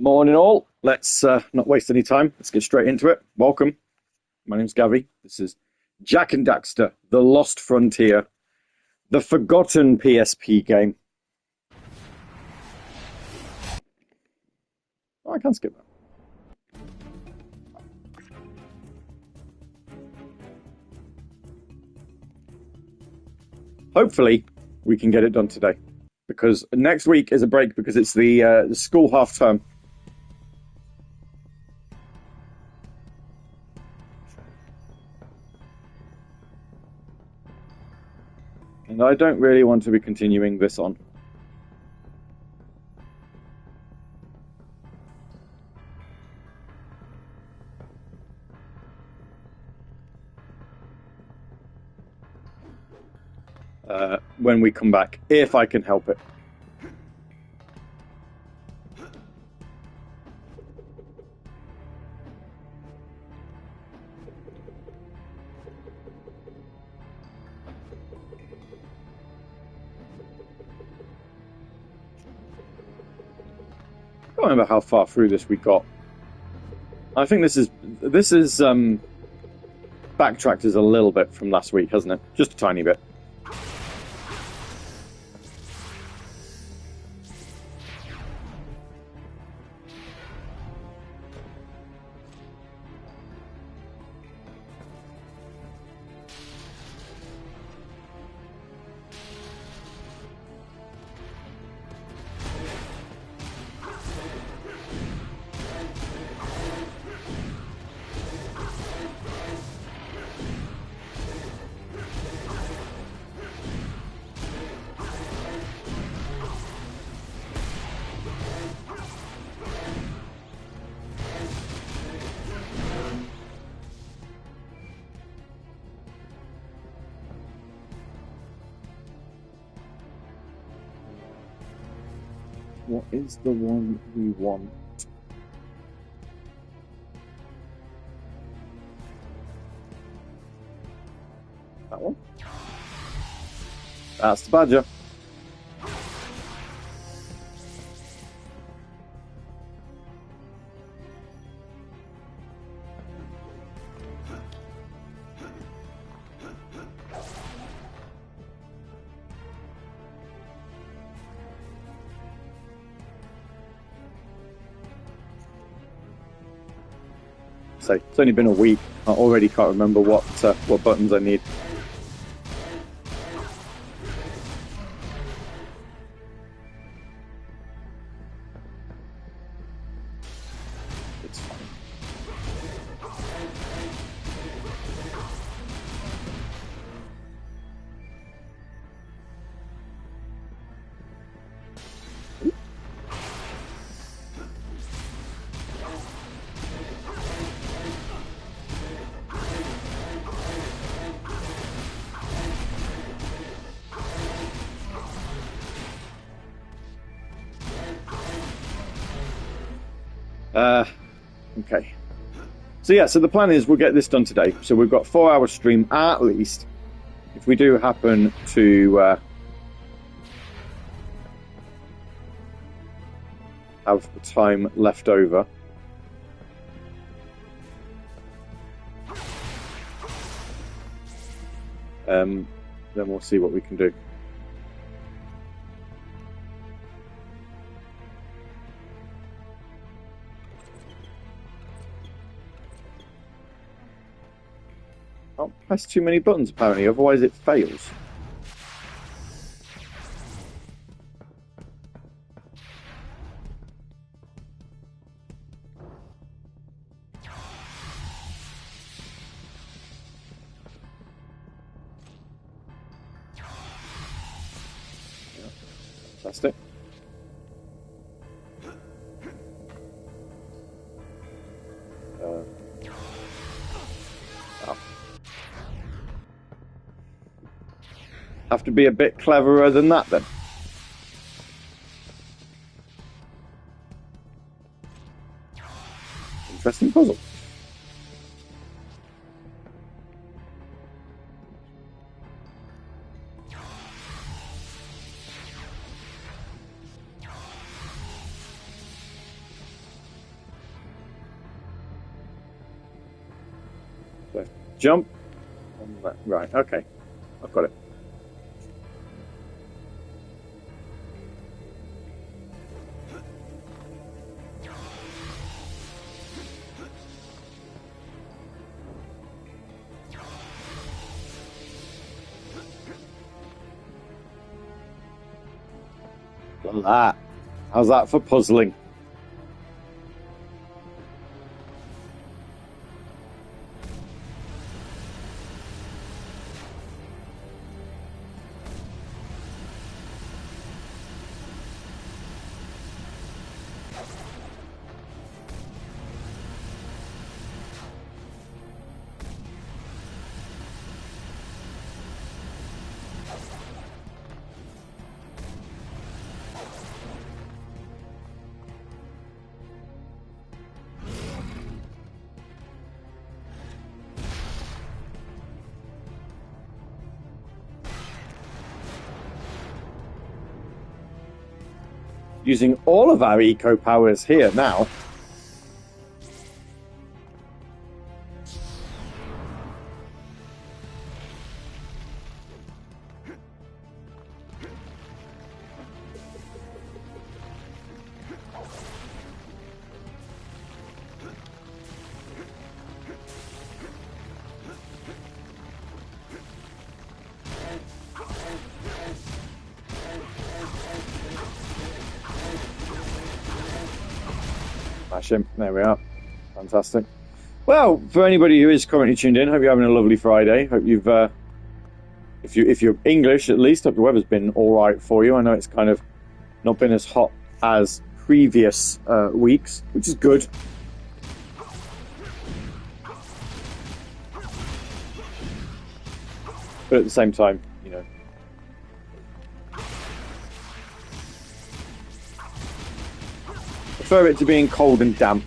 Morning all. Let's not waste any time. Let's get straight into it. Welcome. My name's Gavvie. This is Jack and Daxter, The Lost Frontier, the forgotten PSP game. Oh, I can skip that. Hopefully, we can get it done today, because next week is a break because it's the school half term. And I don't really want to be continuing this on. When we come back, if I can help it. I can't remember how far through this we got. I think this is backtracked us a little bit from last week, hasn't it? Just a tiny bit. What is the one we want? That one? That's the badger. So it's only been a week. I already can't remember what buttons I need. It's fine. Okay. So yeah, so the plan is we'll get this done today. So we've got 4 hour stream at least. If we do happen to have the time left over. Then we'll see what we can do. Don't press too many buttons apparently, otherwise it fails. That's it. Oh. Have to be a bit cleverer than that then. Interesting puzzle. So jump on that. Right, okay. I've got it. Look at that. How's that for puzzling? Using all of our eco powers here now. Smash him. There we are. Fantastic. Well, for anybody who is currently tuned in, hope you're having a lovely Friday. Hope you've, if you're English at least, hope the weather's been all right for you. I know it's kind of not been as hot as previous weeks, which is good. But at the same time, you know, prefer it to being cold and damp.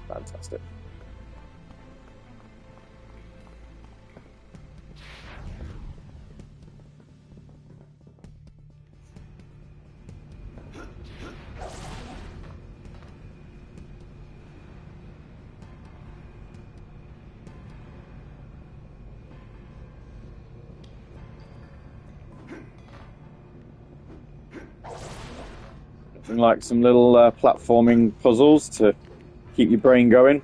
Fantastic. Nothing like some little platforming puzzles to keep your brain going.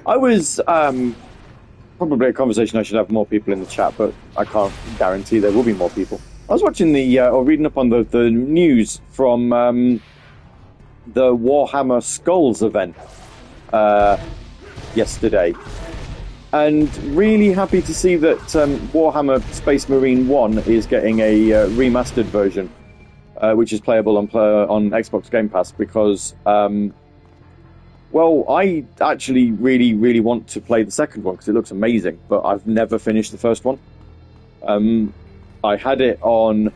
I was probably a conversation I should have more people in the chat, but I can't guarantee there will be more people. I was watching or reading up on the news from the Warhammer Skulls event yesterday, and really happy to see that Warhammer Space Marine 1 is getting a remastered version, which is playable on Xbox Game Pass, because well, I actually really want to play the second one because it looks amazing, but I've never finished the first one. I had it on...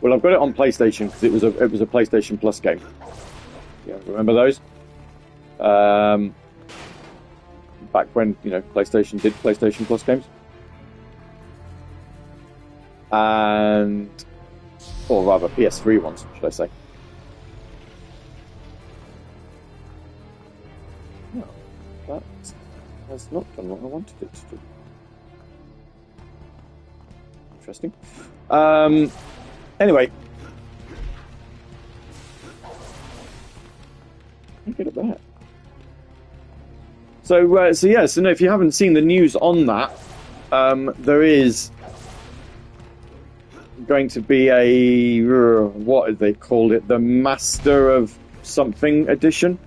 Well, I've got it on PlayStation because it was a PlayStation Plus game. Yeah, remember those? Back when, you know, PlayStation did PlayStation Plus games. And... or rather, PS3 ones, should I say. That has not done what I wanted it to do. Interesting. Anyway. Look at that. So no, if you haven't seen the news on that, there is going to be a, what have they called it? The Master of Something edition.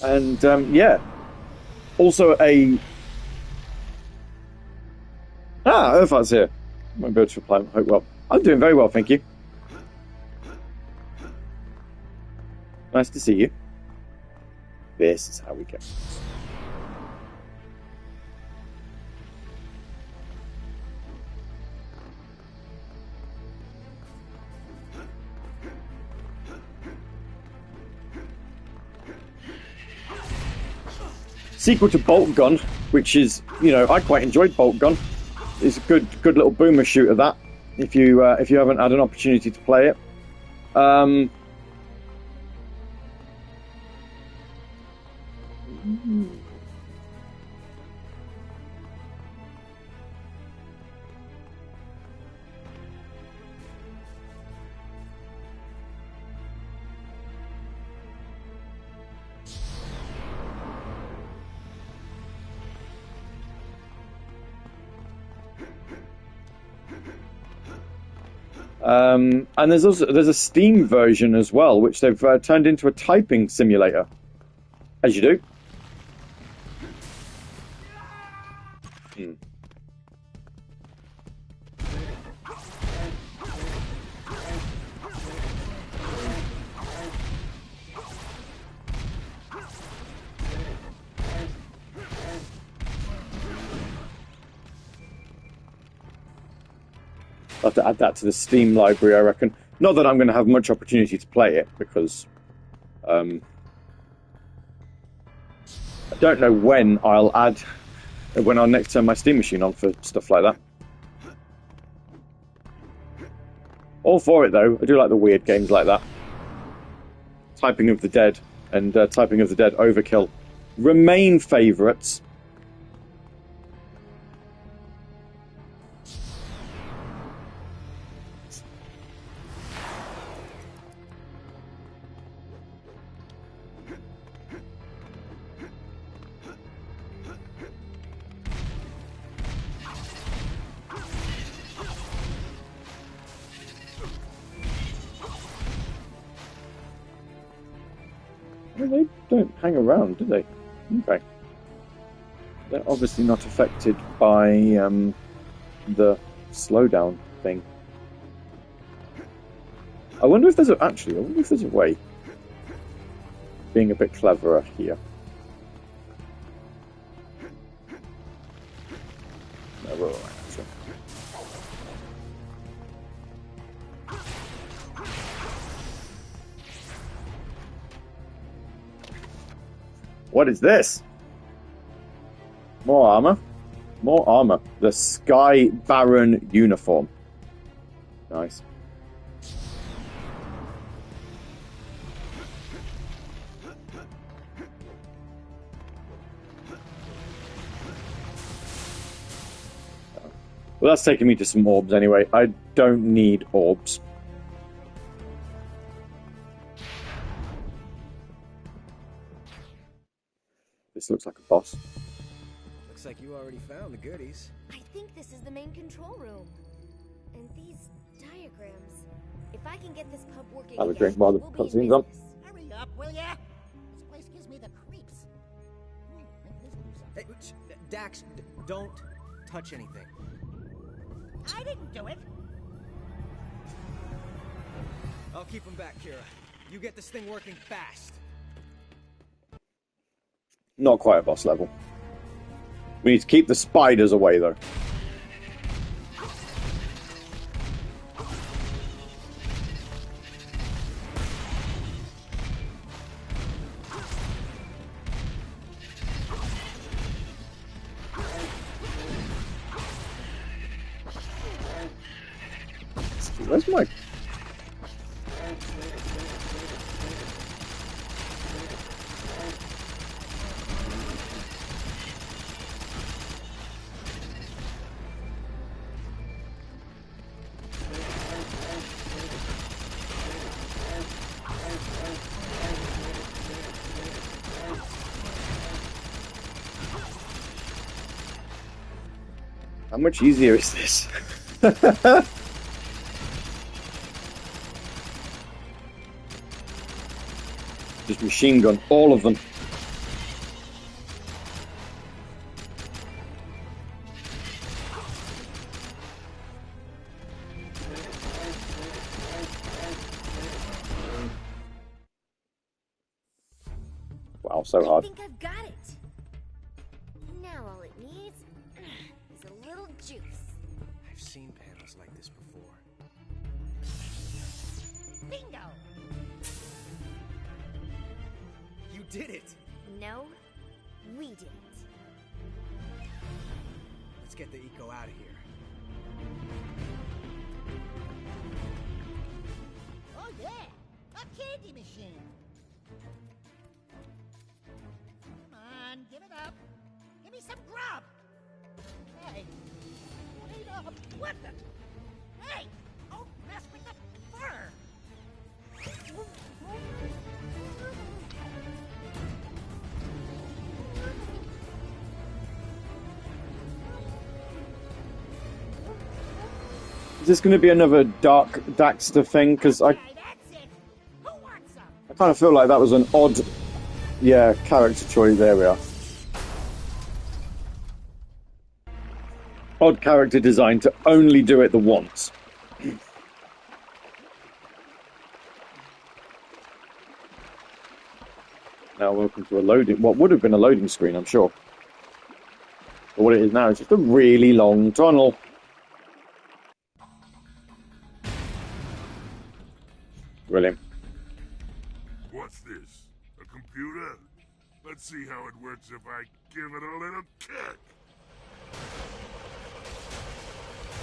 And yeah, also a Earthheart's here. Won't be able to reply. Hope well. I'm doing very well, thank you. Nice to see you. This is how we get. Sequel to Bolt Gun, which is, you know, I quite enjoyed Bolt Gun. It's a good little boomer shooter. That if you haven't had an opportunity to play it. And there's a Steam version as well, which they've turned into a typing simulator, as you do. I'll have to add that to the Steam library, I reckon. Not that I'm going to have much opportunity to play it, because I don't know when I'll next turn my Steam machine on for stuff like that. All for it, though. I do like the weird games like that. Typing of the Dead and Typing of the Dead Overkill remain favourites. They don't hang around, do they? Okay. They're obviously not affected by the slowdown thing. I wonder if there's a way. Being a bit cleverer here. No, we're alright, actually. What is this? More armor? More armor. The Sky Baron uniform. Nice. Well, that's taking me to some orbs anyway. I don't need orbs. This looks like a boss. Looks like you already found the goodies. I think this is the main control room. And these diagrams. If I can get this pub working Have a again, drink while the we'll be in cutscene's on. business. Hurry up, will ya? This place gives me the creeps. Hey, Dax, don't touch anything. I didn't do it. I'll keep him back, Kira. You get this thing working fast. Not quite a boss level. We need to keep the spiders away, though. Where's my... How much easier is this? Just machine gun all of them. Oh, so I hard. think I've got it. Now all it needs is a little juice. I've seen panels like this before. Bingo! You did it! No, we did it. Let's get the eco out of here. Oh yeah! A candy machine! Come on, give it up! Give me some grub! Hey! Wait up! What the? Hey! Don't mess with the fur! Is this going to be another Dark Daxter thing? Because I Okay, that's it! Who wants some? kind of feel like that was an odd, yeah, character choice. There we are. Odd character design to only do it the once. Now welcome to a loading, what would have been a loading screen, I'm sure. But what it is now is just a really long tunnel. Brilliant. What's this? A computer? Let's see how it works if I give it a little kick.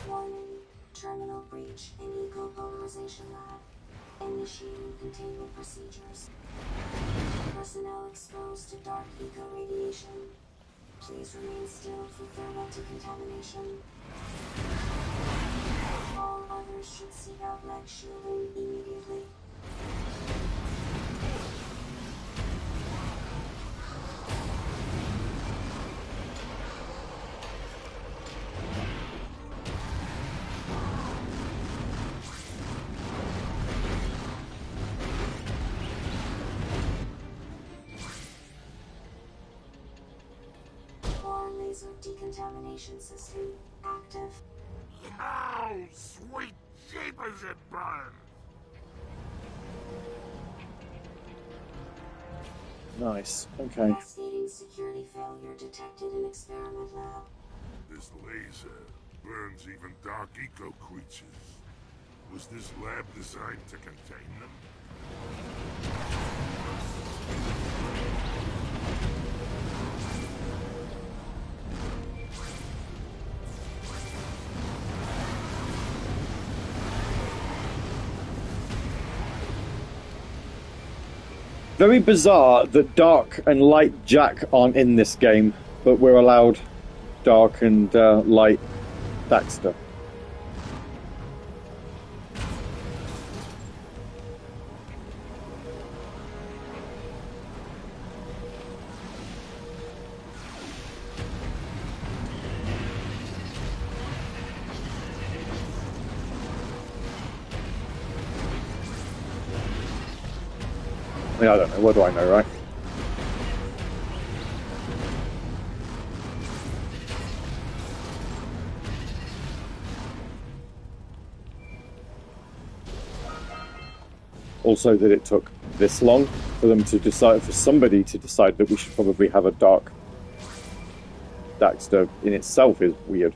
Warning. Terminal breach in eco-polarization lab. Initiating containment procedures. Personnel exposed to dark eco-radiation. Please remain still for thermal decontamination. All others should seek out leg shielding immediately. Core laser decontamination system active. Ow! Sweet jeepers, it burns! Nice. Okay. Cascading security failure detected in experiment lab. This laser burns even dark eco creatures. Was this lab designed to contain them? Very bizarre that Dark and Light Jack aren't in this game, but we're allowed Dark and Light Daxter. I mean, I don't know. What do I know, right? Also, that it took this long for them to decide, for somebody to decide that we should probably have a Dark Daxter in itself is weird.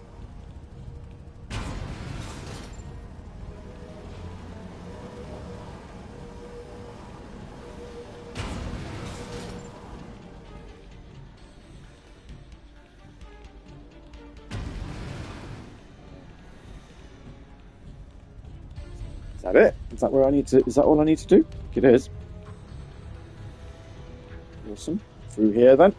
Is that it? Is that where I need to? Is that all I need to do? It is. Awesome. Through here then.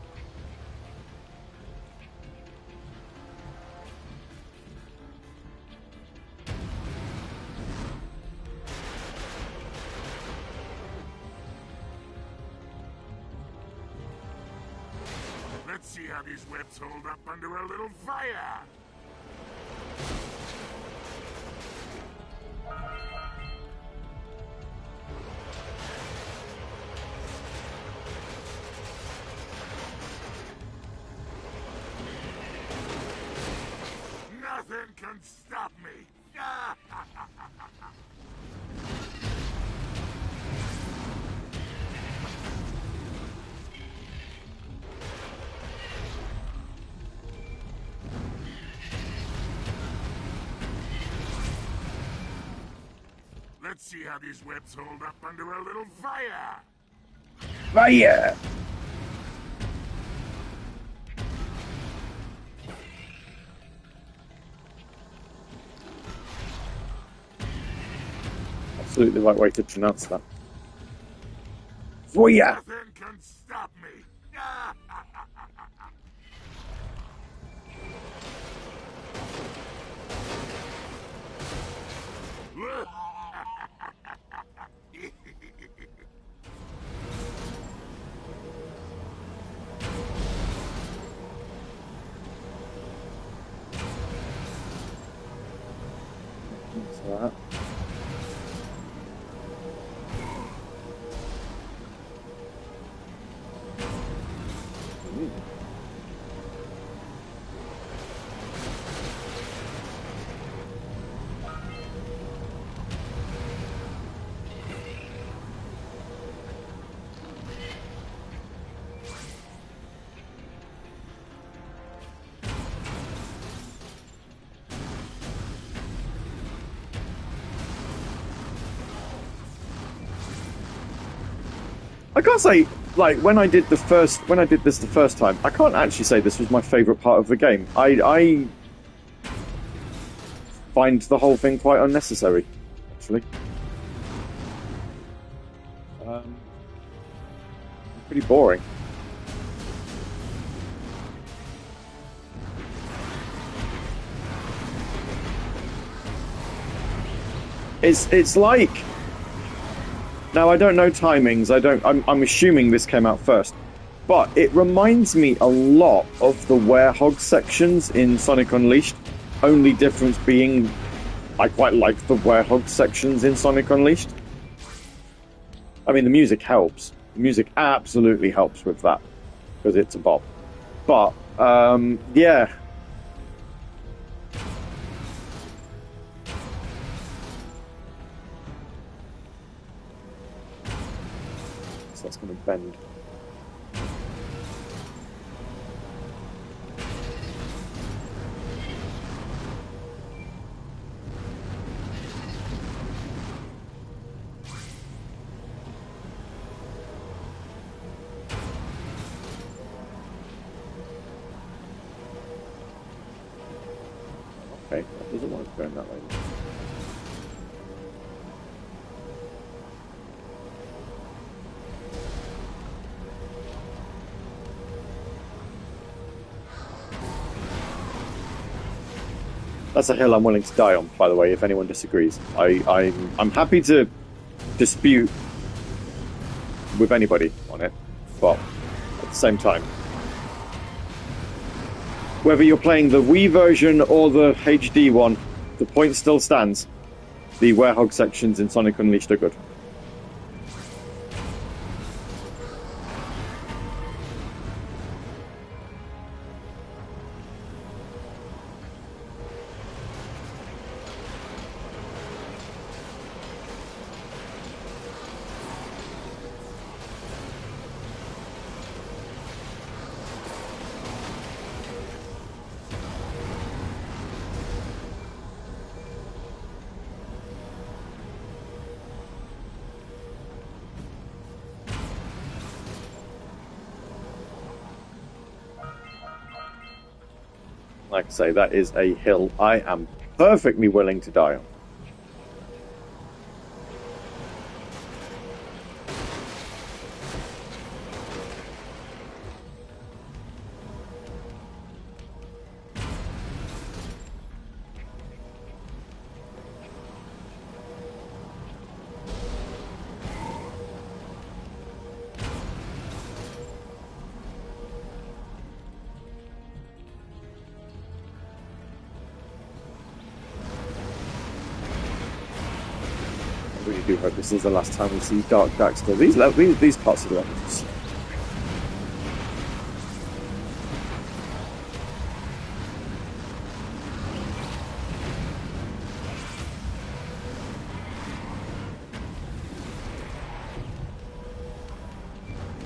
Let's see how these webs hold up under a little fire! Nothing can stop me! Let's see how these webs hold up under a little fire. Fire! Absolutely the right way to pronounce that. Fire! Nothing can stop me. So that. I can't say, like, when I did this the first time, I can't actually say this was my favourite part of the game. I find the whole thing quite unnecessary, actually. Pretty boring. It's like, now I don't know timings. I'm assuming this came out first, but it reminds me a lot of the Werehog sections in Sonic Unleashed. Only difference being, I quite like the Werehog sections in Sonic Unleashed. I mean, the music helps. The music absolutely helps with that because it's a bop. But yeah. So that's going to bend. Okay, that doesn't want to go in that way. That's a hill I'm willing to die on, by the way, if anyone disagrees. I'm happy to dispute with anybody on it, but at the same time, whether you're playing the Wii version or the HD one, the point still stands. The Werehog sections in Sonic Unleashed are good. Like I say, that is a hill I am perfectly willing to die on. I really do hope this is the last time we see Dark Daxter. These parts of the levels.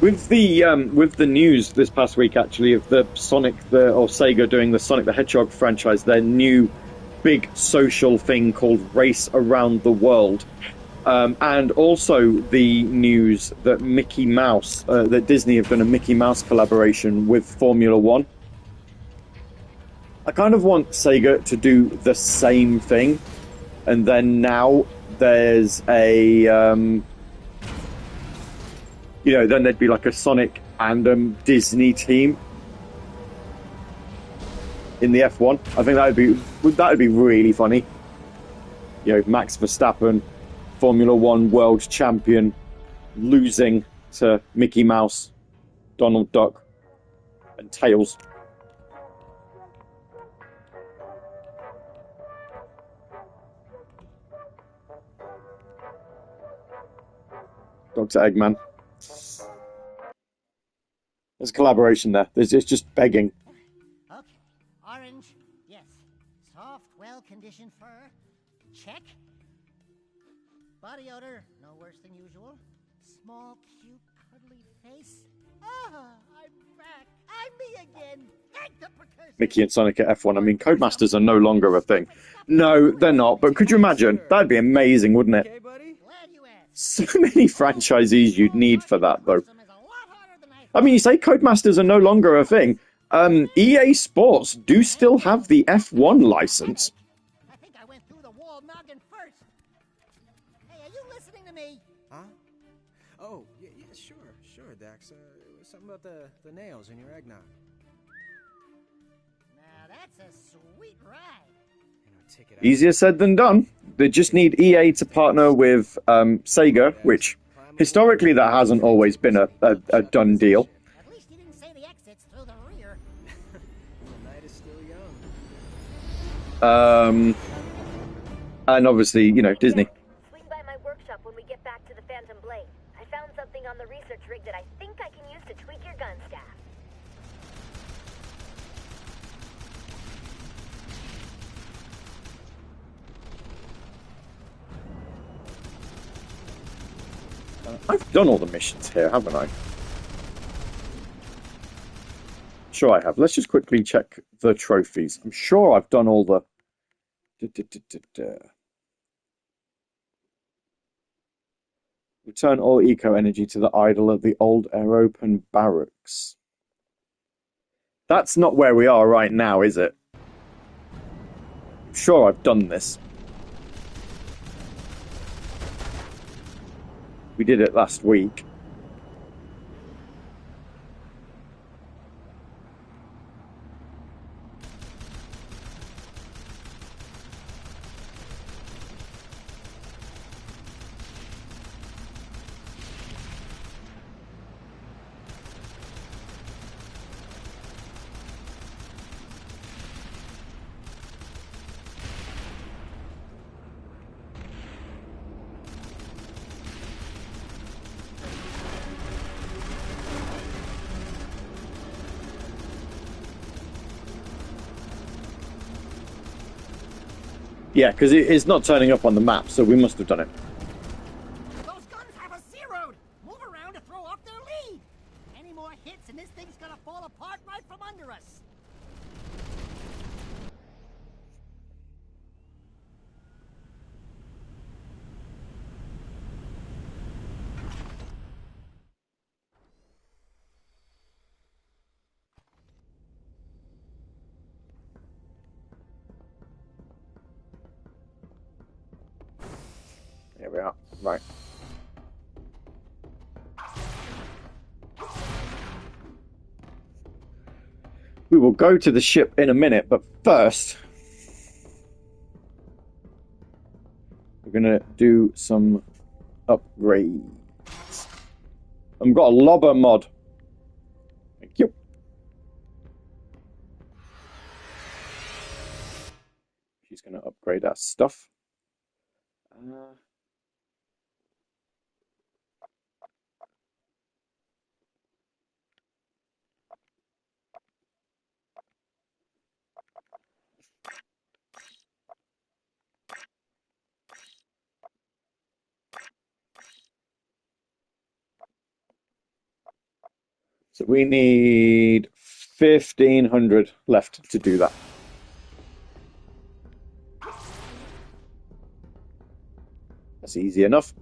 With the news this past week, actually, of the Sega doing the Sonic the Hedgehog franchise, their new big social thing called Race Around the World. And also the news that Mickey Mouse, that Disney have done a Mickey Mouse collaboration with Formula One. I kind of want Sega to do the same thing, and then now there's a, then there'd be like a Sonic and Disney team in the F1. I think that'd be really funny. Max Verstappen, Formula One world champion, losing to Mickey Mouse, Donald Duck, and Tails. Dr. Eggman. There's a collaboration there. It's just begging. Okay, orange, yes. Soft, well-conditioned fur, check. Body odor, no worse than usual. Small, cute, cuddly face. Ah, I'm back. I'm me again. Thank the precursor. Mickey and Sonic at F1. I mean, Codemasters are no longer a thing. No, they're not. But could you imagine? That'd be amazing, wouldn't it? Okay, buddy? Glad you asked. So many franchisees you'd need for that, though. I mean, you say Codemasters are no longer a thing. EA Sports do still have the F1 license. I think I went through the wall noggin first. Hey, are you listening to me? Huh? Oh, yeah, sure, Dax. It was something about the nails in your eggnog. Now that's a sweet ride. Take it out. Easier said than done. They just need EA to partner with Sega, which historically that hasn't always been a done deal. At least you didn't say the exits through the rear. The night is still young. And obviously, Disney. Swing by my workshop when we get back to the Phantom Blade. I found something on the research rig that I think I can use to tweak your gun staff. I've done all the missions here, haven't I? Sure I have. Let's just quickly check the trophies. I'm sure I've done all the... Return all eco-energy to the idol of the old air-open barracks. That's not where we are right now, is it? I'm sure I've done this. We did it last week. Yeah, because it's not turning up on the map, so we must have done it. Those guns have us zeroed. Move around to throw off their lead. Any more hits and this thing's gonna fall apart right from under us. Here we are. Right. We will go to the ship in a minute, but first we're gonna do some upgrades. I've got a lobber mod. Thank you. She's gonna upgrade our stuff. So we need 1,500 left to do that. That's easy enough.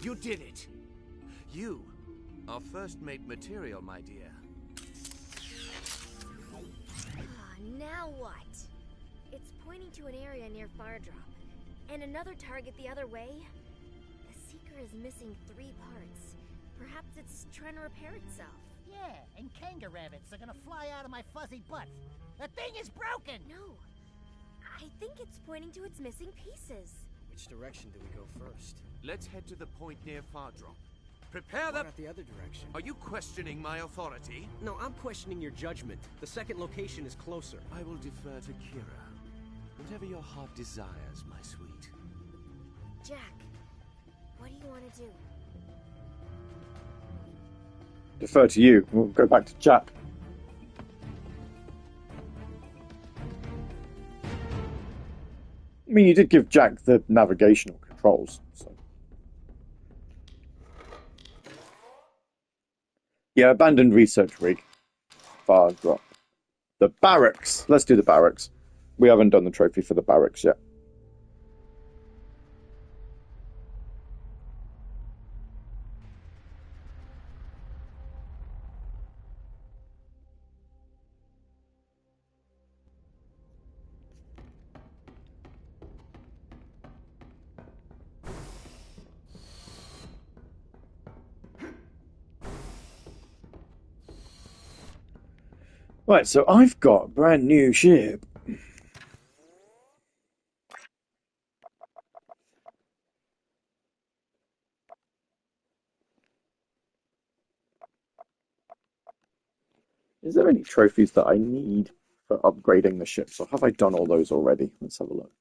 You did it! You are first-mate material, my dear. Now what? It's pointing to an area near Fardrop, and another target the other way. The Seeker is missing 3 parts. Perhaps it's trying to repair itself. Yeah, and Kanga rabbits are gonna fly out of my fuzzy butt. The thing is broken! No. I think it's pointing to its missing pieces. Which direction do we go first? Let's head to the point near Fardrop. Prepare Why the... not the other direction? Are you questioning my authority? No, I'm questioning your judgment. The second location is closer. I will defer to Kira. Whatever your heart desires, my sweet. Jack, what do you want to do? Defer to you. We'll go back to Jack. I mean, you did give Jack the navigational controls, so... Yeah, abandoned research rig. Fardrop. The barracks. Let's do the barracks. We haven't done the trophy for the barracks yet. Right, so I've got a brand new ship. Is there any trophies that I need for upgrading the ships, or have I done all those already? Let's have a look.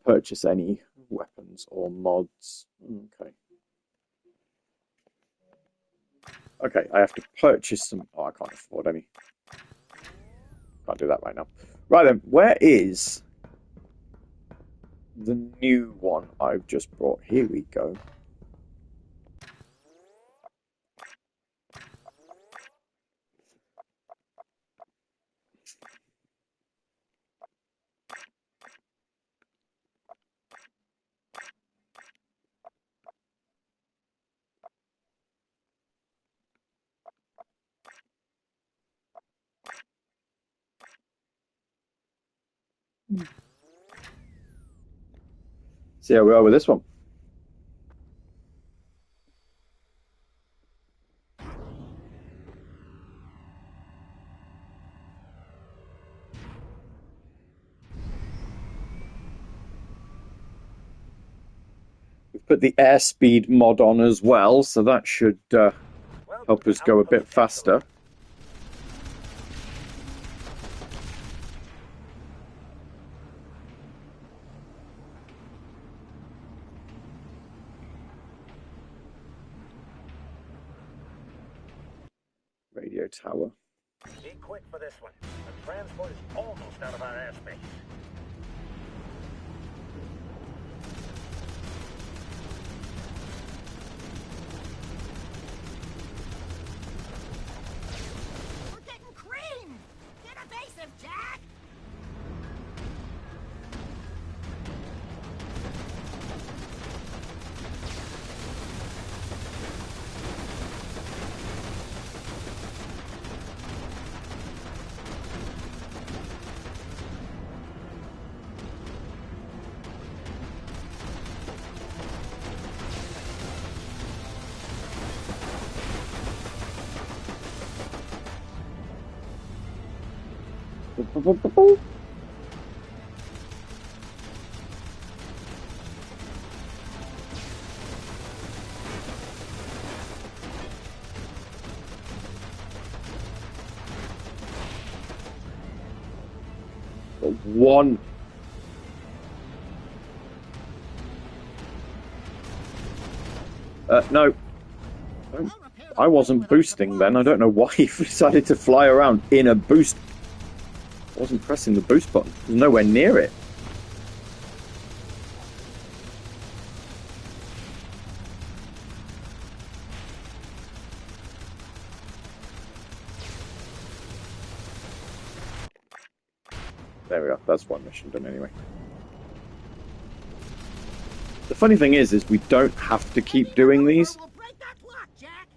Purchase any weapons or mods. Okay. Okay, I have to purchase some... Oh, I can't afford any. Can't do that right now. Right then, where is the new one I've just brought? Here we go. See how we are with this one. We've put the airspeed mod on as well, so that should help us go a bit faster. Radio tower. Be quick for this one. The transport is almost out of our airspace. We're getting creamed! Get evasive, Jack! One. No. I wasn't boosting then. I don't know why he decided to fly around in a boost. I wasn't pressing the boost button. I was nowhere near it. There we are. That's one mission done anyway. The funny thing is we don't have to keep doing these. We'll break that lock, Jack.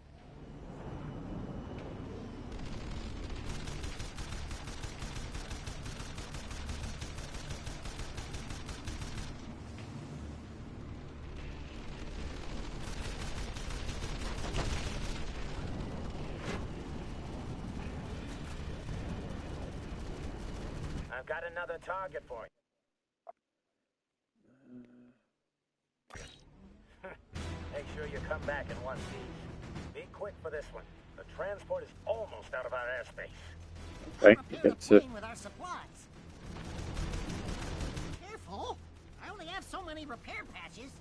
I've got another target for you. Make sure you come back in one piece. Be quick for this one. The transport is almost out of our airspace. Okay, Repair you the get to... plane with our supplies. Careful! I only have so many repair patches.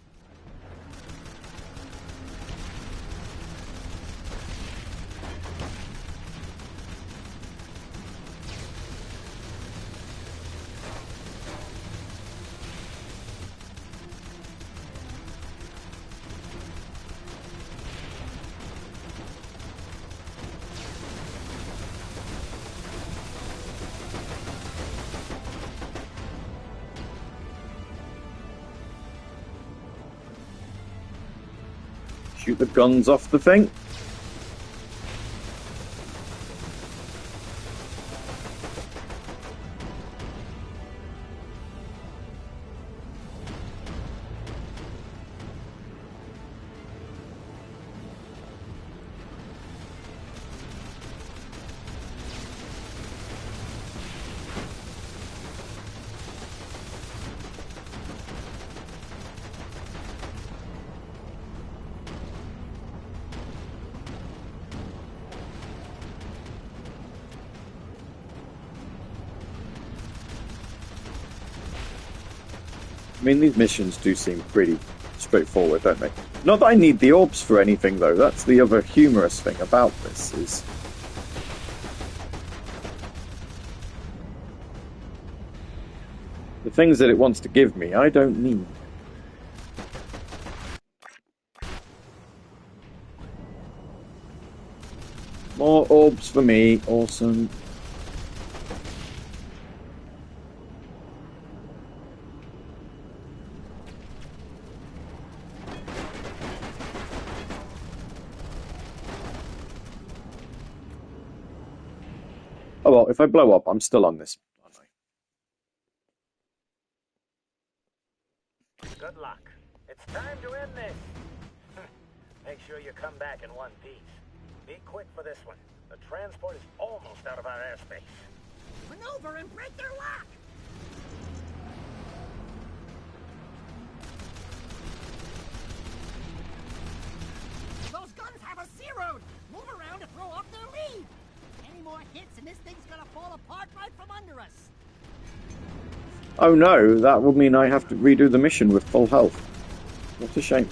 Shoot the guns off the thing. I mean, these missions do seem pretty straightforward, don't they? Not that I need the orbs for anything, though. That's the other humorous thing about this, is... the things that it wants to give me, I don't need. More orbs for me. Awesome. Oh well, if I blow up, I'm still on this, aren't I? Good luck. It's time to end this. Make sure you come back in one piece. Be quick for this one. The transport is almost out of our airspace. Maneuver and break their lock! Those guns have us zeroed! Move around to throw off their lead! Any more hits and this thing's gonna fall apart right from under us! Oh no, that would mean I have to redo the mission with full health. What a shame.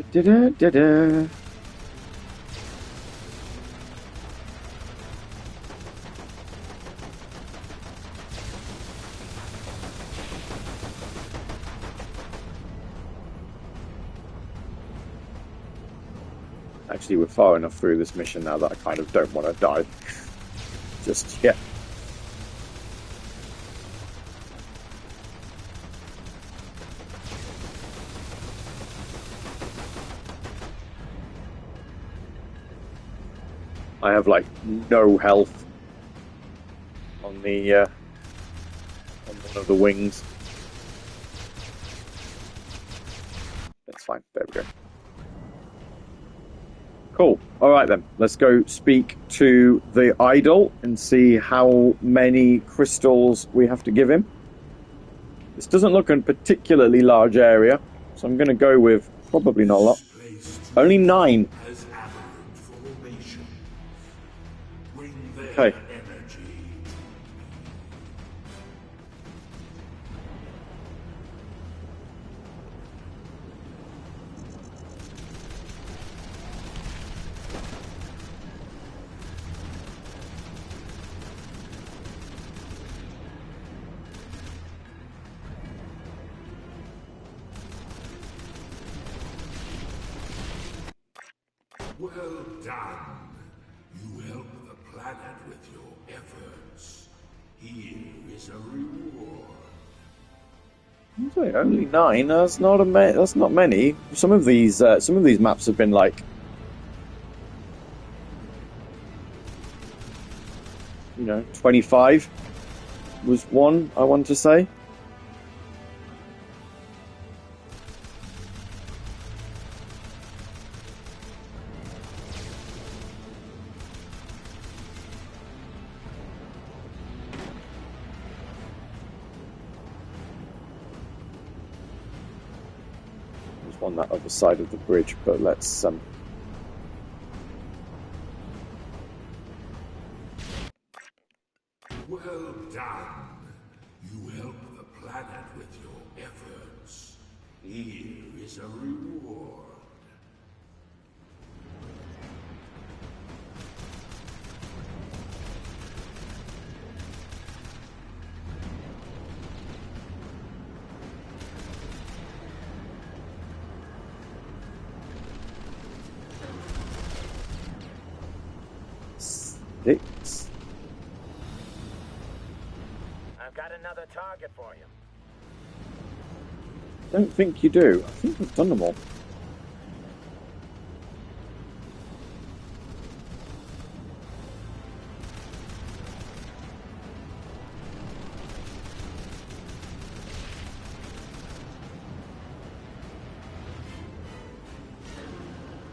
Da-da-da-da. Actually, we're far enough through this mission now that I kind of don't want to die just yet. I have like no health on the on one of the wings. That's fine. There we go. Cool. All right then. Let's go speak to the idol and see how many crystals we have to give him. This doesn't look a particularly large area, so I'm going to go with probably not a lot. Only 9. Okay. Well done. You helped the planet with your efforts. Here is a reward. Okay, only 9. That's not that's not many. Some of these maps have been like, 25 was one. I want to say. On that other side of the bridge, but let's Well done. You helped the planet with your efforts. Here is a reward. Six. I've got another target for you. Don't think you do. I think we've done them all.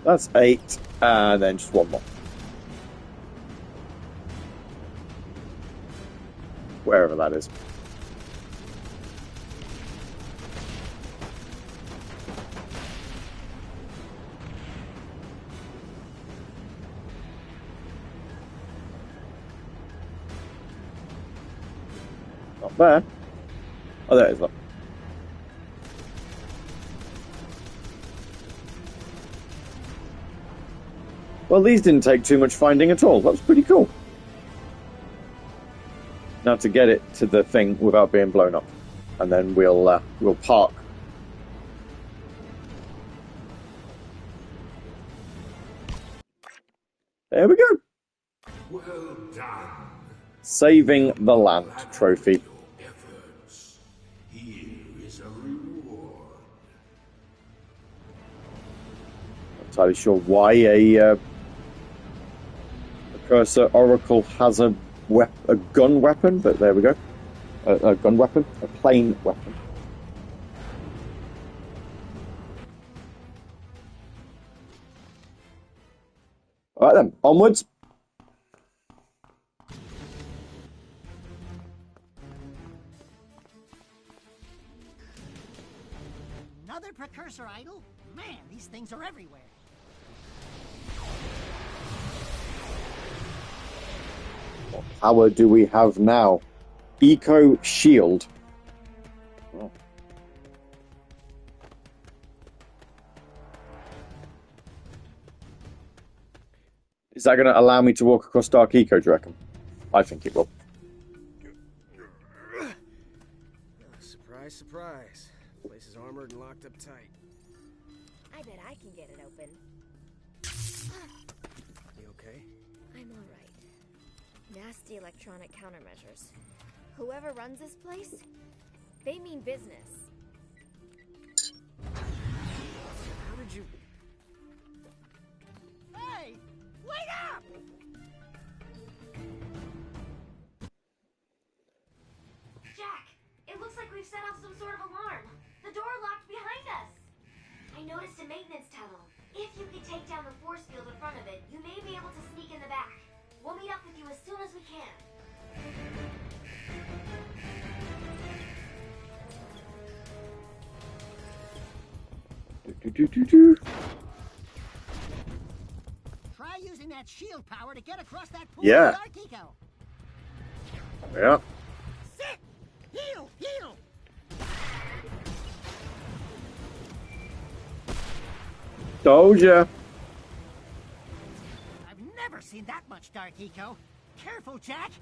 That's 8, and then just one more. Wherever that is. Not there. Oh, there it is. Look. Well, these didn't take too much finding at all. That was pretty cool. Now to get it to the thing without being blown up, and then we'll park. There we go. Well done. Saving the land trophy. Efforts. Here is a reward. Not entirely sure why a cursor oracle has a gun weapon, but there we go. A gun weapon, a plain weapon. All right then, onwards. Another precursor idol? Man, these things are everywhere. What power do we have now? Eco shield. Oh. Is that going to allow me to walk across Dark Eco, do you reckon? I think it will. Surprise, surprise. Place is armored and locked up tight. I bet I can get it open. You okay? I'm alright. Nasty electronic countermeasures. Whoever runs this place, they mean business. How did you... Hey! Wait up! Jack, it looks like we've set off some sort of alarm. The door locked behind us. I noticed a maintenance tunnel. If you can take down the force field in front of it, you may be able to sneak in the back. We'll meet up with you as soon as we can. Try using that shield power to get across that pool Yeah. of Dark Eco. Yeah. Sit! Heal! Heal! Told ya. I've never seen that much Dark Eco. Careful, Jack!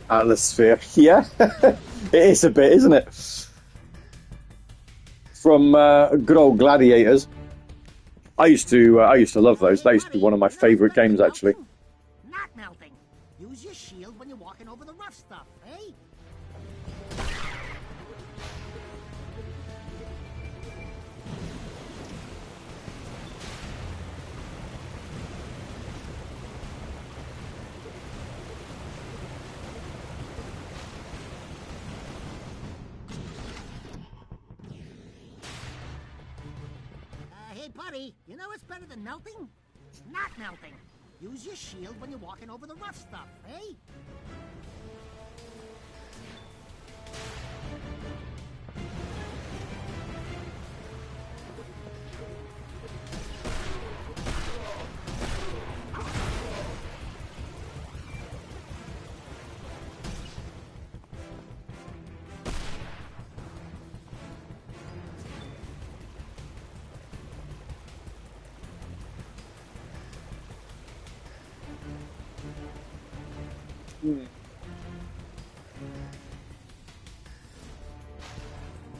Atmosphere. Yeah. It is a bit, isn't it? From good old Gladiators. I used to love those. They used to be one of my favourite games, actually. Not melting. Use your shield when you're walking over the rough stuff, eh? Hey, buddy, you know what's better than melting? Not melting. Use your shield when you're walking over the rough stuff, eh?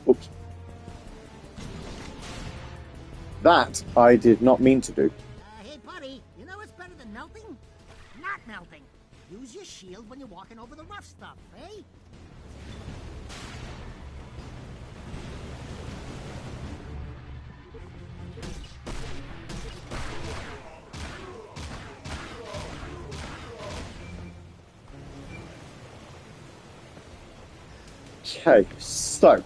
Oops. That I did not mean to do. Hey, buddy, you know what's better than melting? Not melting. Use your shield when you're walking over the rough stuff, eh? Okay, so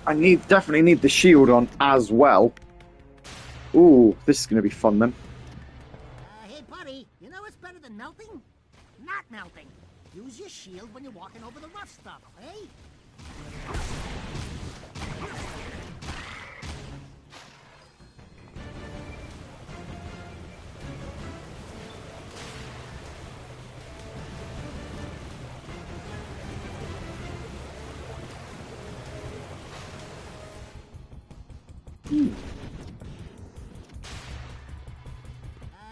I definitely need the shield on as well. Ooh, this is going to be fun then. Hey, buddy, you know what's better than melting? Not melting. Use your shield when you're walking over the rough stuff, eh?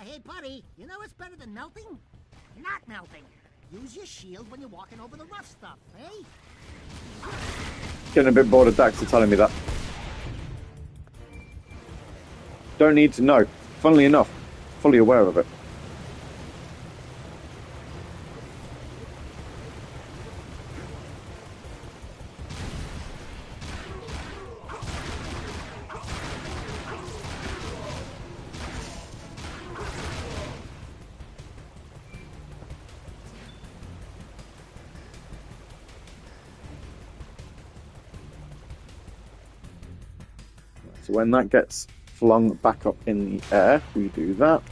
Hey, buddy, you know what's better than melting? Not melting. Use your shield when you're walking over the rough stuff, eh? Getting a bit bored of Daxter telling me that. Don't need to know. Funnily enough, fully aware of it. So when that gets flung back up in the air, we do that.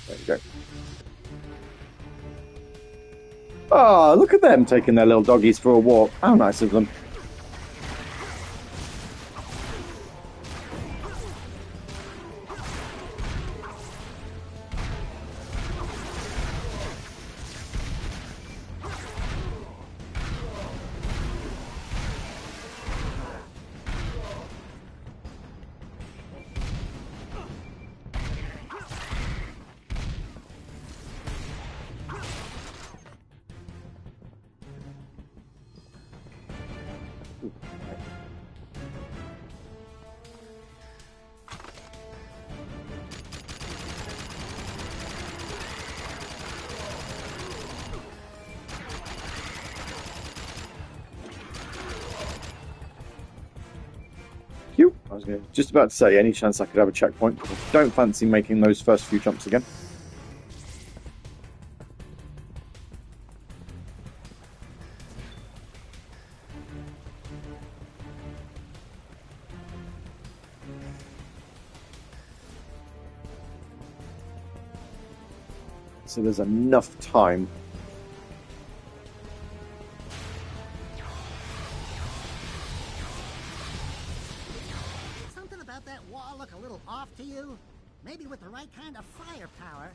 There you go. Oh, look at them taking their little doggies for a walk. How nice of them. was just about to say, any chance I could have a checkpoint? I don't fancy making those first few jumps again. So there's enough time. Something about that wall look a little off to you? Maybe with the right kind of firepower.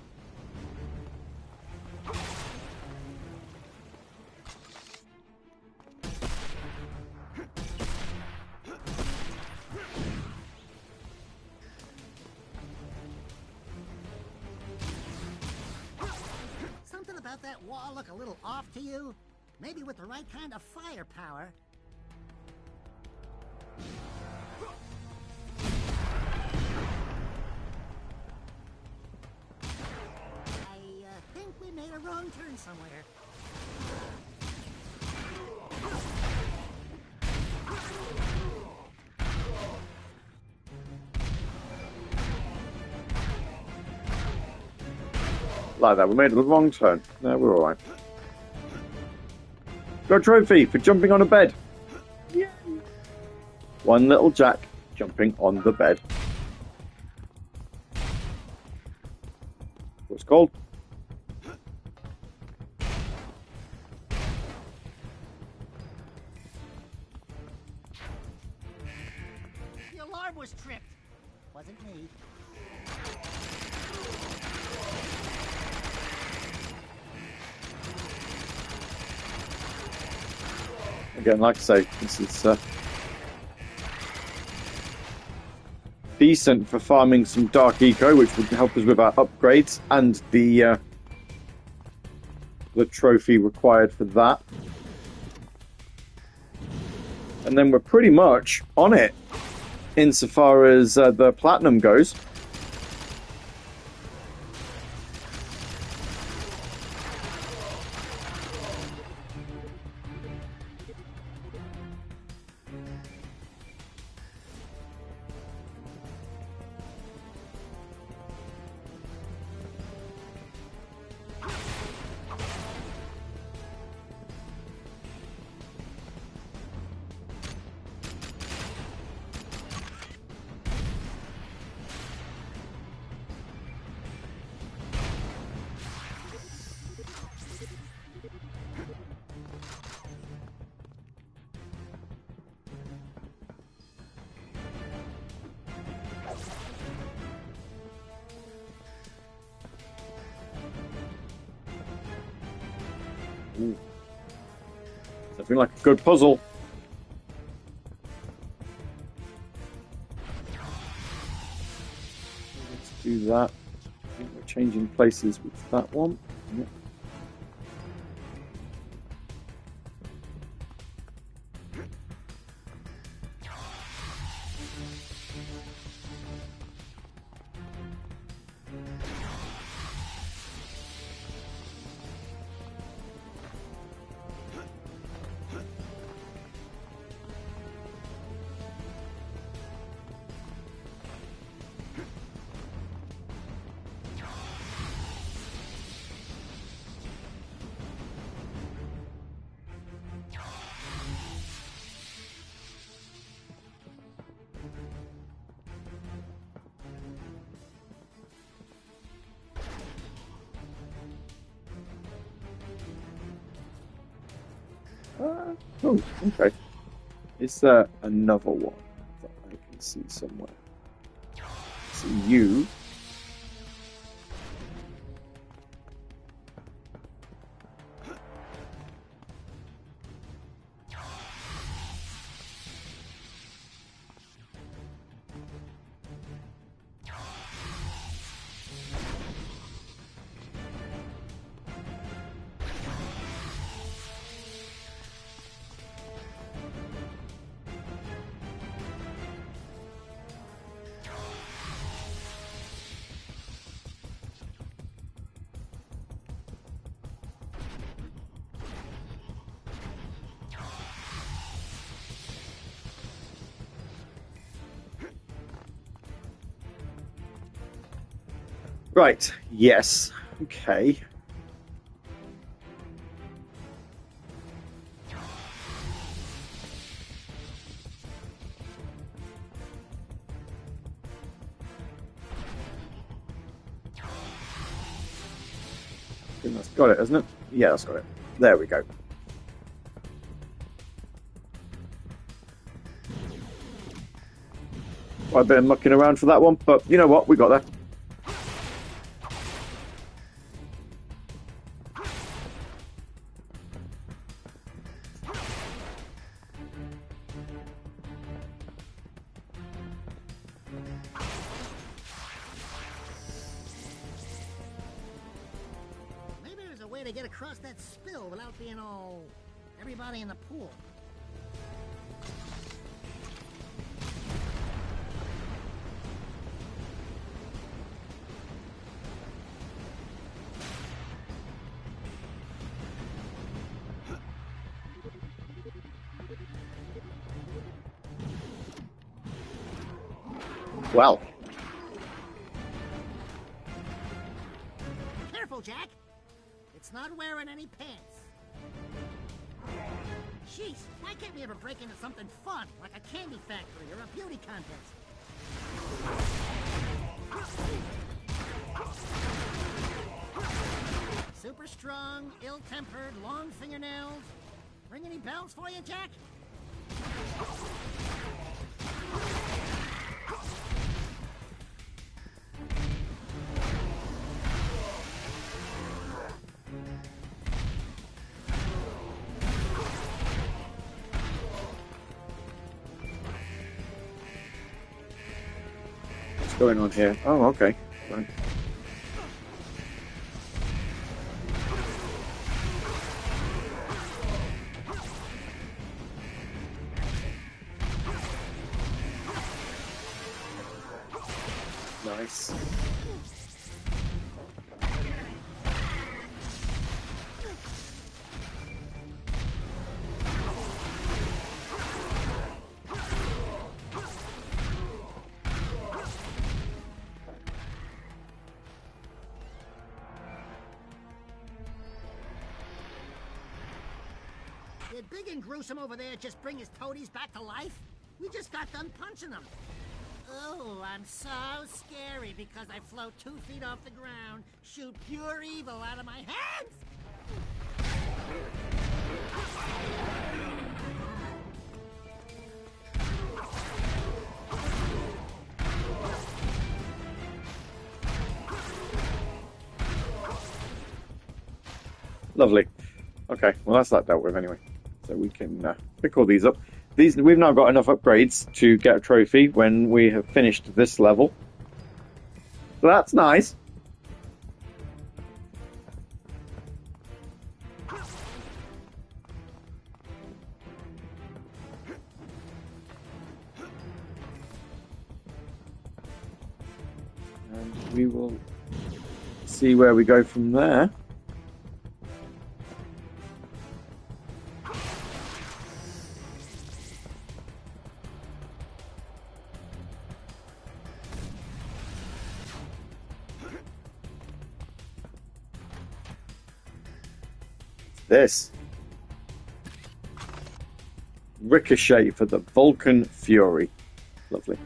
Something about that wall look a little off to you? Maybe with the right kind of firepower. I think we made a wrong turn somewhere. Like that, we made the wrong turn. No, we're alright. Got a trophy for jumping on a bed. Yay. One little Jack jumping on the bed. What's it called? The alarm was tripped. Wasn't me. Again, like I say, this is decent for farming some dark eco, which would help us with our upgrades and the trophy required for that. And then we're pretty much on it insofar as the platinum goes. Ooh. Something like a good puzzle. Let's do that. I think we're changing places with that one. Yep. Oh, okay. Is there another one that I can see somewhere? See you. Right, yes. Okay. I think that's got it, hasn't it? Yeah, that's got it. There we go. Quite a bit of mucking around for that one, but you know what? We got there. Maybe there's a way to get across that spill without being all... everybody in the pool. Well, Careful, Jack. It's not wearing any pants. Jeez, why can't we ever break into something fun, like a candy factory or a beauty contest? Super strong, ill-tempered, long fingernails. Ring any bells for you, Jack? what's going on here? Oh, okay. Right. Nice. Did Big and Gruesome over there just bring his toadies back to life? We just got done punching them. Oh, I'm so scary because I float 2 feet off the ground, shoot pure evil out of my hands! Lovely. Okay, well that's that dealt with anyway. So we can pick all these up. We've now got enough upgrades to get a trophy when we have finished this level. So that's nice. And we will see where we go from there. This Ricochet for the Vulcan Fury. Lovely.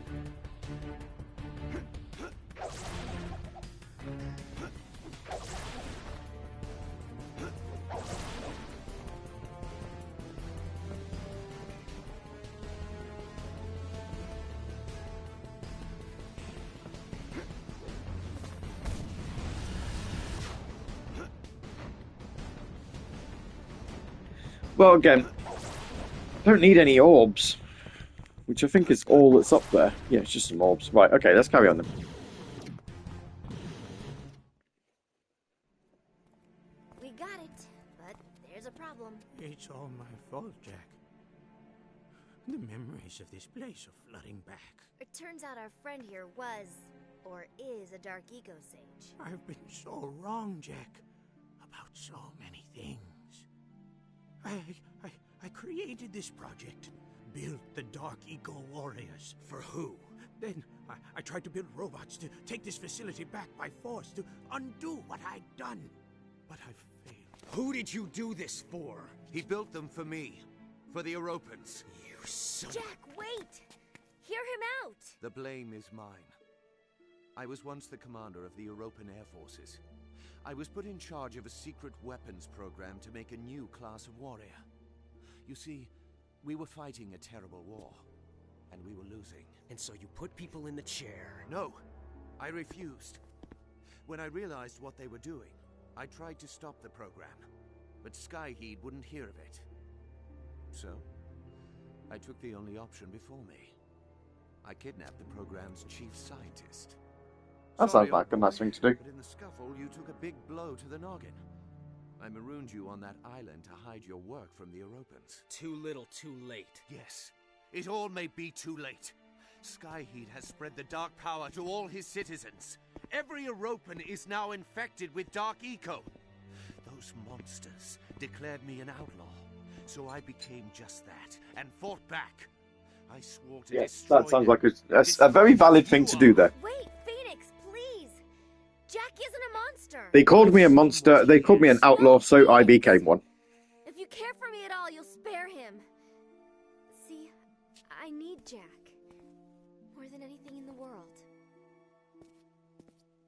Well, again, I don't need any orbs, which I think is all that's up there. Yeah, it's just some orbs. Right, okay, let's carry on then. We got it, but there's a problem. It's all my fault, Jack. The memories of this place are flooding back. It turns out our friend here was, or is, a Dark Eco Sage. I've been so wrong, Jack, about so many things. I created this project, built the Dark Eco Warriors. For who? Then I tried to build robots to take this facility back by force, to undo what I'd done. But I failed. Who did you do this for? He built them for me. For the Europans. You son. Jack, wait! Hear him out! The blame is mine. I was once the commander of the European Air Forces. I was put in charge of a secret weapons program to make a new class of warrior. You see, we were fighting a terrible war, and we were losing. And so you put people in the chair. No, I refused. When I realized what they were doing, I tried to stop the program, but Skyheed wouldn't hear of it. So, I took the only option before me. I kidnapped the program's chief scientist. That Sorry, sounds like a old nice boy, thing to do. But in the scuffle, you took a big blow to the noggin. I marooned you on that island to hide your work from the Europans. Too little, too late. Yes, it all may be too late. Skyheed has spread the dark power to all his citizens. Every Europan is now infected with dark eco. Those monsters declared me an outlaw, so I became just that and fought back. I swore to Yes, destroy that sounds them. like a very valid thing to do there. Wait, Phoenix, please! Jack isn't a monster! They called me a monster, they called me an outlaw, so I became one. If you care for me at all, you'll spare him. See, I need Jack. More than anything in the world.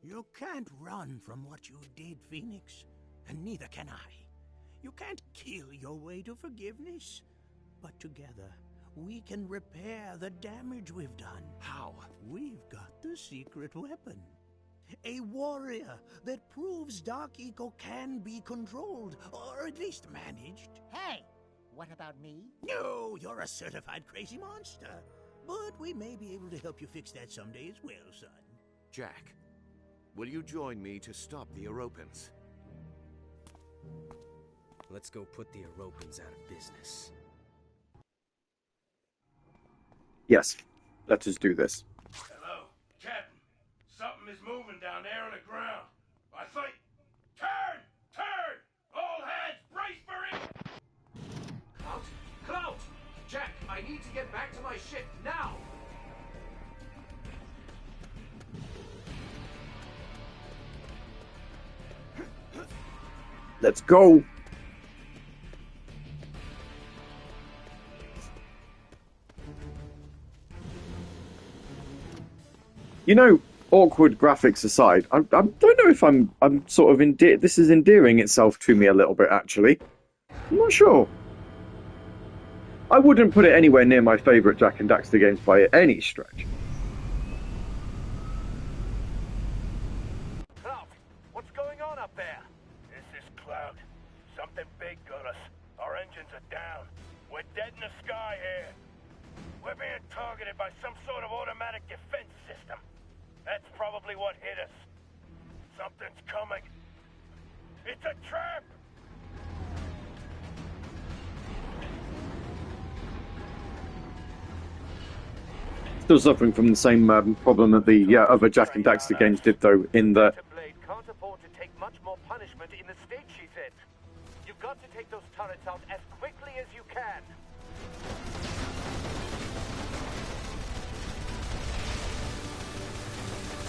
You can't run from what you did, Phoenix. And neither can I. You can't kill your way to forgiveness. But together, we can repair the damage we've done. How? We've got the secret weapon. A warrior that proves Dark Eco can be controlled, or at least managed. Hey, what about me? No, you're a certified crazy monster. But we may be able to help you fix that someday as well, son. Jack, will you join me to stop the Europans? Let's go put the Europans out of business. Yes, let us do this. Hello, Captain. Something is moving down there on the ground. I think... Turn! Turn! All hands, brace for it! Clout! Clout! Jack, I need to get back to my ship now! Let's go! You know, awkward graphics aside, I don't know if I'm sort of this is endearing itself to me a little bit, actually. I'm not sure. I wouldn't put it anywhere near my favourite Jack and Daxter games by any stretch. Clout, what's going on up there? This is Clout. Something big got us. Our engines are down. We're dead in the sky here. We're being targeted by some sort of automatic defense system. That's probably what hit us. Something's coming. It's a trap! Still suffering from the same problem that the other Jack and Daxter games did, though, in that Blade can't afford to take much more punishment in the state she's in. You've got to take those turrets out as quickly as you can.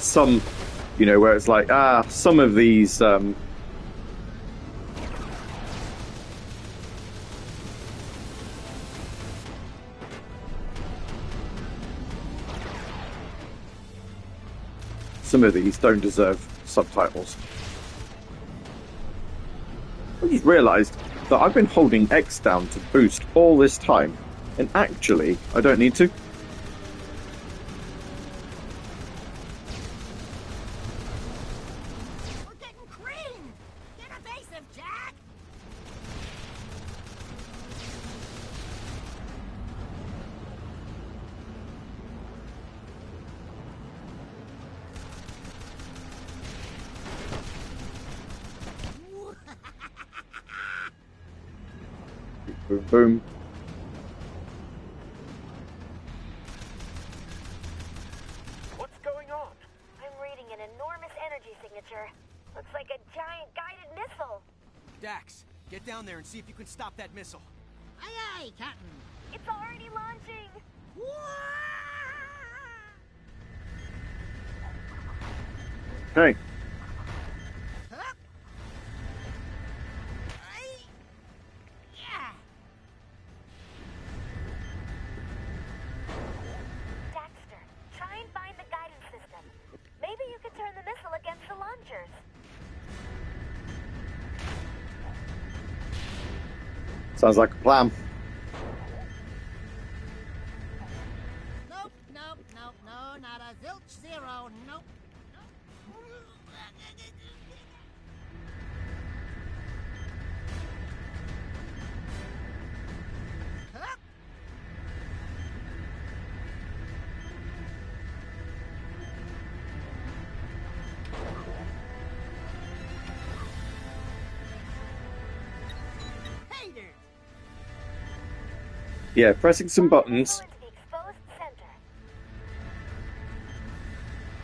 some, you know, where it's like, some of these don't deserve subtitles. I just realised that I've been holding X down to boost all this time, and actually, I don't need to. We're getting creamed! Get evasive, Jack! Boom, boom. What's going on? I'm reading an enormous energy signature. Looks like a giant guided missile. Dax, get down there and see if you can stop that missile. Aye, aye, Captain. It's already launching. Okay. Daxter, try and find the guidance system. Maybe you could turn the missile against the launchers. Sounds like a plan. Nope, nope, nope, no, not a zilch zero, nope. Haters! Yeah, pressing some buttons. Go into the exposed center.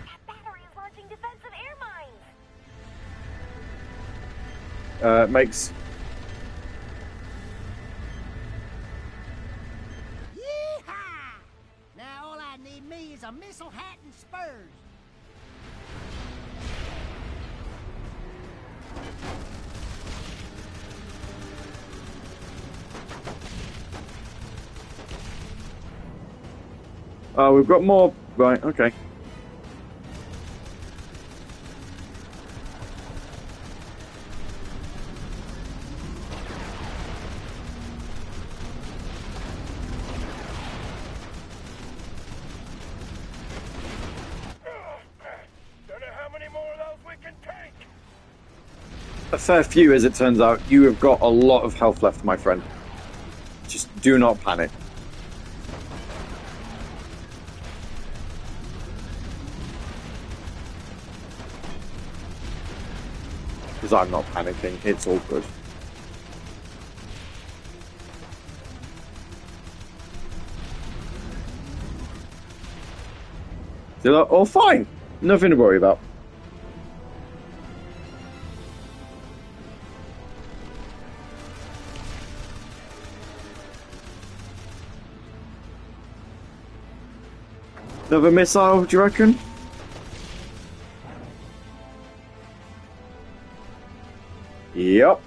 That battery is launching defensive air mines. Makes Yee-haw! Now all I need me is a missile hat and spurs. Oh, we've got more. Right, okay. Don't know how many more of those we can take. A fair few, as it turns out. You have got a lot of health left, my friend. Just do not panic. Because I'm not panicking. It's all good. They're like, all fine. Nothing to worry about. Another missile, do you reckon? Yep.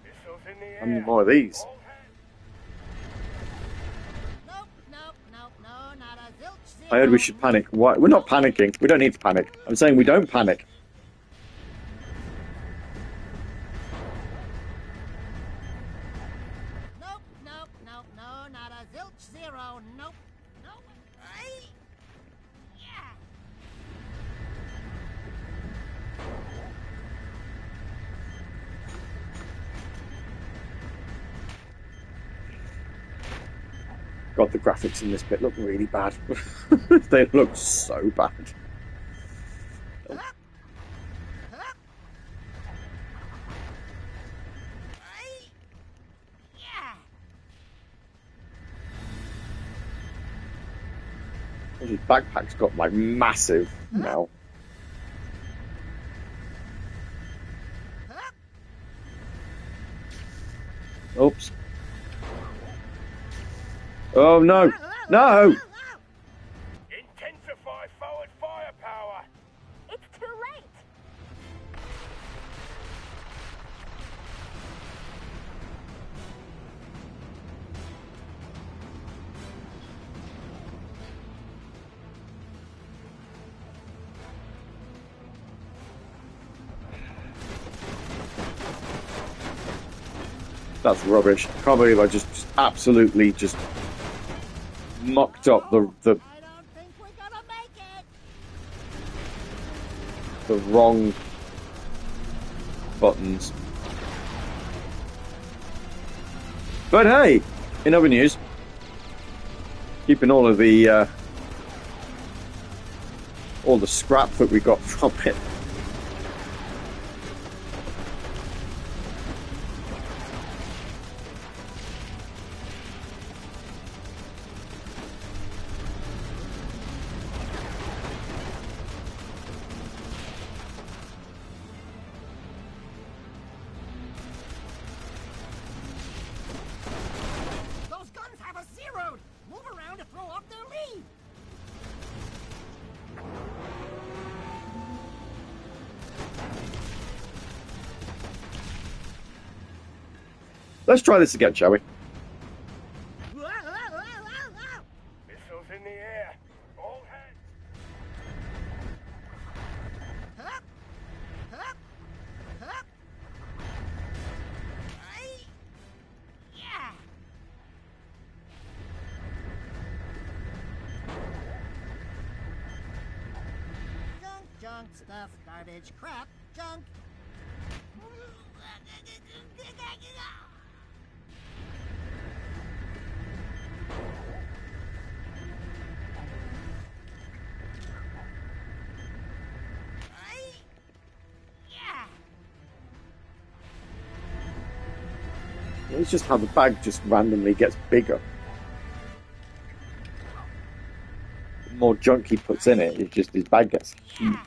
Missiles in the air. How many more of these? All hands. Nope, nope, nope, no, not a zilch zero. I heard we should panic. Why? We're not panicking. We don't need to panic. I'm saying we don't panic. Nope, nope, nope, no, not a zilch zero, nope, nope. Aye. Yeah. God, the graphics in this bit look really bad. They look so bad. Hup. Hup. Aye. Yeah. His backpack's got like massive now. Hup. Oops. Oh no! No! Intensify forward firepower. It's too late. That's rubbish. I can't believe I just absolutely just mucked up the I don't think we're gonna make it. the wrong buttons. But hey, in other news, keeping all the scrap that we got from it. Those guns have us zeroed. Move around to throw off their lead. Let's try this again, shall we? Missiles in the air. All hands. Hup! Hup! Hup! Aye! Yeah! Junk, stuff, garbage, crap, junk. It's just how the bag just randomly gets bigger. The more junk he puts in it, his bag gets huge.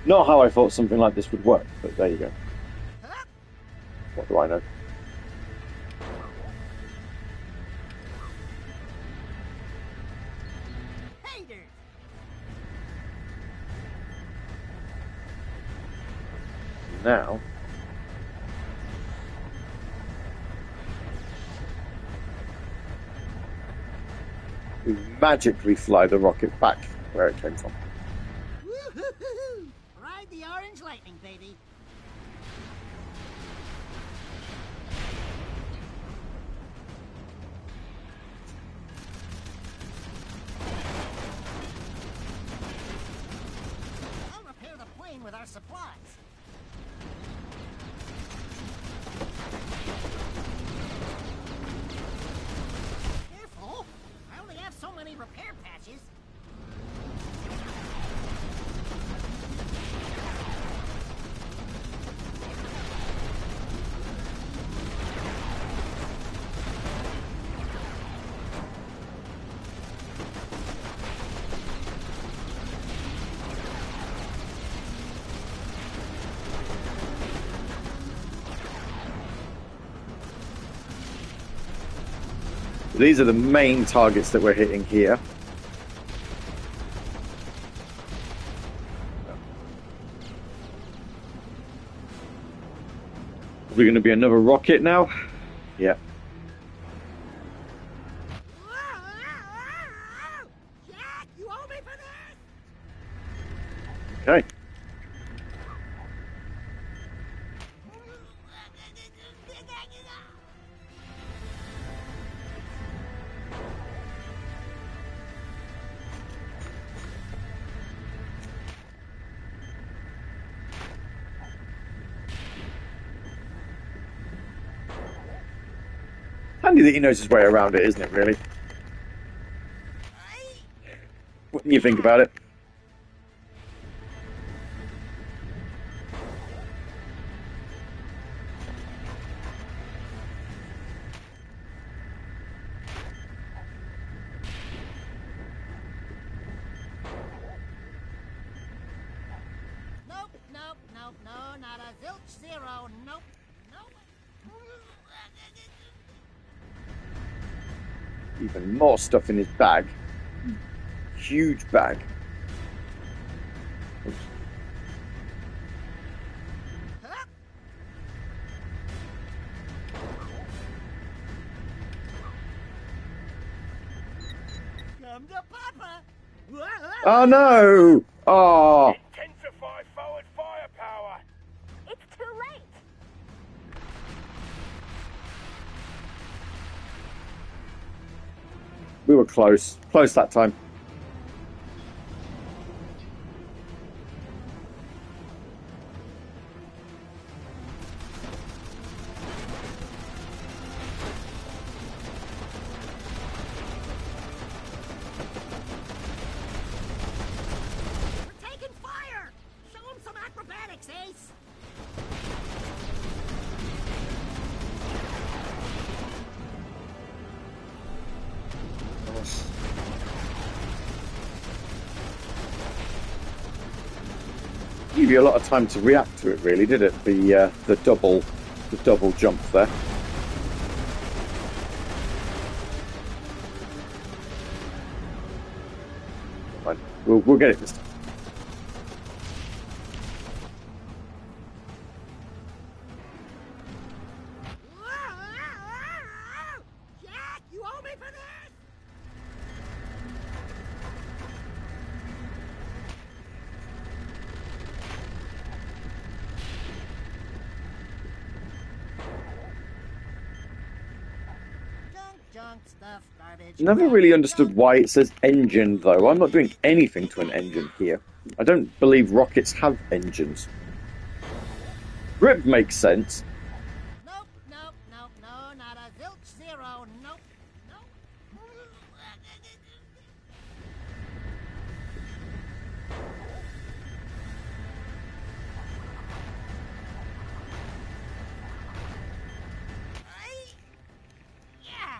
Not how I thought something like this would work, but there you go. What do I know? Now, we magically fly the rocket back where it came from. Woo-hoo-hoo-hoo! Ride the orange lightning, baby. I'll repair the plane with our supplies. Careful! I only have so many repair patches. These are the main targets that we're hitting here. Are we going to be another rocket now? Yeah. Jack, you owe me for this! Okay. Handy that he knows his way around it, isn't it, really? When you think about it. Nope, nope, nope, no, not a zilch zero, nope, nope. Even more stuff in his bag. Huge bag. Oops. Come to Papa! Oh no! Oh! Intensify forward firepower. It's too late. We were close. Close that time. We're taking fire! Show him some acrobatics, Ace! Give you a lot of time to react to it, really, did it? The double jump there. Fine. We'll get it this time. junk stuff, garbage. Never really understood why it says engine, though. I'm not doing anything to an engine here. I don't believe rockets have engines. Grip makes sense. Nope, nope, nope, no, not a zilch zero, nope, nope. Yeah.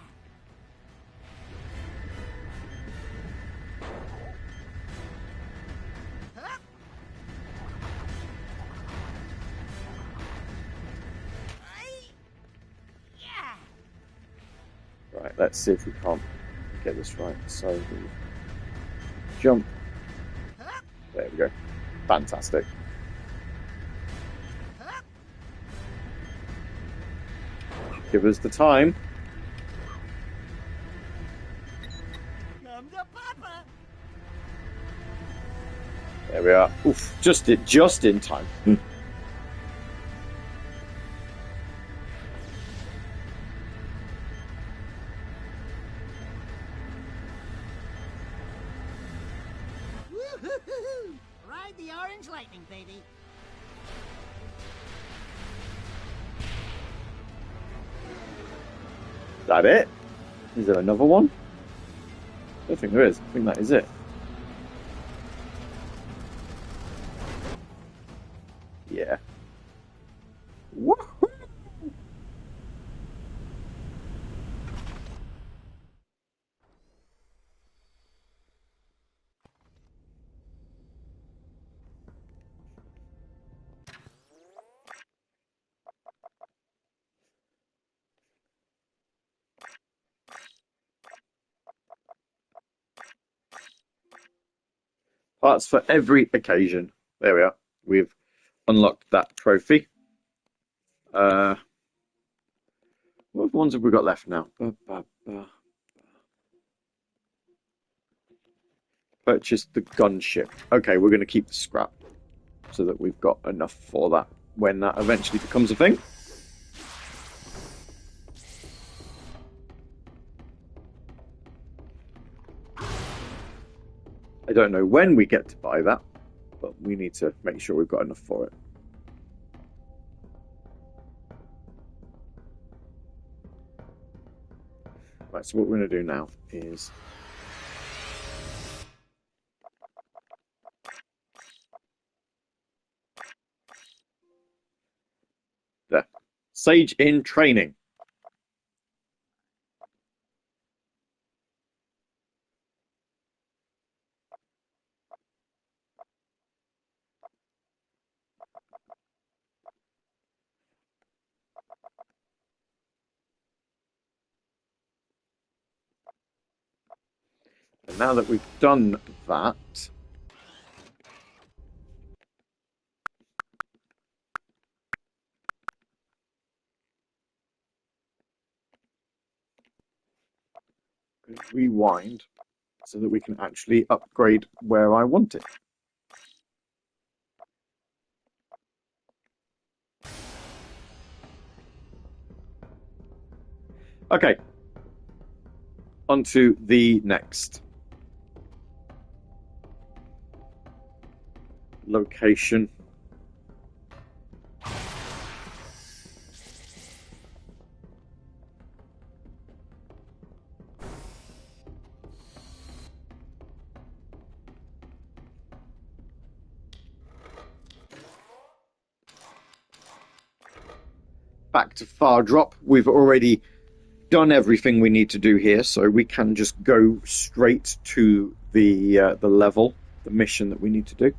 Huh? Yeah. Right, let's see if we can't get this right. So, we jump. Huh? There we go. Fantastic. Huh? Give us the time. Come to Papa. There we are. Oof, just in time. Woo-hoo-hoo-hoo. Ride the orange lightning, baby. Is that it? Is there another one? I don't think there is. I think that is it. Yeah. Woohoo! Parts for every occasion. There we are. We've unlocked that trophy. What ones have we got left now? Purchase the gunship. Okay, we're going to keep the scrap so that we've got enough for that when that eventually becomes a thing. I don't know when we get to buy that, but we need to make sure we've got enough for it. Right, so what we're going to do now is there. Sage in training. And now that we've done that, rewind so that we can actually upgrade where I want it. Okay, on to the next location. Back to Far Drop. We've already done everything we need to do here, so we can just go straight to the level, the mission that we need to do.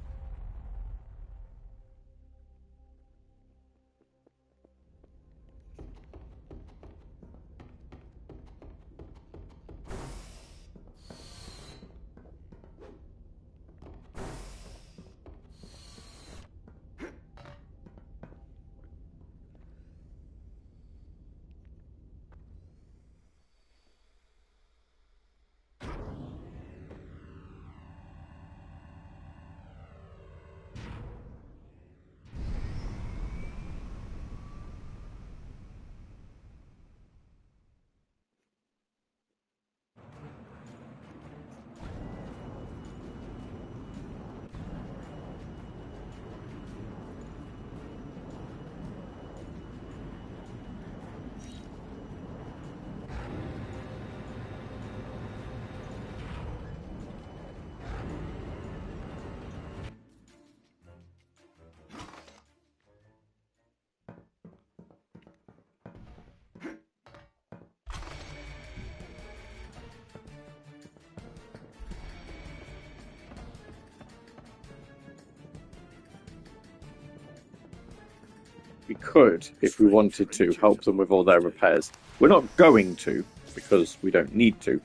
we could, if we wanted to, help them with all their repairs. We're not going to, because we don't need to.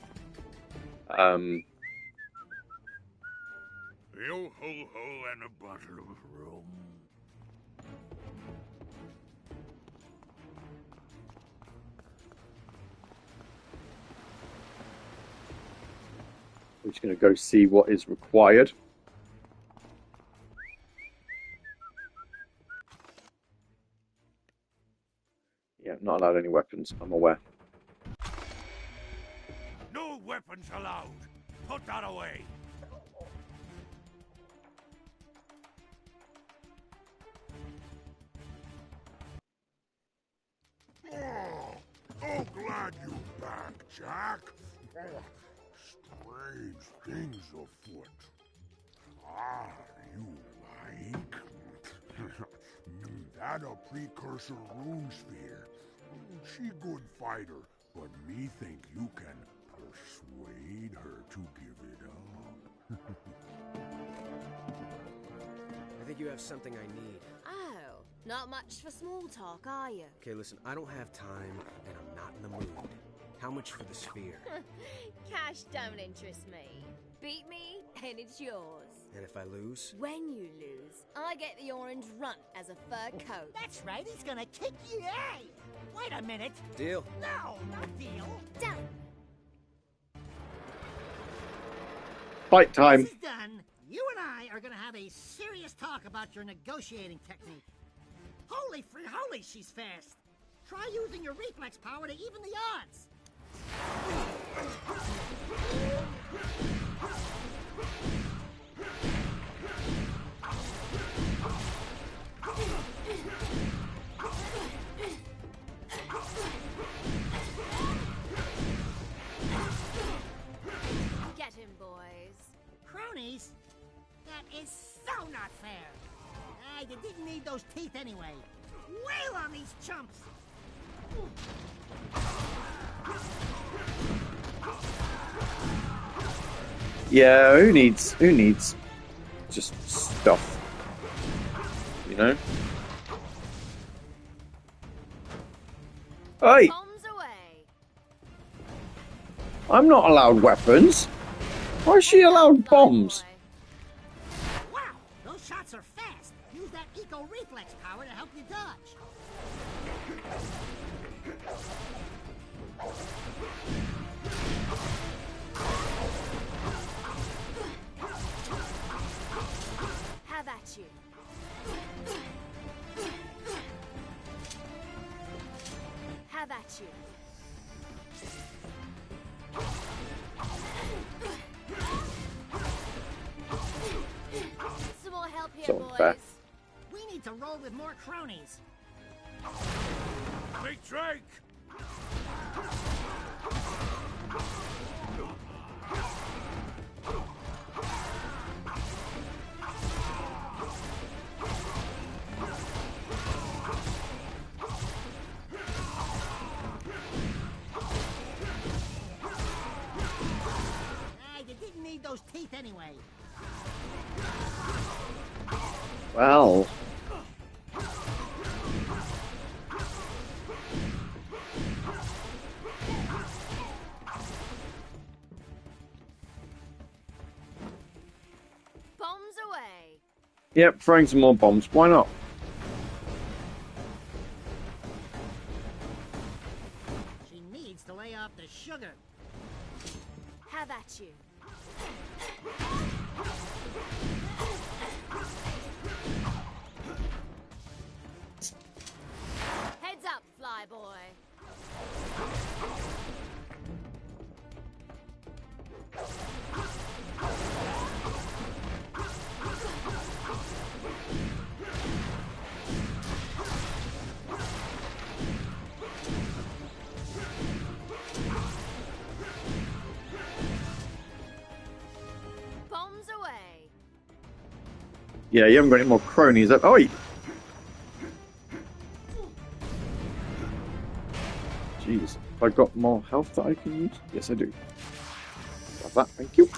Yo ho ho and a bottle of rum. We're just going to go see what is required. Yeah, not allowed any weapons, I'm aware. No weapons allowed. Put that away. Oh, glad you're back, Jack. Strange things afoot. Ah, you like? That a precursor rune sphere. She good fighter, but me think you can persuade her to give it up. I think you have something I need. Oh, not much for small talk, are you? Okay, listen, I don't have time, and I'm not in the mood. How much for the sphere? Cash don't interest me. Beat me, and it's yours. And if I lose? When you lose, I get the orange runt as a fur coat. That's right, he's gonna kick your ass! Wait a minute! Deal. No, not deal! Done! Fight time! This is done. You and I are gonna have a serious talk about your negotiating technique. Holy free holy, she's fast! Try using your reflex power to even the odds! Get him, boys. Cronies? That is so not fair! Ah, you didn't need those teeth anyway. Wail on these chumps! Yeah, who needs just stuff, you know? Hey, Bombs away. I'm not allowed weapons. Why is she allowed bombs? Wow, those shots are fast. Use that eco reflex power to help you dodge. Have at you. Have at you. Some more help here, So boys. bad. We need to roll with more cronies. Big Drake! Ah, you didn't need those teeth anyway. Well, Bombs away. yep, throwing some more bombs. Why not? She needs to lay off the sugar. Have at you. Heads up, flyboy. Bombs away. Yeah, you haven't got any more cronies. Oh, wait. Jeez, have I got more health that I can use? Yes, I do. Have that, thank you.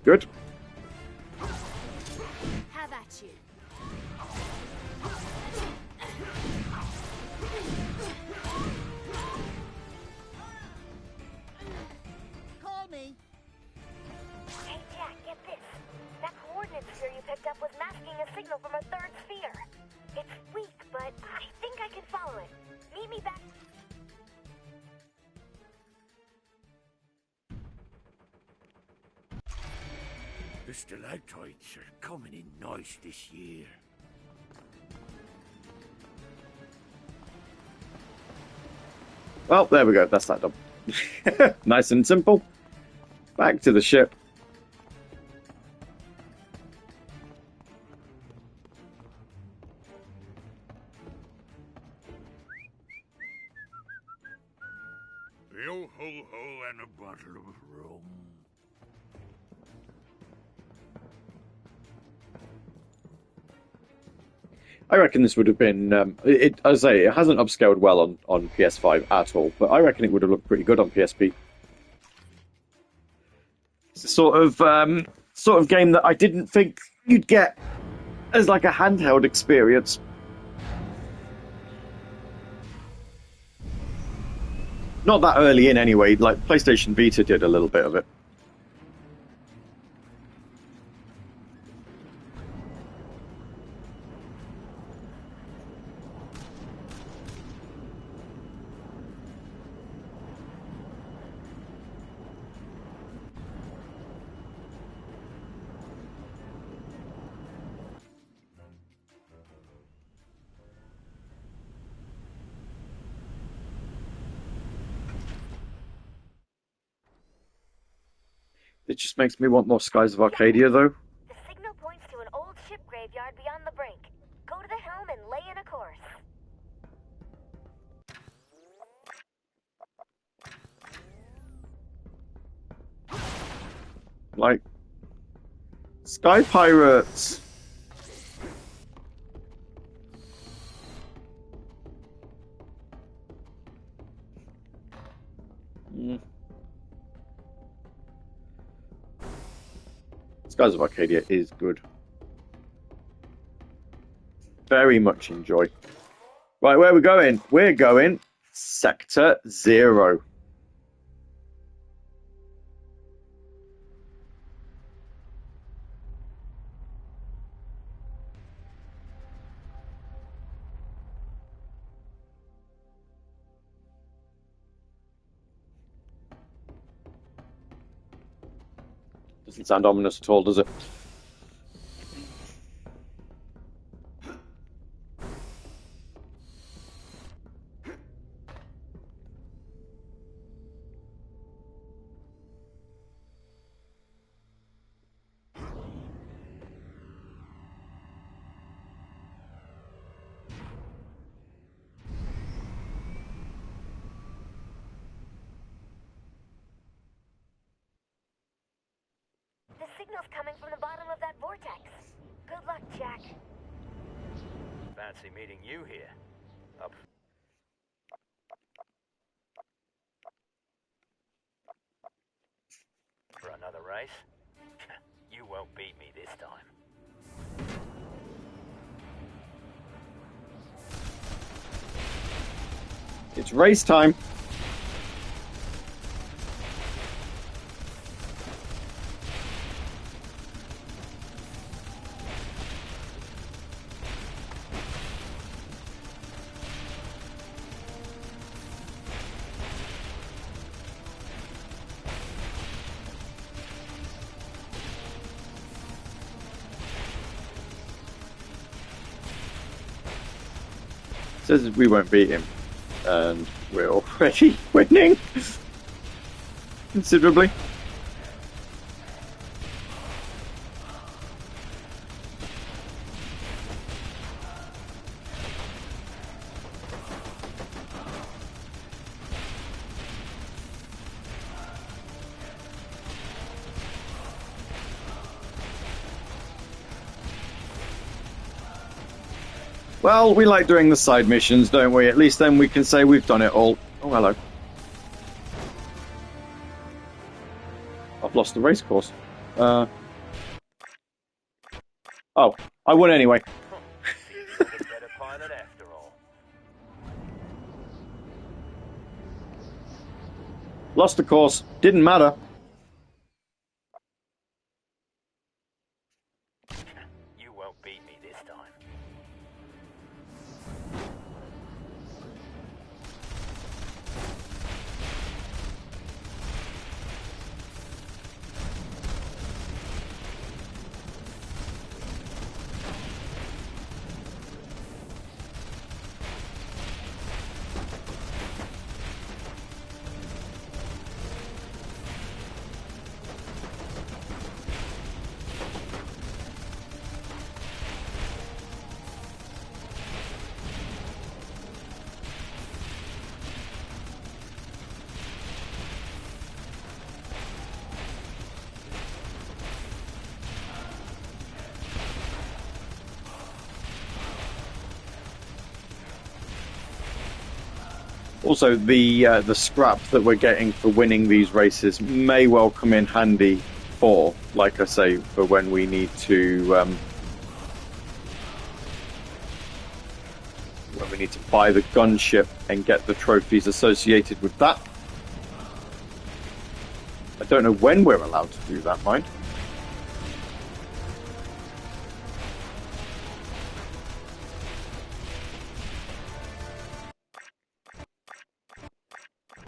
Good. The stalactites are coming in nice this year. Well, there we go. That's that done. Nice and simple. Back to the ship. Yo ho ho and a bottle of rum. I reckon this would have been. As I say, it hasn't upscaled well on PS5 at all, but I reckon it would have looked pretty good on PSP. It's a sort of game that I didn't think you'd get as like a handheld experience. Not that early in, anyway. Like PlayStation Vita did a little bit of it. It just makes me want more Skies of Arcadia, though. The signal points to an old ship graveyard beyond the brink. Go to the helm and lay in a course. Like, Sky Pirates. Skies of Arcadia is good. Very much enjoy. Right, where are we going? We're going Sector 0. Doesn't sound ominous at all, does it? The signal's coming from the bottom of that vortex. Good luck, Jack. Fancy meeting you here. Up. For another race? You won't beat me this time. It's race time. Says we won't beat him, and we're already winning considerably. Well, we like doing the side missions, don't we? At least then we can say we've done it all. Oh, hello. I've lost the race course. Oh, I won anyway. Seems like a better pilot after all. Lost the course. Didn't matter. You won't beat me this time. Also, the scrap that we're getting for winning these races may well come in handy for, like I say, for when we need to buy the gunship and get the trophies associated with that. I don't know when we're allowed to do that, mind.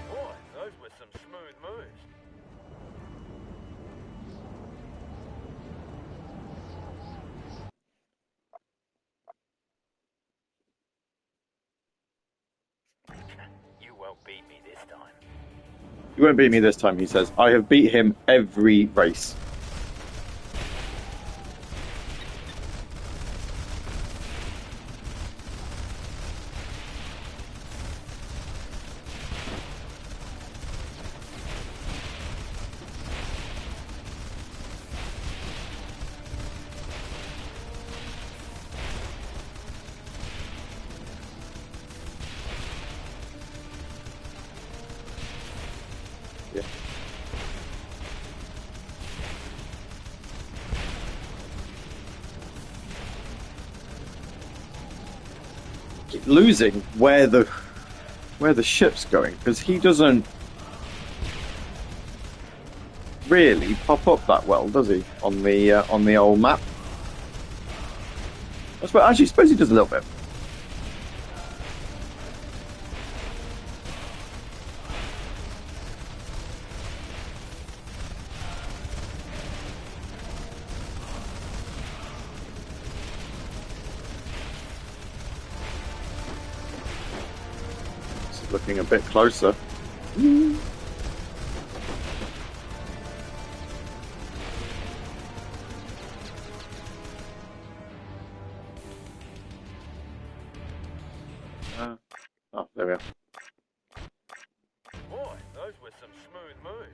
Boy, those were some smooth moves. You won't beat me this time. You won't beat me this time, he says. I have beat him every race. Yeah. Keep losing where the ship's going, because he doesn't really pop up that well, does he, on the old map? I suppose he does a little bit. It's looking a bit closer. Oh, there we are. Boy, those were some smooth moves.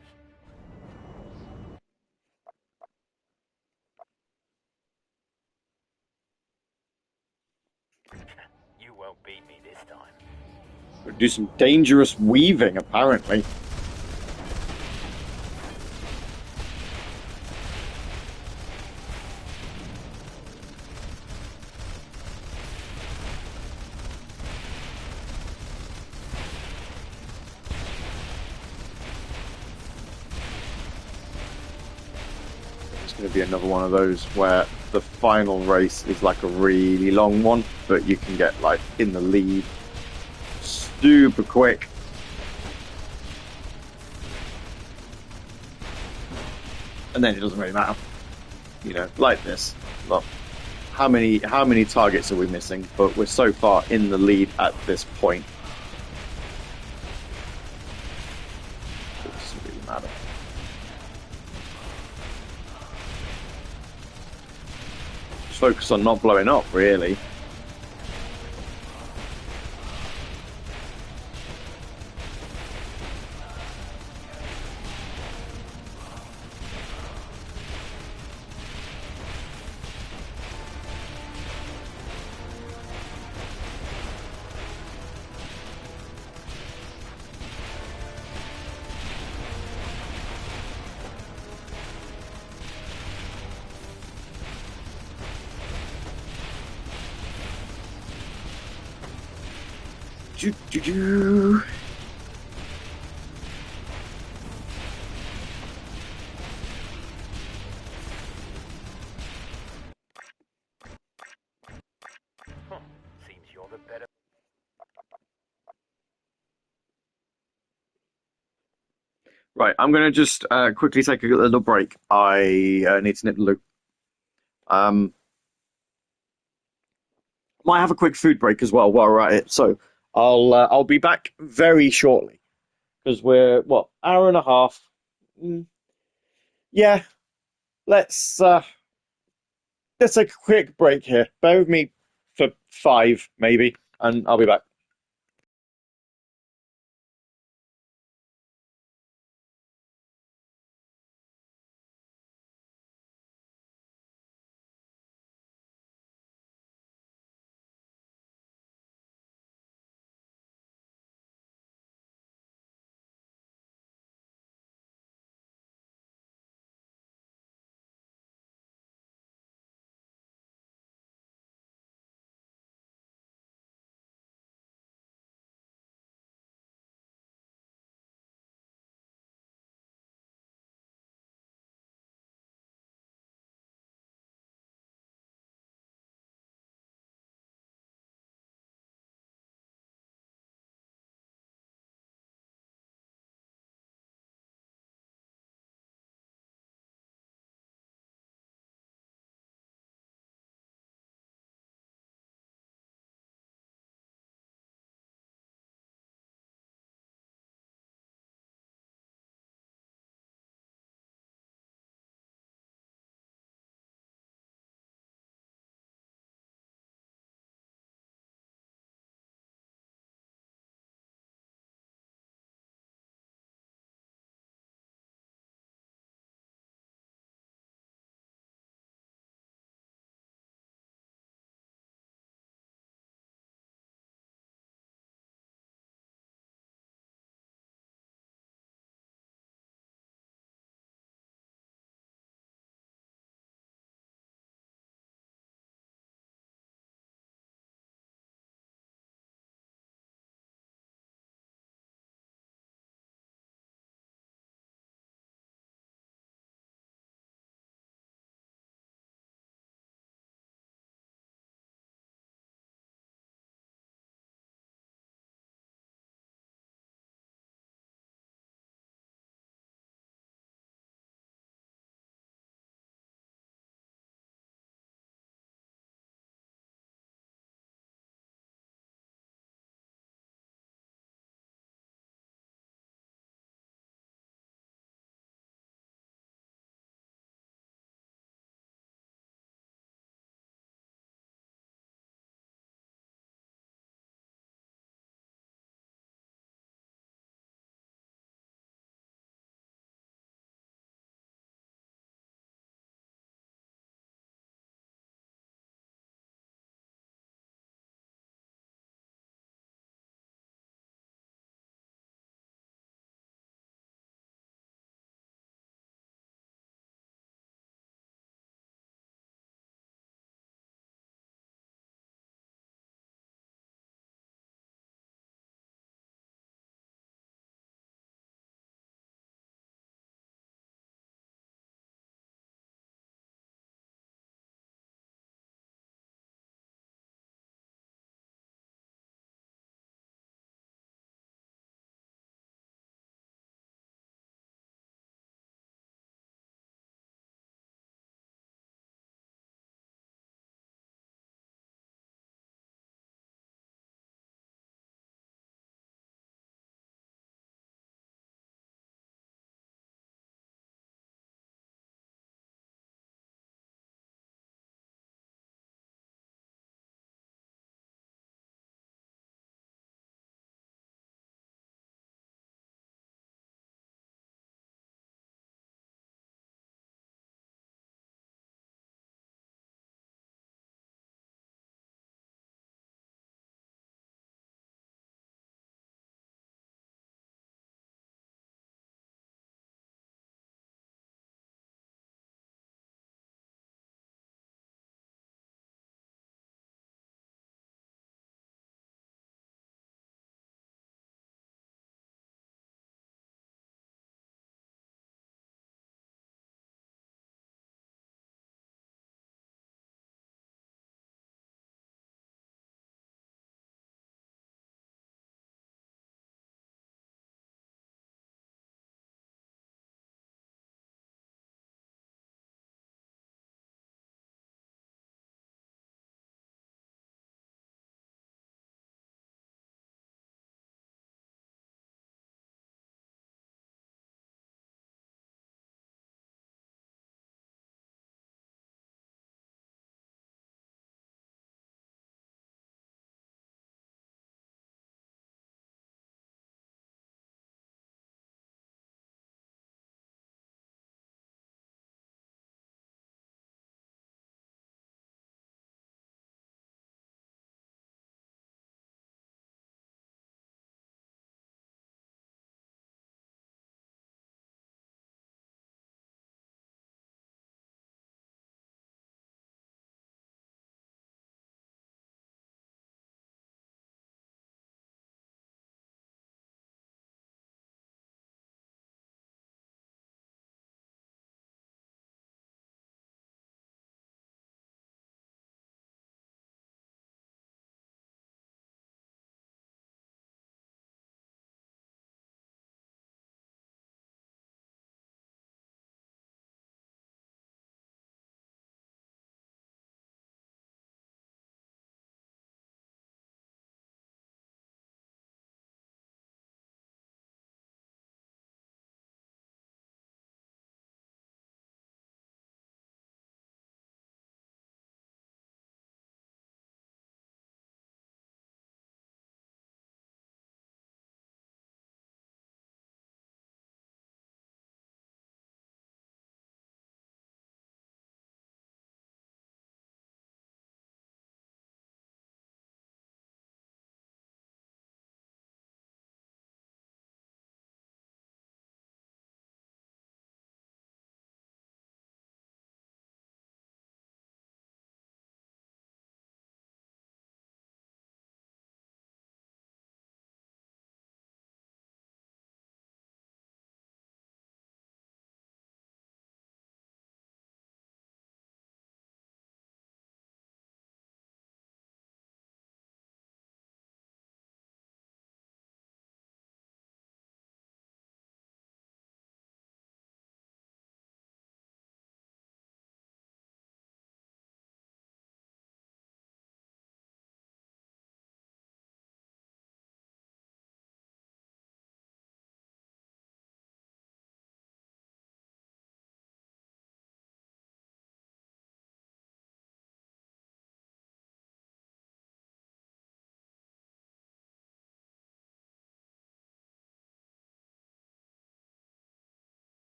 You won't beat me this time. We'll do some dangerous weaving, apparently. It's going to be another one of those where the final race is like a really long one, but you can get like in the lead super quick. And then it doesn't really matter. You know, like this. Look, how many targets are we missing? But we're so far in the lead at this point. It doesn't really matter. Just focus on not blowing up, really. Doo-doo-doo. Seems you're the better. Right, I'm going to just quickly take a little break. I need to nip the loo. Might have a quick food break as well while we're at it. So I'll be back very shortly because we're what, hour and a half. Yeah, let's take a quick break here. Bear with me for 5 maybe, and I'll be back.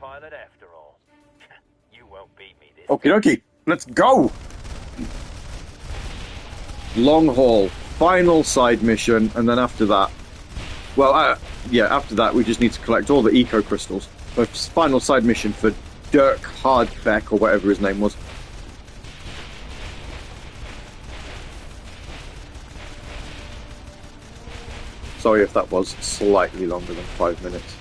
pilot after all. You won't beat me this Okie dokie, let's go! Long haul, final side mission, and then after that... Well, yeah, after that we just need to collect all the eco crystals. The final side mission for Dirk Hardbeck, or whatever his name was. Sorry if that was slightly longer than 5 minutes.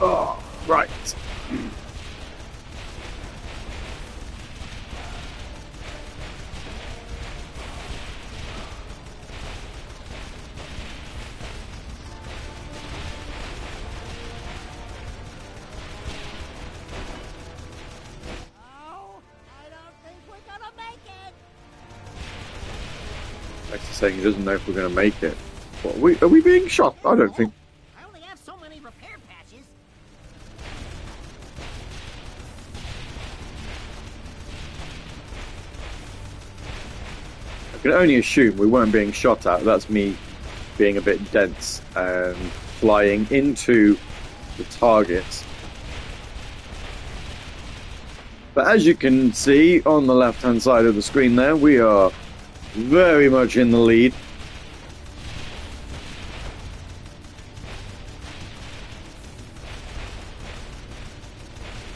Oh, right. Next is saying he doesn't know if we're going to make it. What, are we being shot? I don't think. I only have so many repair patches. I can only assume we weren't being shot at. That's me being a bit dense and flying into the targets. But as you can see on the left-hand side of the screen there, we are very much in the lead.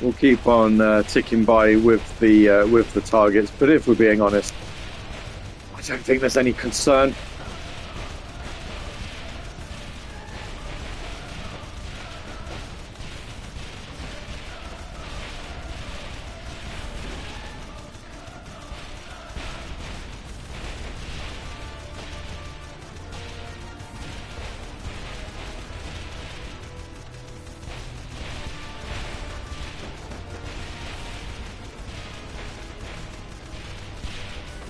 We'll keep on ticking by with the targets, but if we're being honest, I don't think there's any concern.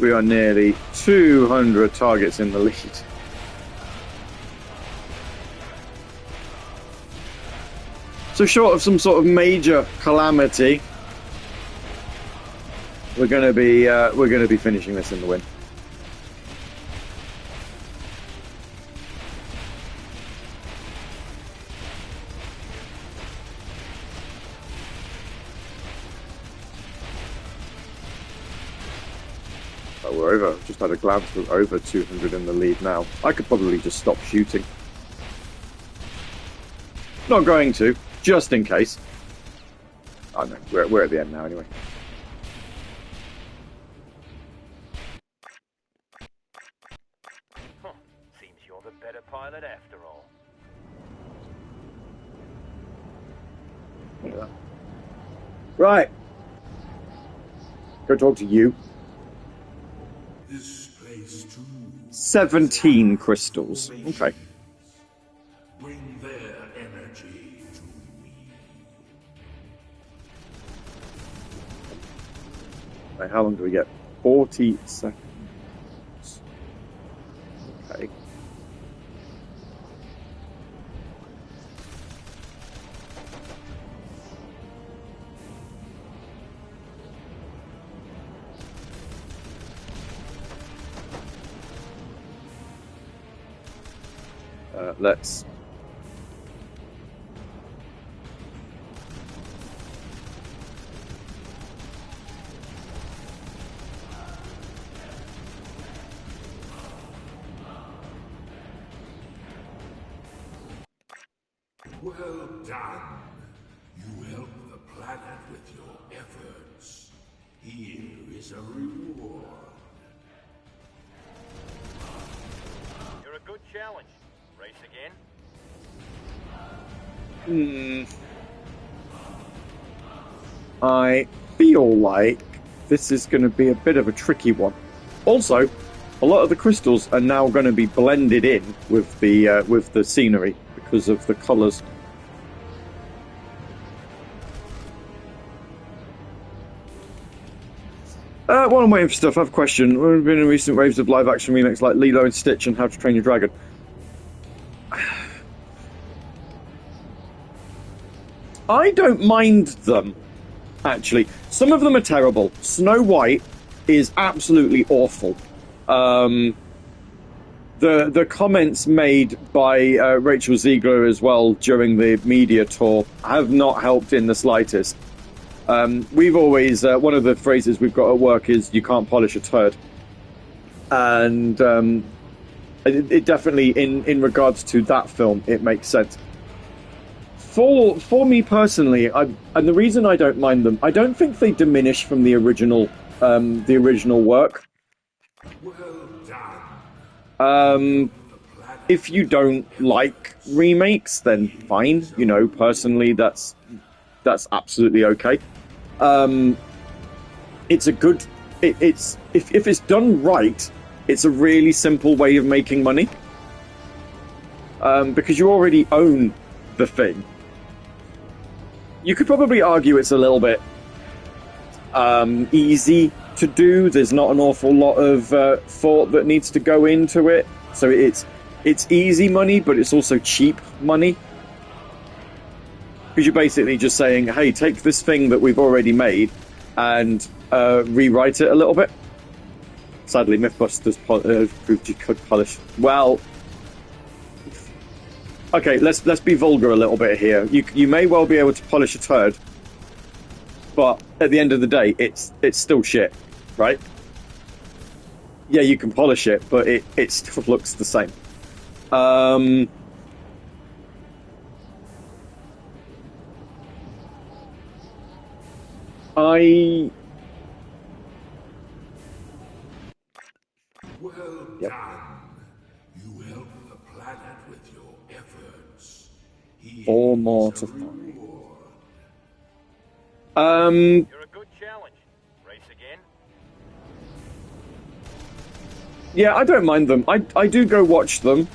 We are nearly 200 targets in the lead. So short of some sort of major calamity, we're going to be finishing this in the win. We're over. Just had a glance. We're over 200 in the lead now. I could probably just stop shooting. Not going to, just in case. Oh no, we're at the end now anyway. Huh. Seems you're the better pilot after all. Look at that. Right. Go talk to you. This place too. 17 crystals. Okay. Bring their energy to me. Right, how long do we get? 40 seconds. Okay. Let's Well done. You helped the planet with your efforts. Here is a reward. You're a good challenge. Race again? I feel like this is going to be a bit of a tricky one. Also, a lot of the crystals are now going to be blended in with the scenery because of the colours. While I'm waiting for stuff, I have a question. There have been recent waves of live-action remakes like Lilo and Stitch and How to Train Your Dragon. I don't mind them, actually. Some of them are terrible. Snow White is absolutely awful. The comments made by Rachel Ziegler as well during the media tour have not helped in the slightest. We've always, one of the phrases we've got at work is, you can't polish a turd. And it definitely, in regards to that film, it makes sense. For me personally, and the reason I don't mind them, I don't think they diminish from the original work. If you don't like remakes, then fine. You know, personally, that's absolutely okay. It's a good. It's if it's done right, it's a really simple way of making money. Because you already own the thing. You could probably argue it's a little bit easy to do. There's not an awful lot of thought that needs to go into it. So it's easy money, but it's also cheap money. Because you're basically just saying, hey, take this thing that we've already made and rewrite it a little bit. Sadly, Mythbusters proved you could polish. Well, okay, let's be vulgar a little bit here. You may well be able to polish a turd, but at the end of the day, it's still shit, right? Yeah, you can polish it, but it still looks the same. Well done. You helped the planet with your efforts. Or more to find. You're a good challenge. Race again? Yeah, I don't mind them. I do go watch them.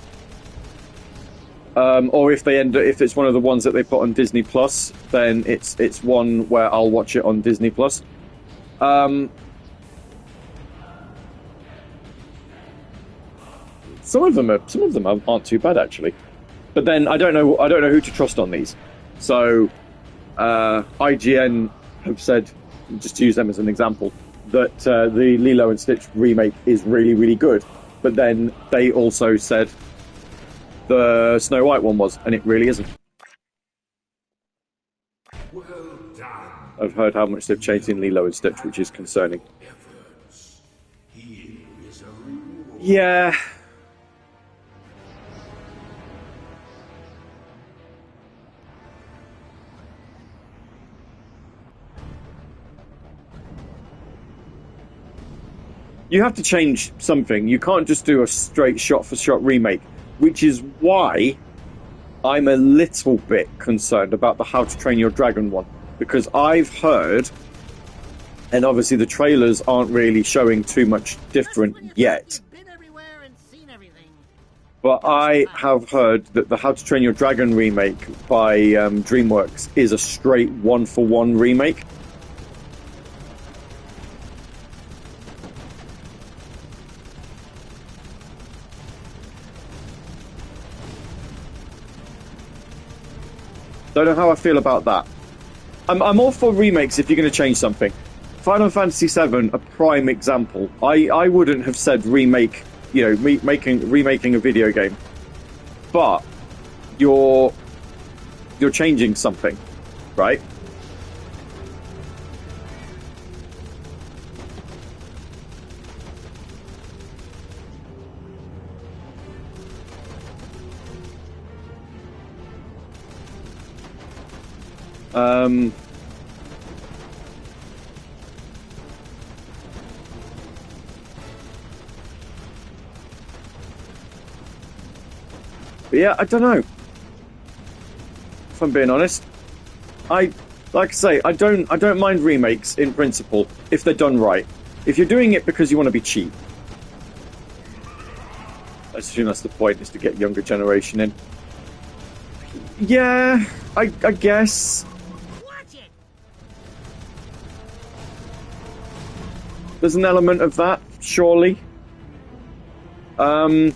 Or if it's one of the ones that they put on Disney Plus, then it's one where I'll watch it on Disney Plus. Some of them aren't too bad actually, but then I don't know who to trust on these. So IGN have said, just to use them as an example, that the Lilo and Stitch remake is really, really good, but then they also said the Snow White one was, and it really isn't. Well done. I've heard how much they've changed in Lilo and Stitch, which is concerning. Yeah. You have to change something. You can't just do a straight shot-for-shot remake, which is why I'm a little bit concerned about the How to Train Your Dragon one, because I've heard, and obviously the trailers aren't really showing too much different yet, but I have heard that the How to Train Your Dragon remake by DreamWorks is a straight one-for-one remake. Don't know how I feel about that. I'm all for remakes if you're going to change something. Final Fantasy VII, a prime example. I wouldn't have said remake, remaking a video game, but you're changing something, right? But yeah, I don't know. If I'm being honest, like I say, I don't mind remakes in principle if they're done right. If you're doing it because you want to be cheap, I assume that's the point, is to get younger generation in. Yeah, I guess. There's an element of that, surely. I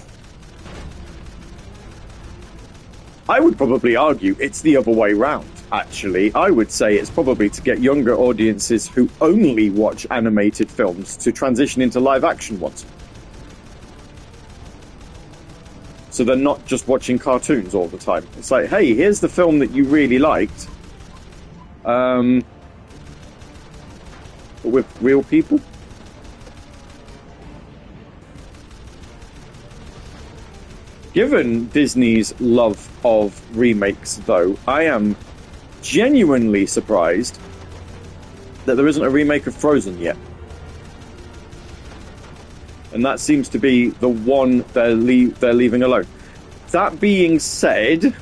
would probably argue it's the other way round, actually. I would say it's probably to get younger audiences who only watch animated films to transition into live-action ones. So they're not just watching cartoons all the time. It's like, hey, here's the film that you really liked. But with real people. Given Disney's love of remakes, though, I am genuinely surprised that there isn't a remake of Frozen yet. And that seems to be the one they're leaving alone. That being said,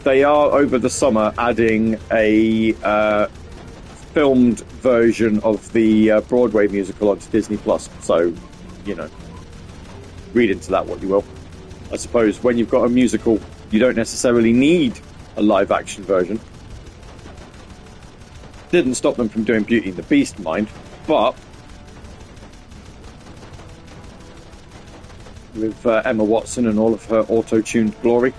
they are, over the summer, adding a filmed version of the Broadway musical onto Disney+. So, you know, read into that what you will. I suppose when you've got a musical, you don't necessarily need a live-action version. Didn't stop them from doing Beauty and the Beast, mind, but with Emma Watson and all of her auto-tuned glory.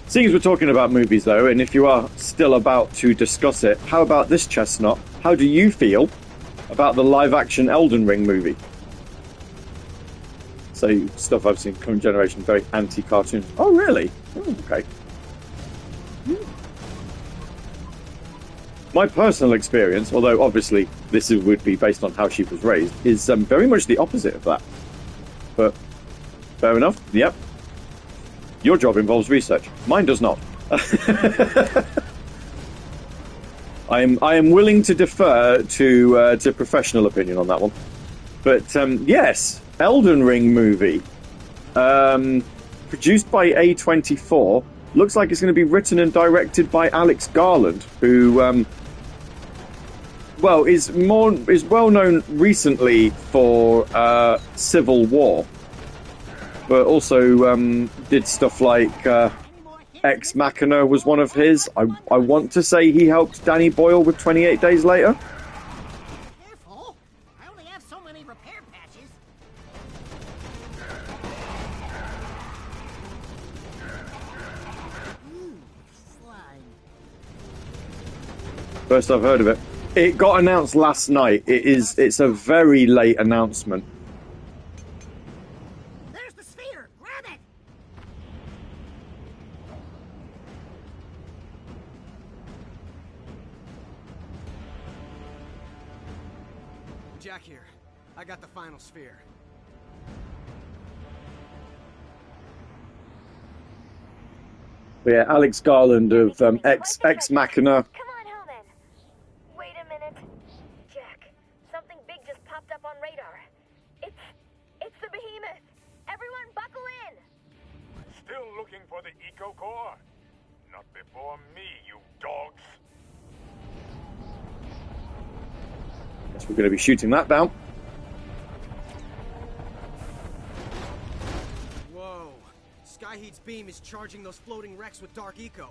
Seeing as we're talking about movies, though, and if you are still about to discuss it, how about this, Chestnut? How do you feel about the live-action Elden Ring movie? So, stuff I've seen current generation, very anti-cartoon. Oh, really? Oh, okay. My personal experience, although obviously this would be based on how she was raised, is very much the opposite of that. But, fair enough, yep. Your job involves research. Mine does not. I am willing to defer to professional opinion on that one. But yes, Elden Ring movie, produced by A24, looks like it's going to be written and directed by Alex Garland, who is well known recently for Civil War. But also did stuff like Ex Machina was one of his. I want to say he helped Danny Boyle with 28 Days Later. Careful! I only have so many repair patches. Ooh, slime. First I've heard of it. It got announced last night. It's a very late announcement. Jack here. I got the final sphere. But yeah, Alex Garland of Ex Machina. Come on, Hellman. Wait a minute. Jack, something big just popped up on radar. It's the behemoth. Everyone buckle in. Still looking for the Eco Core? Not before me, you dogs. Guess we're going to be shooting that down. Whoa. Skyheat's beam is charging those floating wrecks with dark eco.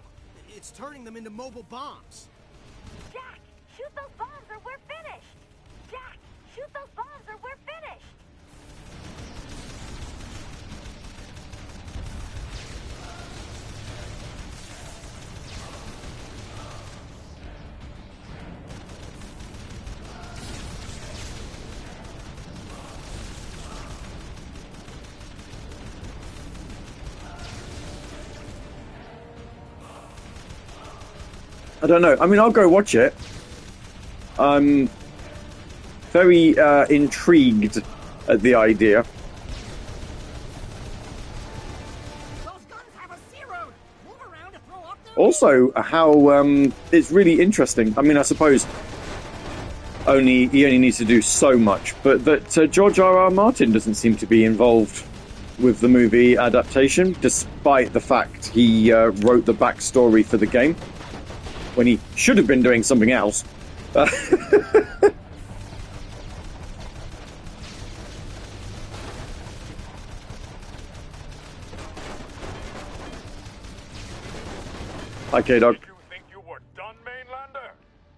It's turning them into mobile bombs. Jack, shoot those bombs or we're finished. Jack, shoot those bombs or we're finished. I don't know. I mean, I'll go watch it. I'm very intrigued at the idea. Also, how it's really interesting. I mean, I suppose he only needs to do so much, but that George R.R. Martin doesn't seem to be involved with the movie adaptation, despite the fact he wrote the backstory for the game, when he should have been doing something else. Hi, K-Dog. Did you think you were done, Mainlander?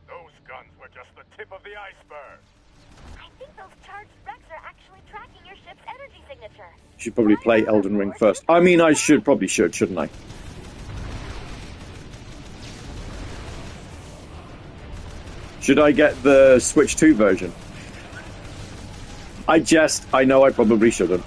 Those guns were just the tip of the iceberg. I think those charged wrecks are actually tracking your ship's energy signature. Should probably play Elden Ring first. I mean, I probably should, shouldn't I? Should I get the Switch 2 version? I know I probably shouldn't.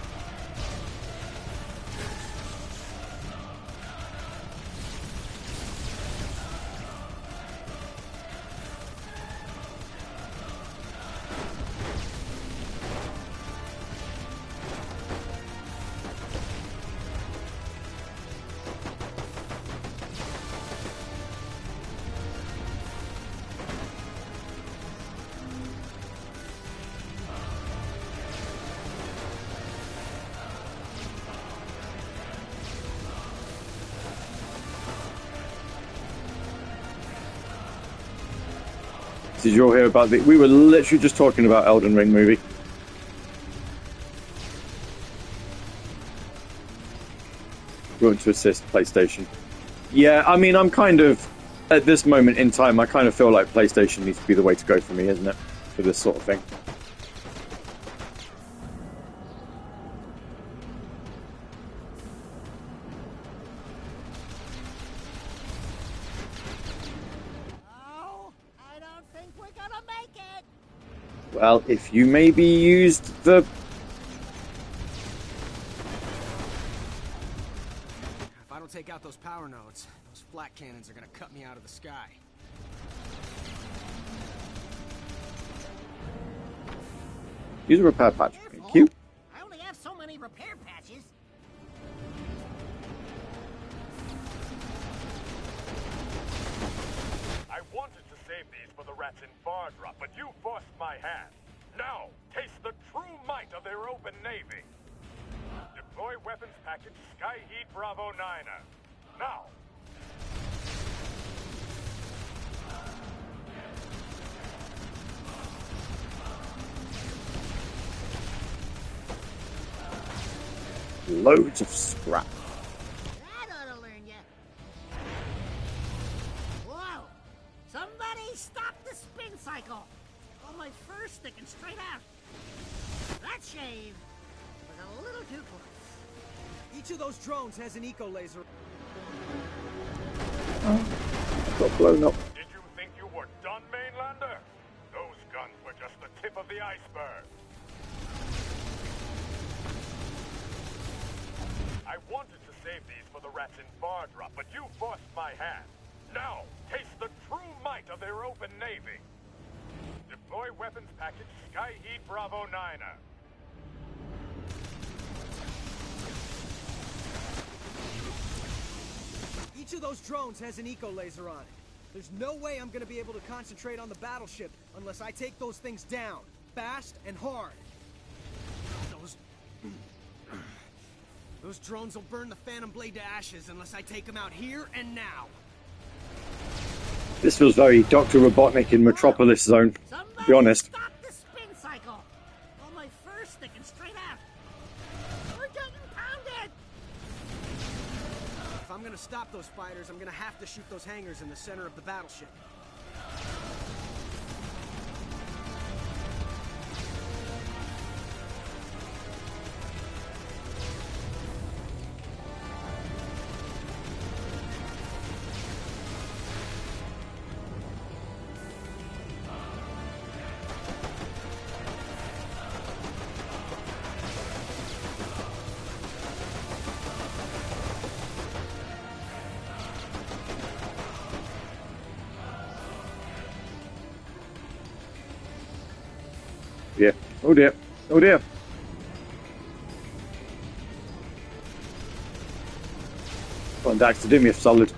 Did you all hear about the... We were literally just talking about Elden Ring movie. Going to assist PlayStation. Yeah, I mean, I'm kind of... At this moment in time, I kind of feel like PlayStation needs to be the way to go for me, isn't it? For this sort of thing. Well, if you maybe used the... If I don't take out those power nodes, those flak cannons are gonna cut me out of the sky. Use a repair patch. Thank you. I only have so many repair patches. I wanted to save these for the rats in Fardrop, but you forced my hand. Now, taste the true might of their open navy. Deploy weapons package Skyheat Bravo 9er. Now! Loads of scrap. That ought to learn ya. Whoa! Somebody stop the spin cycle! Oh, my fur's sticking straight out. That shave was a little too close. Each of those drones has an eco laser. Got blown up. Did you think you were done, Mainlander? Those guns were just the tip of the iceberg. I wanted to save these for the rats in Fardrop, but you forced my hand. Now, taste the true might of their open navy. Deploy weapons package Skyheat Bravo 9er. Each of those drones has an eco laser on it. There's no way I'm gonna be able to concentrate on the battleship unless I take those things down, fast and hard. Those drones will burn the Phantom Blade to ashes unless I take them out here and now. This feels very Dr. Robotnik in Metropolis Zone, to be honest. Stop the spin cycle! Oh, my fur's sticking straight out. We're getting pounded! If I'm gonna stop those fighters, I'm gonna have to shoot those hangars in the center of the battleship. Yeah. Oh dear. Oh dear. Come on, Daxter, do me a solid.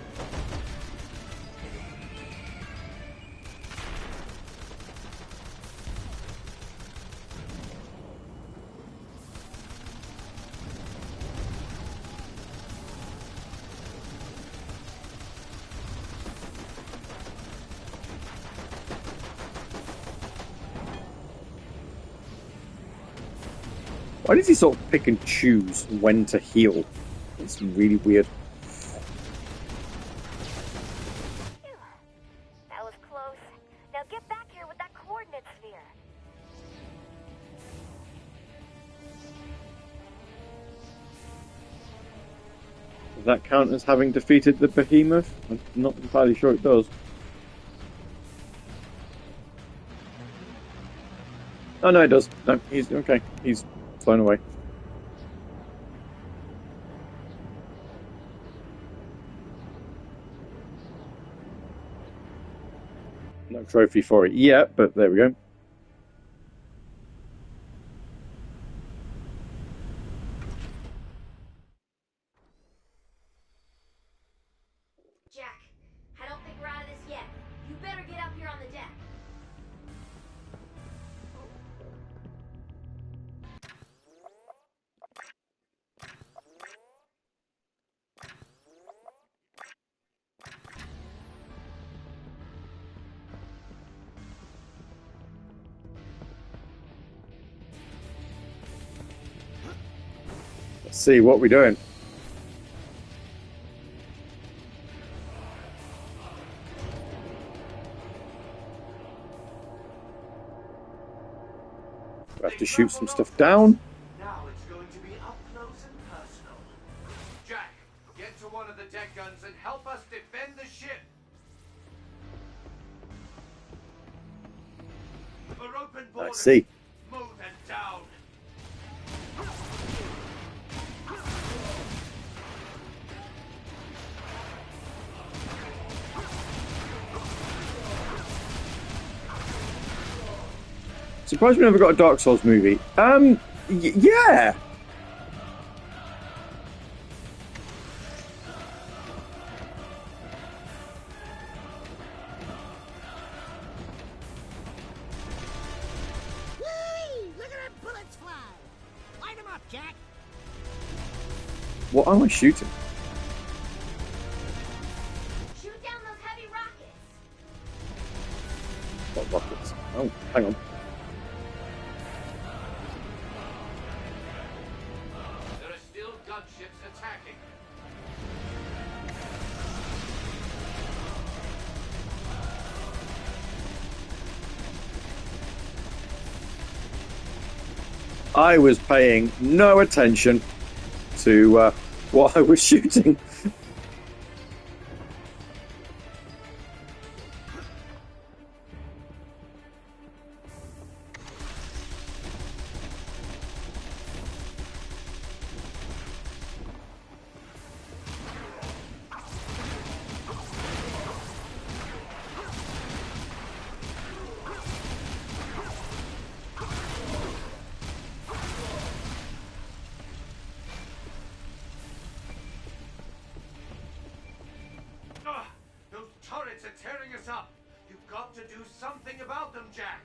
Why does he sort of pick and choose when to heal? It's really weird. Does that count as having defeated the behemoth? I'm not entirely sure it does. Oh no, it does. No, he's okay. He's flown away. No trophy for it yet, but there we go. Jack, I don't think we're out of this yet. You better get up here on the deck. Let's see what we're doing. We have to shoot some stuff down. Now it's going to be up close and personal. Jack, get to one of the deck guns and help us defend the ship. For open borders, I see. mow them down. Surprised we never got a Dark Souls movie. Yeah. Whee! Look at them bullets fly! Light them up, Jack! What am I shooting? Shoot down those heavy rockets. What rockets? Oh, hang on. There are still gunships attacking. I was paying no attention to what I was shooting. Those turrets are tearing us up. You've got to do something about them, Jack.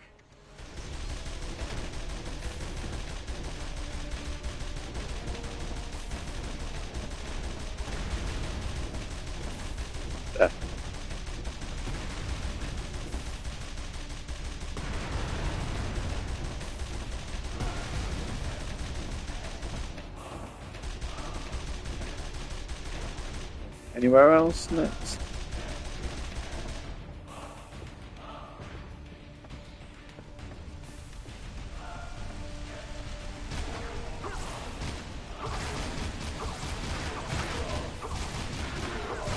There. Anywhere else next?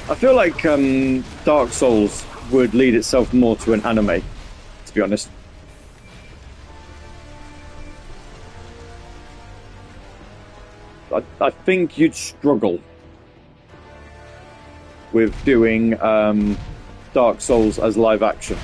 I feel like Dark Souls would lead itself more to an anime, to be honest. I think you'd struggle with doing Dark Souls as live action.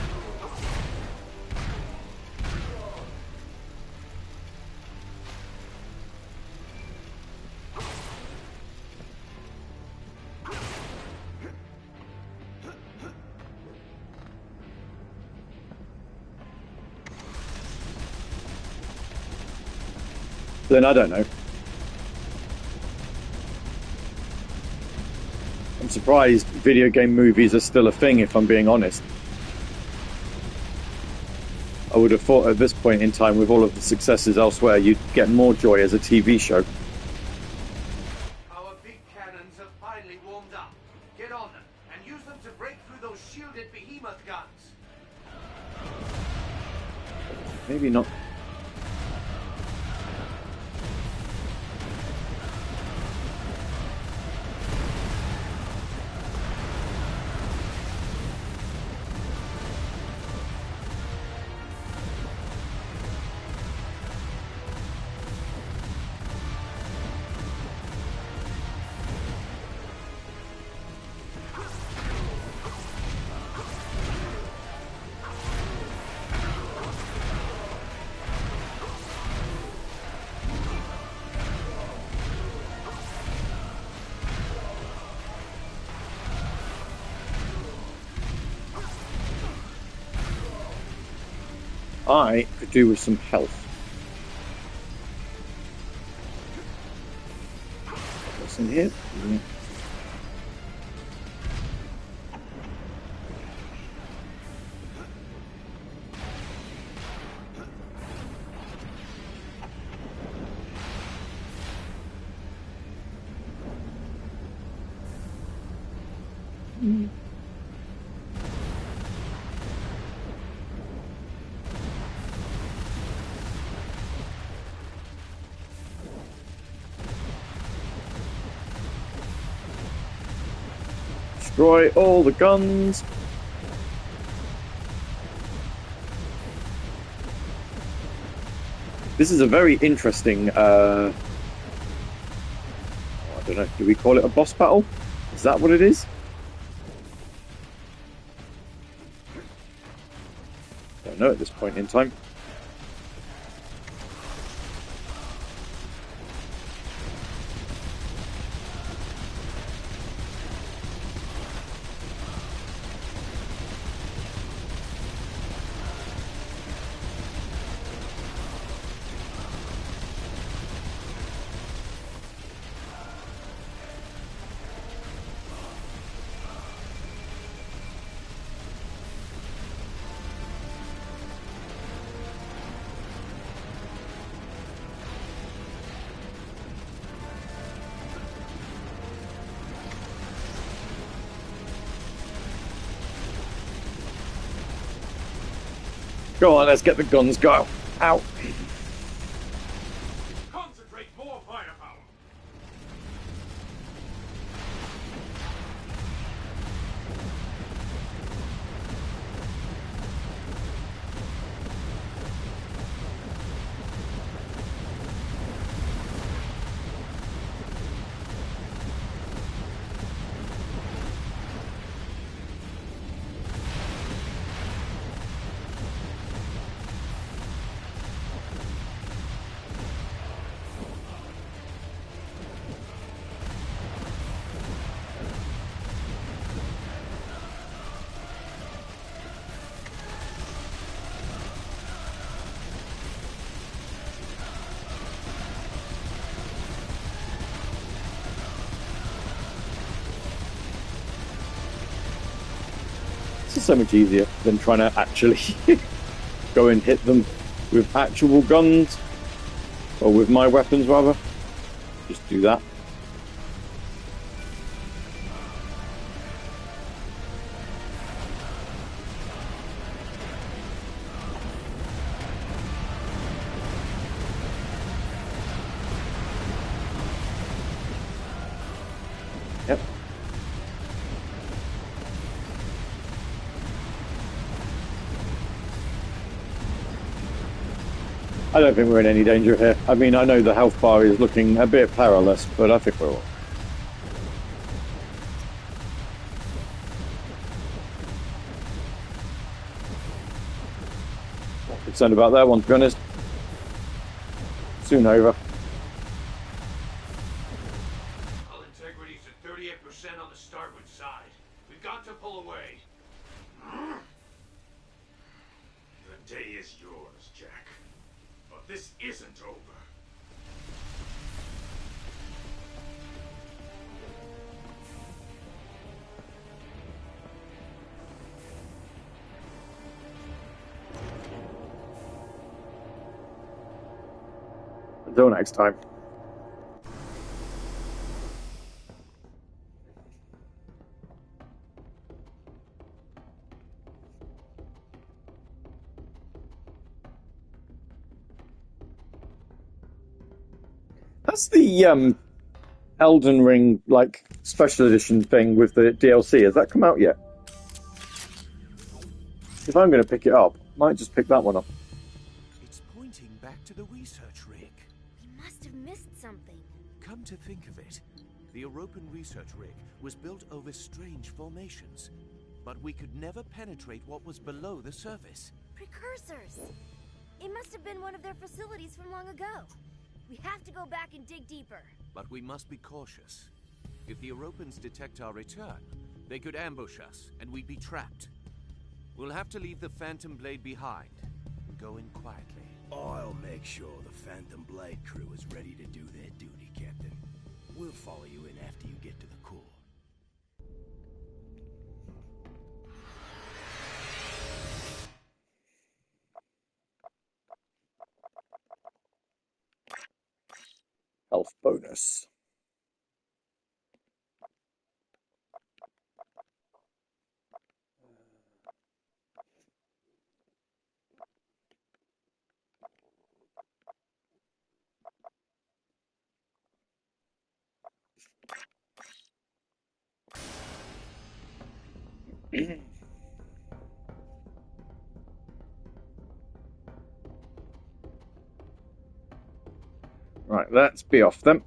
Then I don't know. I'm surprised video game movies are still a thing, if I'm being honest. I would have thought at this point in time, with all of the successes elsewhere, you'd get more joy as a TV show. Our big cannons have finally warmed up. Get on them and use them to break through those shielded behemoth guns. Maybe not. I could do with some health. What's in here? Yeah. Destroy all the guns. This is a very interesting, I don't know, do we call it a boss battle? Is that what it is? I don't know at this point in time. Go on, let's get the guns go. Ow. Concentrate more firepower. This is so much easier than trying to actually go and hit them with actual guns, or with my weapons rather. Just do that. Yep. I don't think we're in any danger here. I mean, I know the health bar is looking a bit perilous, but I think we're all. Not concerned about that one, to be honest. Soon over. Hull integrity's at 38% on the starboard side. We've got to pull away. The day is yours, Jack. But this isn't over. Until next time. That's the Elden Ring like special edition thing with the DLC. Has that come out yet? If I'm going to pick it up, I might just pick that one up. It's pointing back to the research rig. We must have missed something. Come to think of it, the European research rig was built over strange formations, but we could never penetrate what was below the surface. Precursors! It must have been one of their facilities from long ago. We have to go back and dig deeper. But we must be cautious. If the Europans detect our return, they could ambush us, and we'd be trapped. We'll have to leave the Phantom Blade behind, and go in quietly. I'll make sure the Phantom Blade crew is ready to do their duty, Captain. We'll follow you in after you get to the core. Health bonus. Right, let's be off then.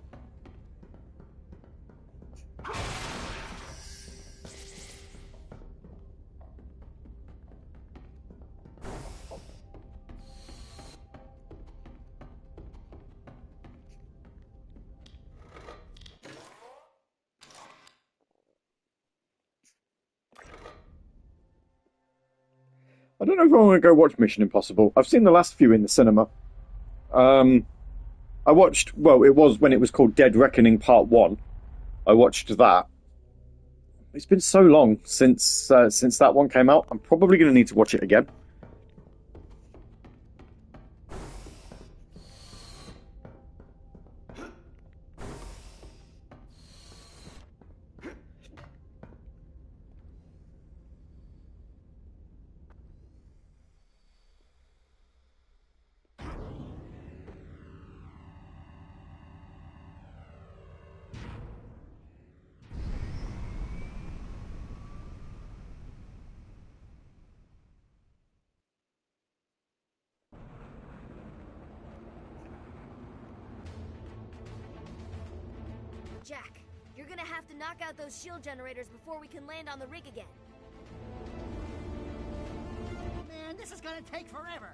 I don't know if I want to go watch Mission Impossible. I've seen the last few in the cinema. I watched, well, it was when it was called Dead Reckoning Part 1. I watched that. It's been so long since that one came out. I'm probably going to need to watch it again. Jack, you're gonna have to knock out those shield generators before we can land on the rig again. Man, this is gonna take forever.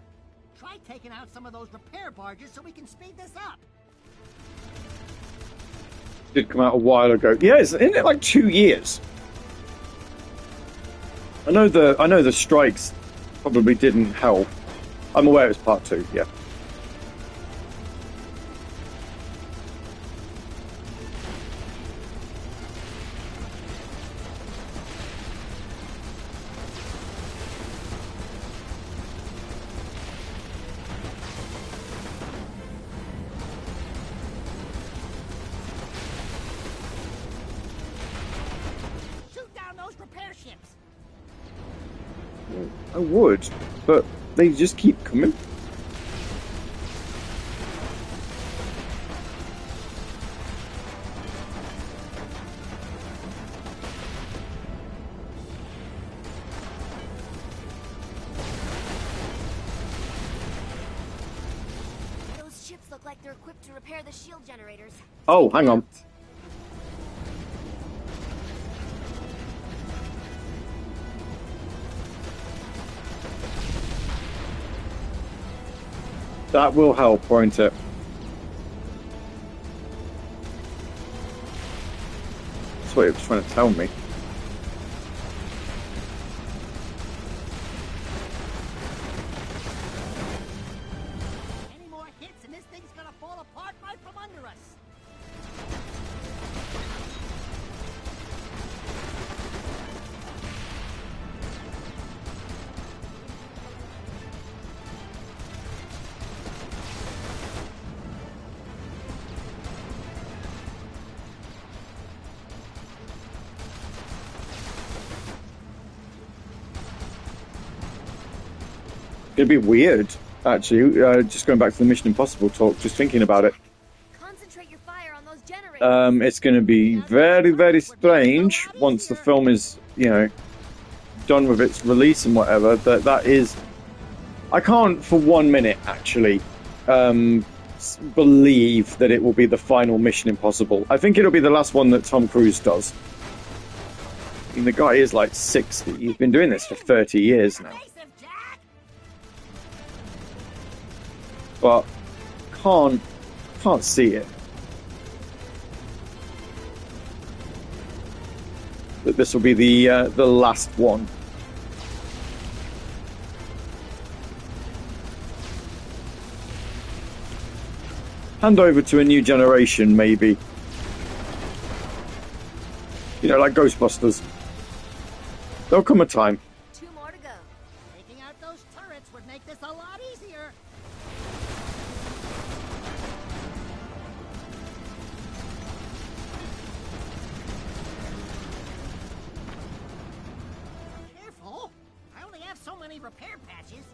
Try taking out some of those repair barges so we can speed this up. Did come out a while ago. Yeah, isn't it like 2 years? I know the strikes probably didn't help. I'm aware it was part 2, yeah. I would, but they just keep coming. Those ships look like they're equipped to repair the shield generators. Oh, hang on. That will help, won't it? That's what it was trying to tell me. Any more hits and this thing's gonna fall apart right from under us. It'd be weird, actually. Just going back to the Mission Impossible talk, just thinking about it. Concentrate your fire on those generators. It's going to be very, very strange once the film is, done with its release and whatever. That is, I can't for 1 minute actually believe that it will be the final Mission Impossible. I think it'll be the last one that Tom Cruise does. I mean, the guy is like 60. He's been doing this for 30 years now. But can't see it. That this will be the last one. hand over to a new generation, maybe. You know, like Ghostbusters. There'll come a time. 2 more to go. Taking out those turrets would make this a lot easier. Careful! I only have so many repair patches.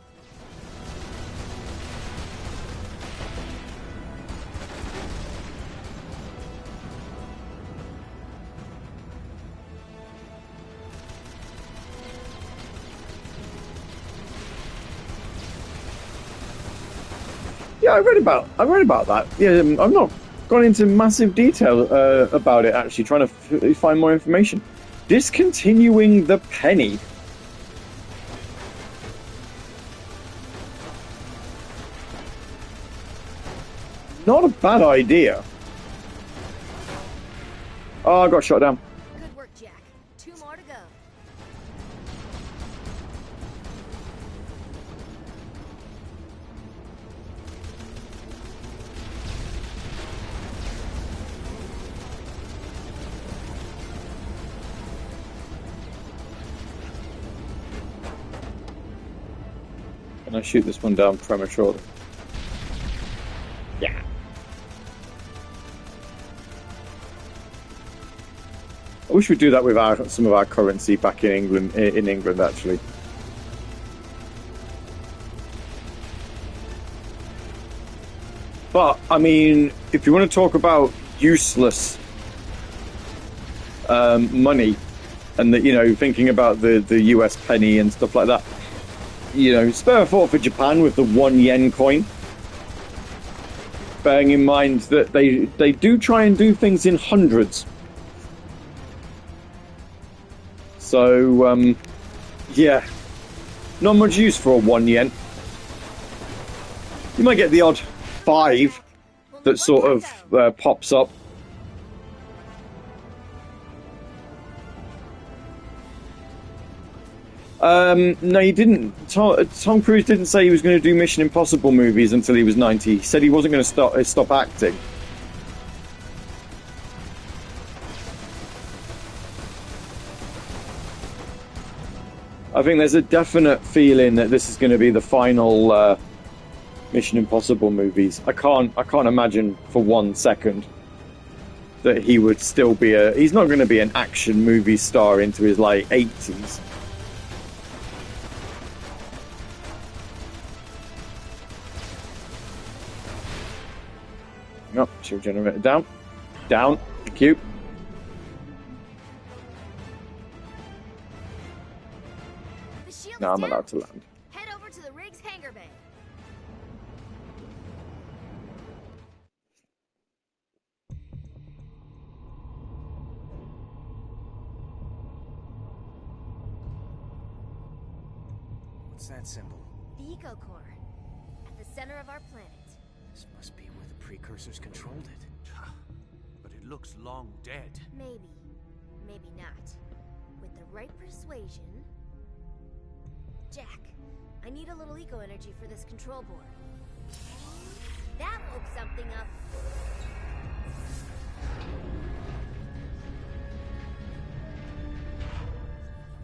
Yeah, I read about that. Yeah, I've not gone into massive detail about it, actually, trying to find more information. Discontinuing the penny. Not a bad idea. Oh, I got shot down. Good work, Jack. 2 more to go. And I shoot this one down prematurely. Yeah. I wish we'd do that with some of our currency back in England. In England, actually. But I mean, if you want to talk about useless money, and that, you know, thinking about the US penny and stuff like that, you know, spare a thought for Japan with the 1 yen coin. Bearing in mind that they do try and do things in hundreds. So, yeah, not much use for a 1 yen. You might get the odd 5 that sort of pops up. No, he didn't. Tom Cruise didn't say he was going to do Mission Impossible movies until he was 90. He said he wasn't going to stop acting. I think there's a definite feeling that this is going to be the final Mission Impossible movies. I can't imagine for 1 second that he would still be he's not going to be an action movie star into his like 80s. Oh, shield generator down. Down. Thank you. Now I'm allowed to land. Head over to the rig's hangar bay. What's that symbol? The Eco Core, at the center of our planet. This must be where the precursors controlled it. But it looks long dead. Maybe. Maybe not. With the right persuasion... Jack, I need a little eco-energy for this control board. That woke something up.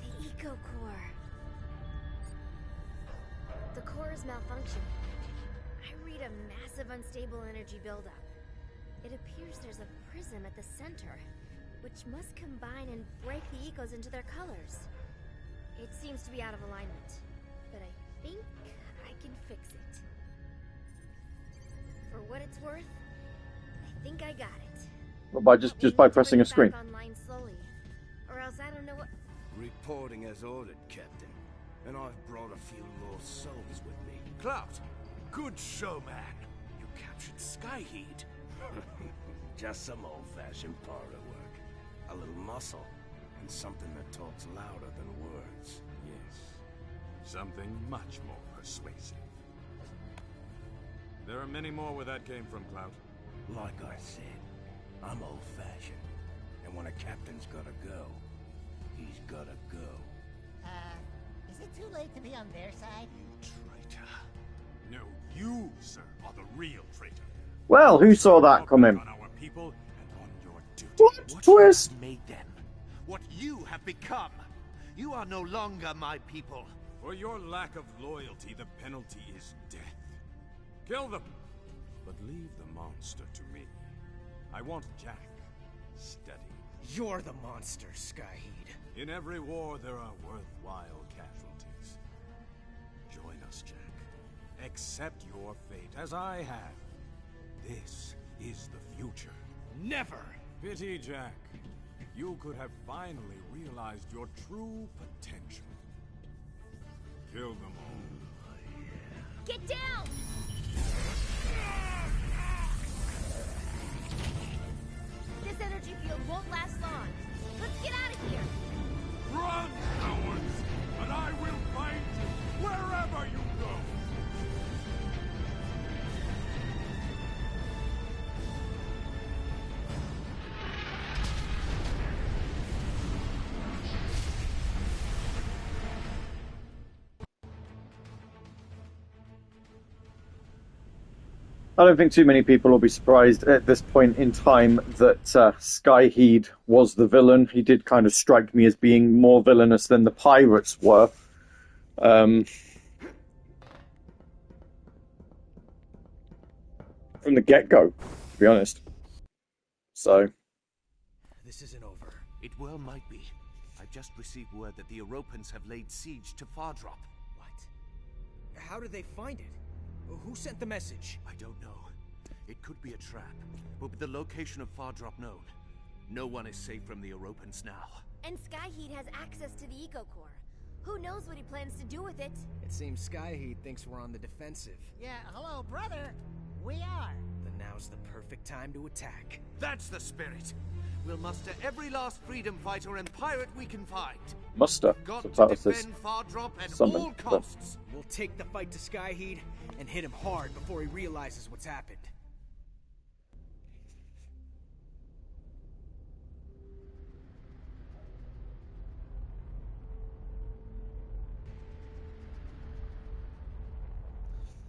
The Eco Core. The core is malfunctioning. I read a massive unstable energy buildup. It appears there's a prism at the center, which must combine and break the ecos into their colors. It seems to be out of alignment, but I think I can fix it. For what it's worth, I think I got it. Well, by just by pressing a screen. Online slowly, or else I don't know what. Reporting as ordered, Captain. And I've brought a few lost souls with me. Cloud, good show, man. You captured Skyheat. Just some old-fashioned parlor work. A little muscle, and something that talks louder than words. Yes. Something much more persuasive. There are many more where that came from, Clout. Like I said, I'm old-fashioned. And when a captain's gotta go, he's gotta go. Is it too late to be on their side? You traitor. No, you, sir, are the real traitor. Well, who saw that coming? On our people and on your duty. What twist? You have made them. What you have become. You are no longer my people. For your lack of loyalty, the penalty is death. Kill them, but leave the monster to me. I want Jack steady. You're the monster, Skyheed. In every war, there are worthwhile casualties. Join us, Jack. Accept your fate, as I have. This is the future. Never! Pity, Jack. You could have finally realized your true potential. Kill them all. Get down! This energy field won't last long. Let's get out of here! Run, cowards! And I will find you wherever you go! I don't think too many people will be surprised at this point in time that Skyheed was the villain. He did kind of strike me as being more villainous than the pirates were. From the get-go, to be honest. So. This isn't over. It well might be. I've just received word that the Europans have laid siege to Fardrop. What? How did they find it? Who sent the message? I don't know. It could be a trap, but with the location of Fardrop known, no one is safe from the Europans now. And Skyheed has access to the Eco-Core. Who knows what he plans to do with it? It seems Skyheed thinks we're on the defensive. Yeah, hello, brother. We are. Then now's the perfect time to attack. That's the spirit. We'll muster every last freedom fighter and pirate we can find. Muster. Got So to that was defend Fardrop at summon, all costs. We'll take the fight to Skyheed and hit him hard before he realizes what's happened.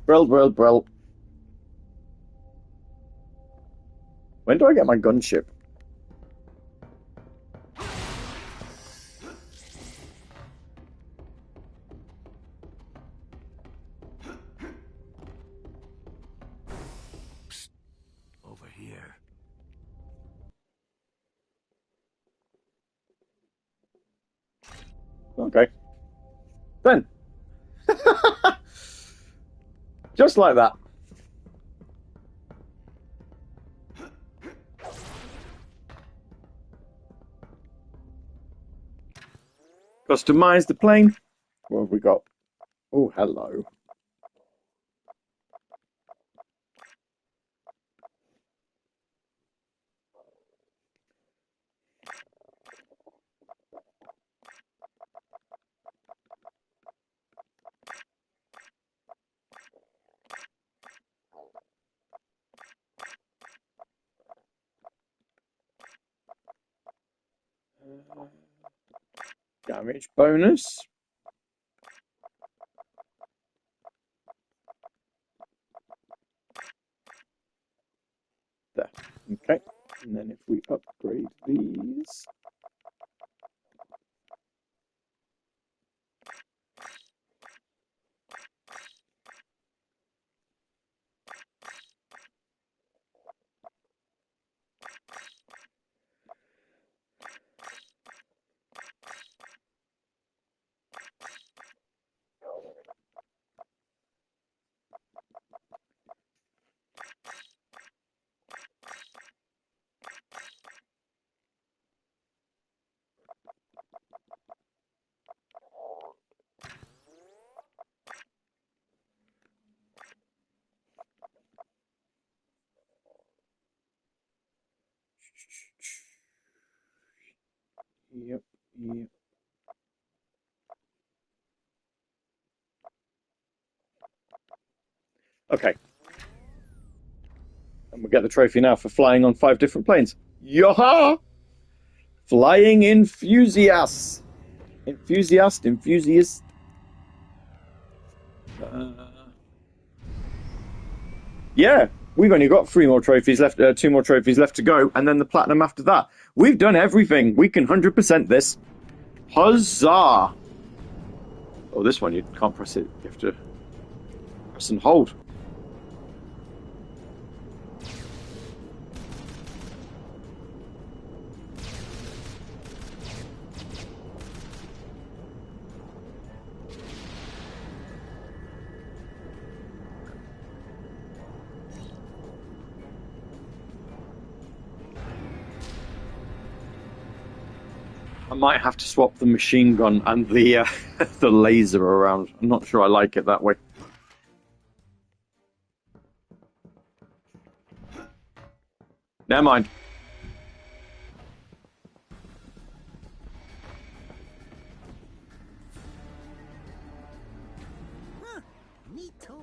Brill. When do I get my gunship? Psst. Over here. Okay. Then. Just like that. Customize the plane. What have we got? Oh, hello. Damage bonus. There. Okay. And then if we upgrade these. Yep. Okay. And we'll get the trophy now for flying on 5 different planes. Yaha! Flying enthusiast. Enthusiast. Yeah. we've only got 3 more trophies left, 2 more trophies left to go, and then the platinum after that. We've done everything. We can 100% this. Huzzah! Oh, this one, you can't press it. You have to press and hold. I might have to swap the machine gun and the the laser around. I'm not sure I like it that way. Never mind. Huh, neat toy.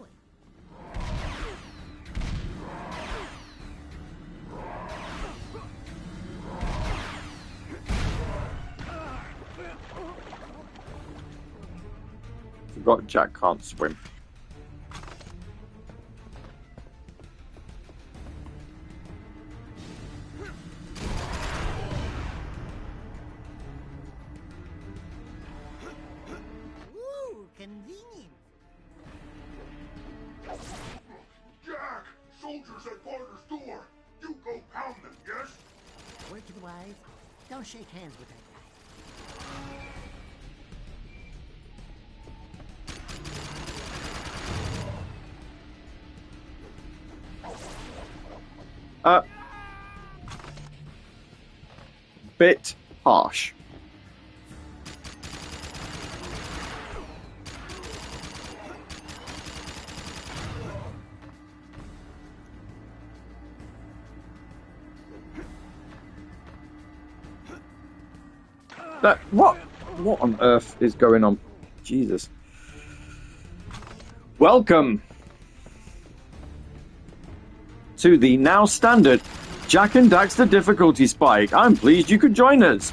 Forgot Jack can't swim. Ooh, convenient. Jack! Soldiers at Barter's door! You go pound them, yes? Word to the wise, don't shake hands with that guy. Bit harsh. What on earth is going on? Jesus. Welcome to the now standard Jack and Daxter difficulty spike. I'm pleased you could join us.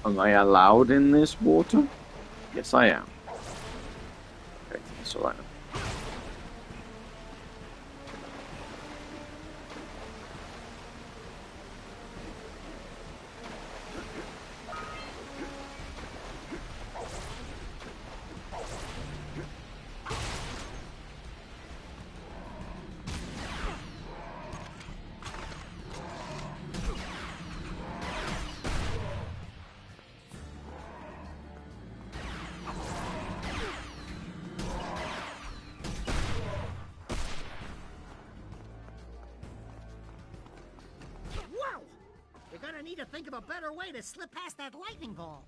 Am I allowed in this water? Yes, I am. Okay, that's all right. Whoa! We're gonna need to think of a better way to slip past that lightning ball.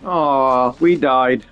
Aw, we died.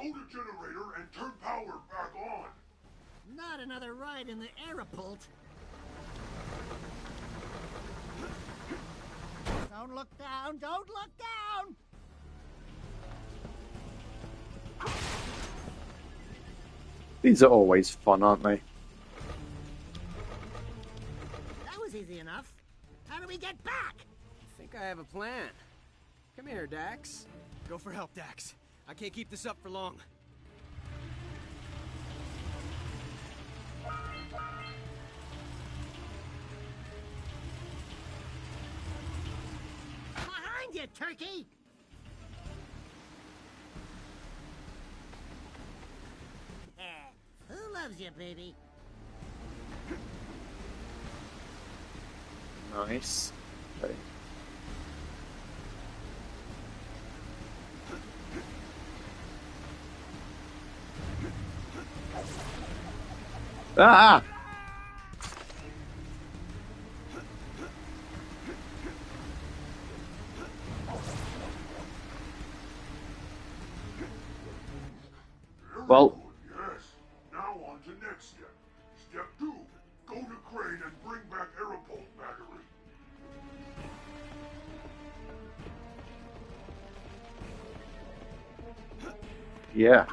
go to generator and turn power back on. Not another ride in the Aeropult. Don't look down! Don't look down! These are always fun, aren't they? That was easy enough. How do we get back? I think I have a plan. Come here, Dax. Go for help, Dax. I can't keep this up for long. Behind you, turkey! Who loves you, baby? Nice. Okay. Ah! Well, Yes. Now on to next step. Step 2. Go to crane and bring back Aeropult battery. yeah.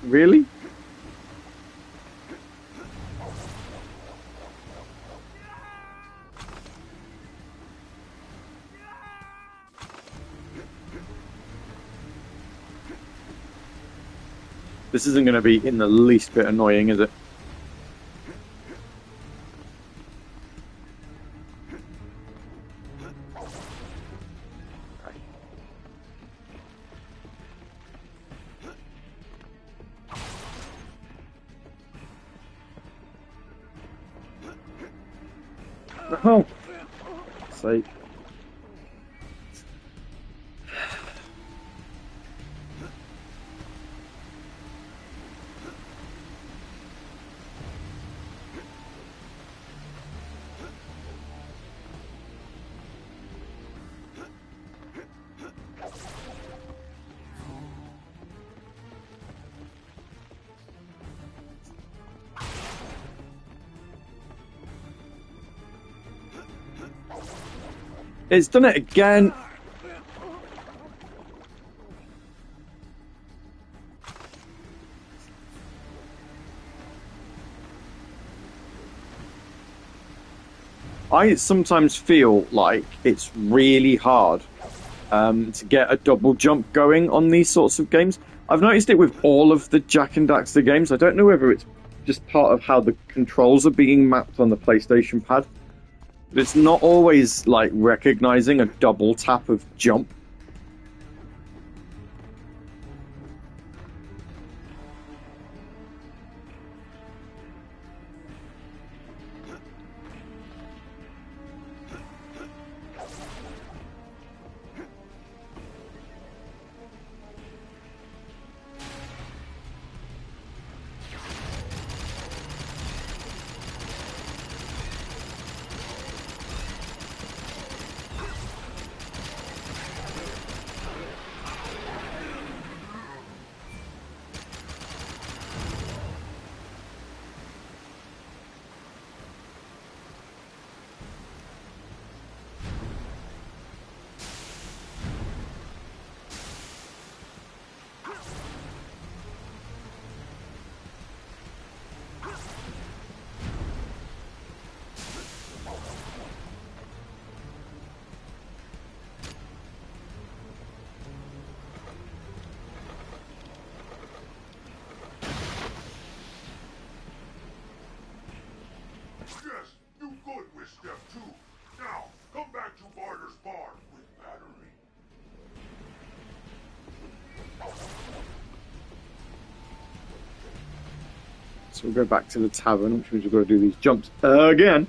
Really? This isn't going to be in the least bit annoying, is it? Oh, sake. It's done it again. I sometimes feel like it's really hard to get a double jump going on these sorts of games. I've noticed it with all of the Jak and Daxter games. I don't know whether it's just part of how the controls are being mapped on the PlayStation pad. But it's not always like recognizing a double tap of jump. Yes, do good with step 2. Now, come back to Barter's bar with battery. So we'll go back to the tavern, which means we've got to do these jumps again.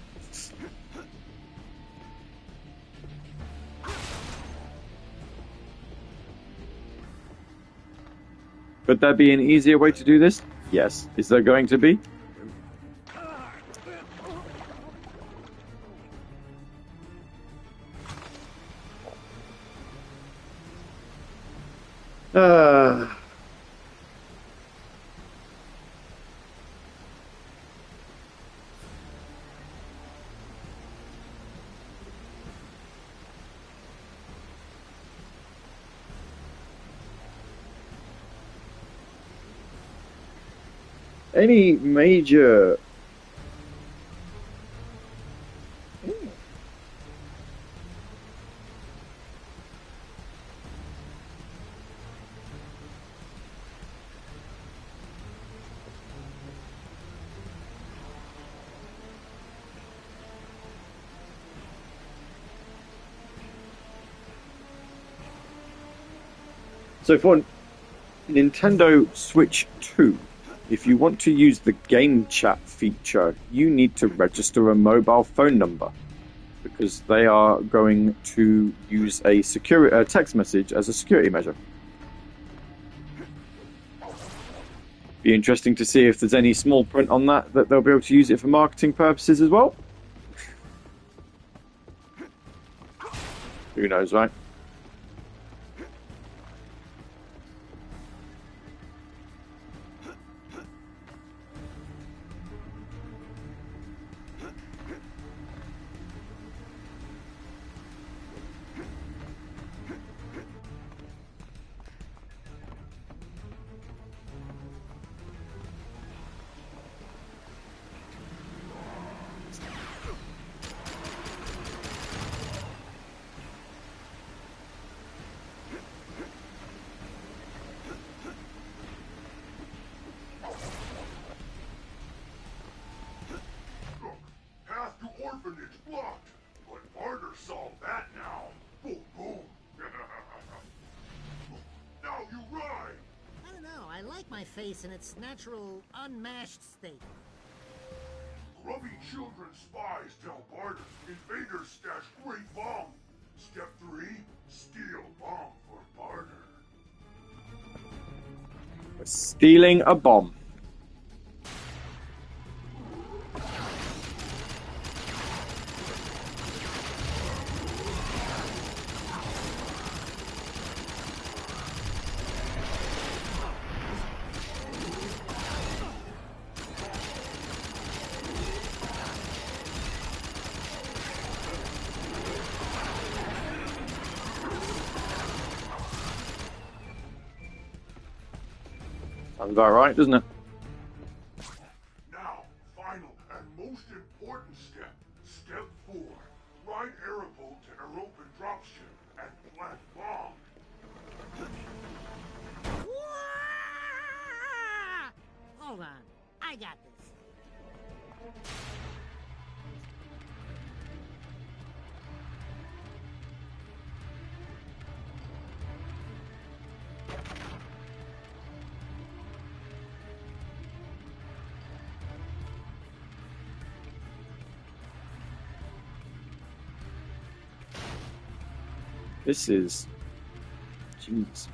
Could there be an easier way to do this? Yes. Is there going to be? Any major... So for Nintendo Switch 2, if you want to use the game chat feature, you need to register a mobile phone number because they are going to use a text message as a security measure. Be interesting to see if there's any small print on that they'll be able to use it for marketing purposes as well. Who knows, right? Orphanage blocked, but Barter solved that now. Boom, boom. Now you ride. I don't know. I like my face in its natural, unmashed state. Grubby children spies tell Barter invaders stash great bomb. Step 3, steal bomb for Barter. We're stealing a bomb. Sounds about right, doesn't it? Now, final and most important step. Step 4. Ride airboat to European dropship and plant bomb. Hold on. I got this. This is... Jeez.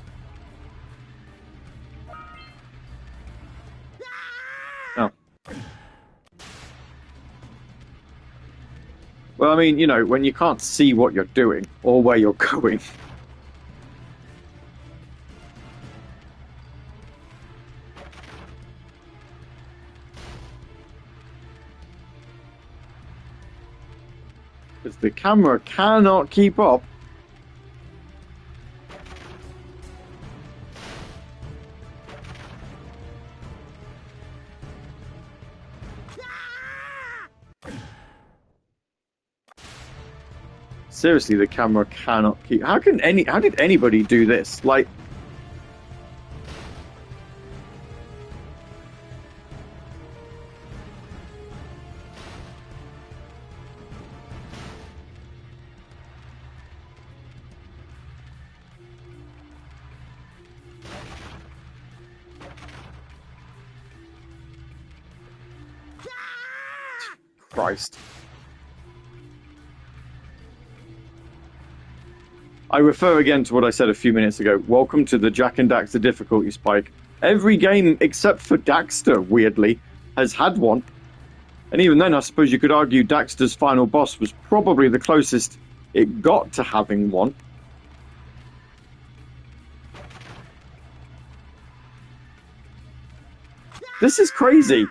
Oh. Well, I mean, you know, when you can't see what you're doing or where you're going. Because the camera cannot keep up. Seriously, the camera cannot keep... How did anybody do this? Like... Christ. I refer again to what I said a few minutes ago. Welcome to the Jack and Daxter difficulty spike. Every game except for Daxter, weirdly, has had one. And even then, I suppose you could argue Daxter's final boss was probably the closest it got to having one. This is crazy.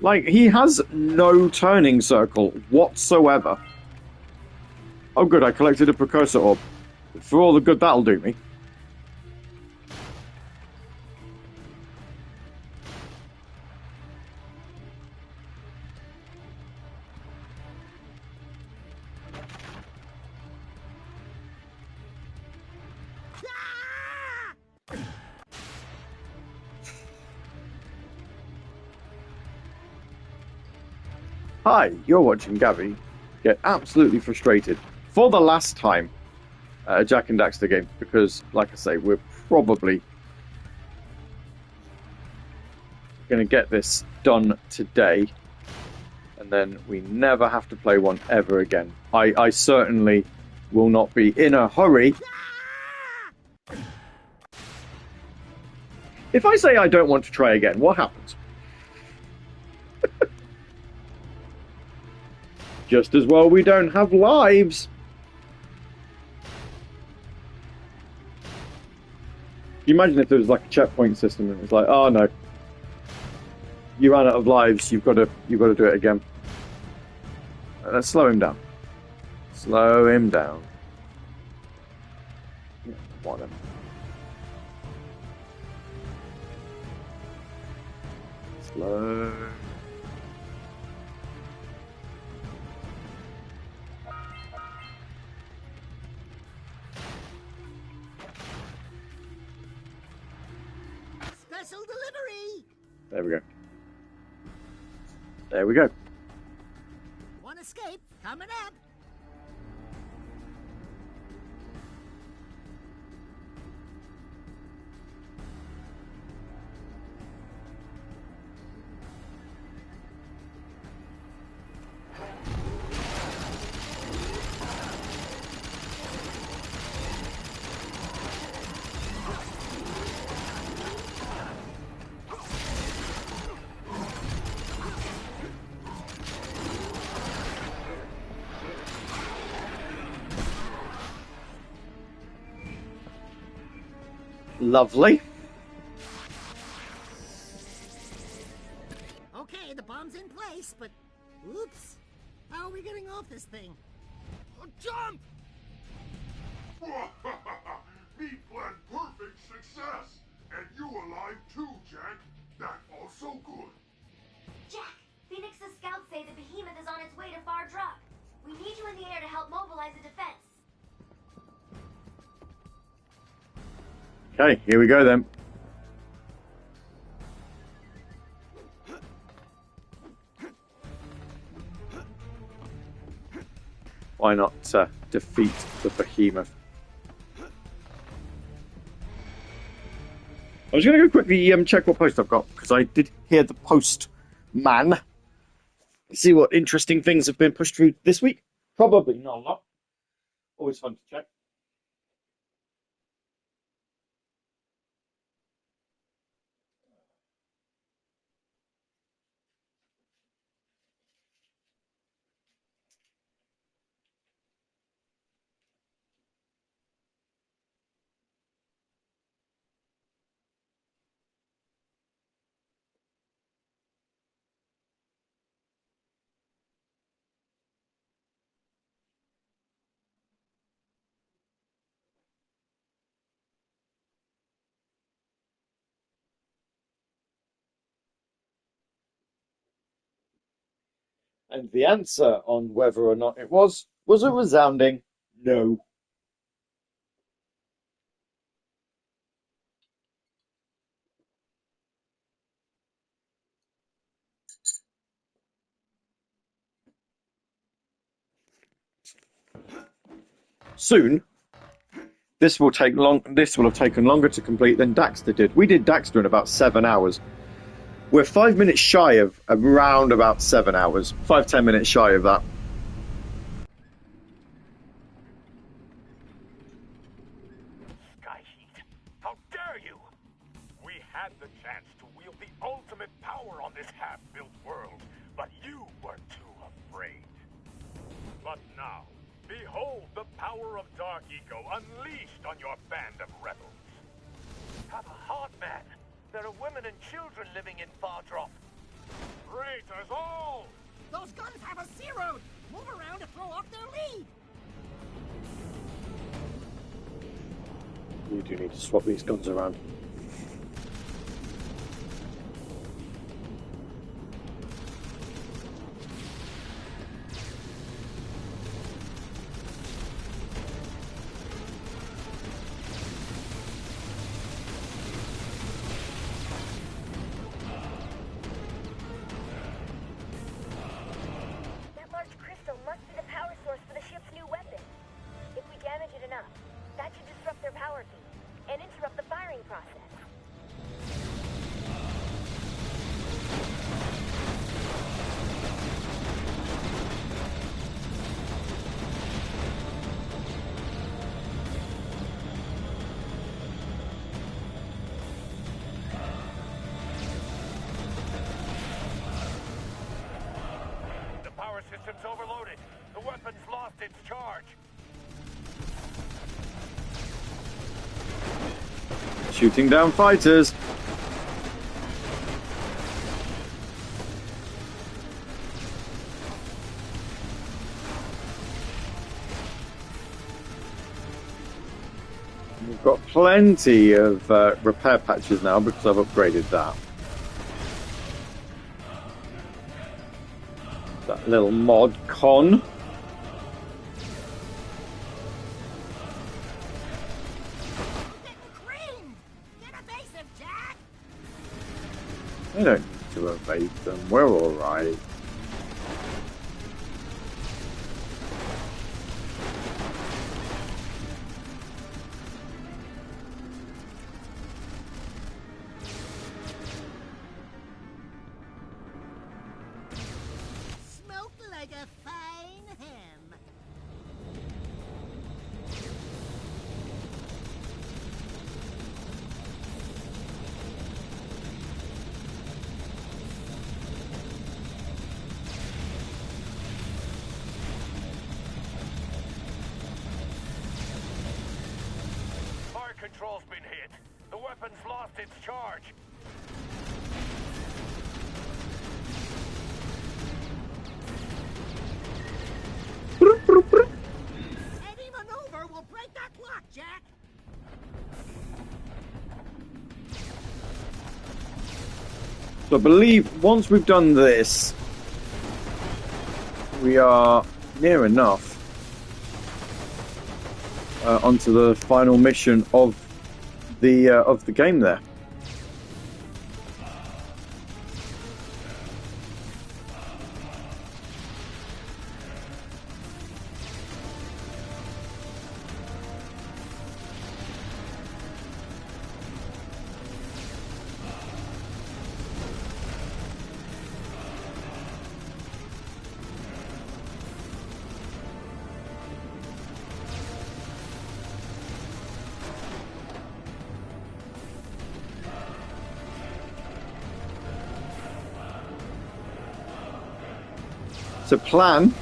Like, he has no turning circle whatsoever. Oh good, I collected a precursor orb. For all the good that'll do me. Hi, you're watching Gavvie get absolutely frustrated for the last time at a Jak and Daxter game, because, like I say, we're probably going to get this done today, and then we never have to play one ever again. I certainly will not be in a hurry. If I say I don't want to try again, what happens? Just as well we don't have lives. Can you imagine if there was like a checkpoint system and it's like, oh no, you ran out of lives, you've got to do it again. Let's slow him down. Slow him down. Yeah, whatever. Slow. Special delivery! There we go. There we go. One escape coming up. Lovely. Okay, the bomb's in place, but oops. How are we getting off this thing? Oh, jump! Me plan perfect success! And you alive too, Jack. That also good. Jack, Phoenix's scouts say the behemoth is on its way to Far Drop. We need you in the air to help mobilize a defense. Okay, here we go then. Why not defeat the behemoth? I was going to go quickly check what post I've got, because I did hear the postman. See what interesting things have been pushed through this week. Probably not a lot. Always fun to check. And the answer on whether or not it was a resounding no. Soon, this will have taken longer to complete than Daxter did. We did Daxter in about 7 hours. We're 5 minutes shy of around about 7 hours. 5-10 minutes shy of that. Sky Heat. now. Behold the power of Dark Eco unleashed on your band of rebels. Have a heart, man. There are women and children living in Fardrop. Traitors all! Those guns have us zeroed! Move around to throw off their lead! You do need to swap these guns around. That large crystal must be the power source for the ship's new weapon. If we damage it enough, that should disrupt their power feed and interrupt the firing process. The power system's overloaded. The weapon's lost its charge. Shooting down fighters. We've got plenty of repair patches now because I've upgraded that. That little mod con. I don't need to evade them. We're alright. Smoked like a fine ham. Fire control's been hit. The weapon's lost its charge. Any maneuver will break that lock, Jack. So I believe once we've done this, we are near enough onto the final mission of the game there. So plan,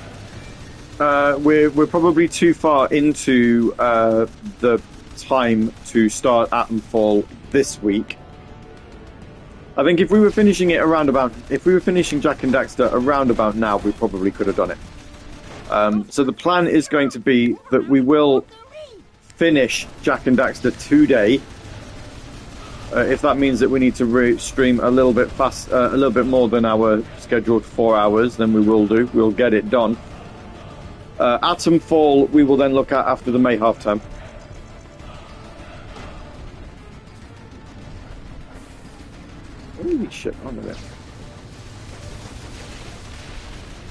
we're probably too far into the time to start Atomfall this week. I think if we were finishing it around about, if we were finishing Jack and Daxter around about now, we probably could have done it. So the plan is going to be that we will finish Jack and Daxter today. If that means that we need to stream a little bit fast, a little bit more than our scheduled 4 hours, then we will do. We'll get it done. Atomfall, we will then look at after the May half term. Holy shit! On with it.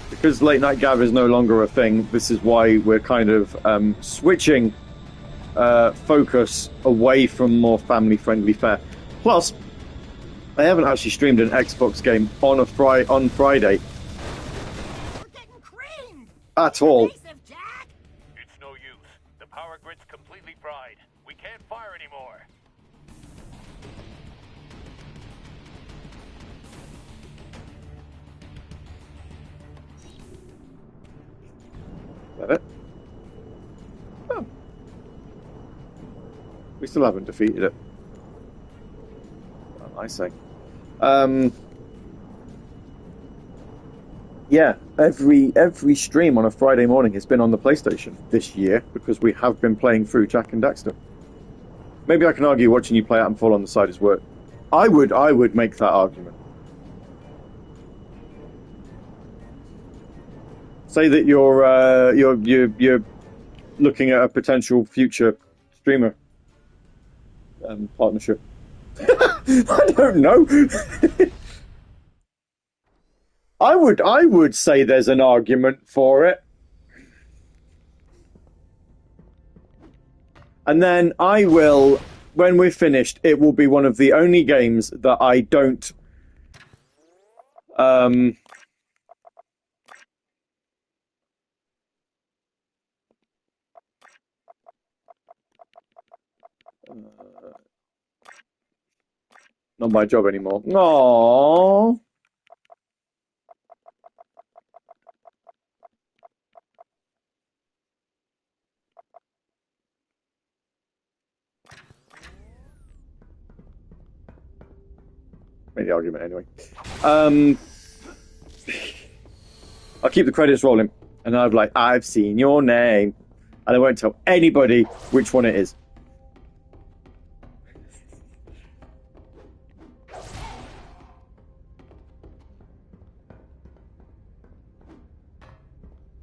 Because late night Gavvie is no longer a thing. This is why we're kind of switching focus away from more family-friendly fare. Plus, I haven't actually streamed an Xbox game on Friday at all. It's no use. The power grid's completely fried. We can't fire anymore. that it? Oh. We still haven't defeated it. Well, I say. Yeah, every stream on a Friday morning has been on the PlayStation this year because we have been playing through Jak and Daxter. Maybe I can argue watching you play Fall on the Side is work. I would make that argument. Say that you're looking at a potential future streamer partnership. I don't know. I would say there's an argument for it. And then I will, when we're finished, it will be one of the only games that I don't not my job anymore. Aww. Made the argument anyway. I'll keep the credits rolling, and I'll be like, I've seen your name, and I won't tell anybody which one it is.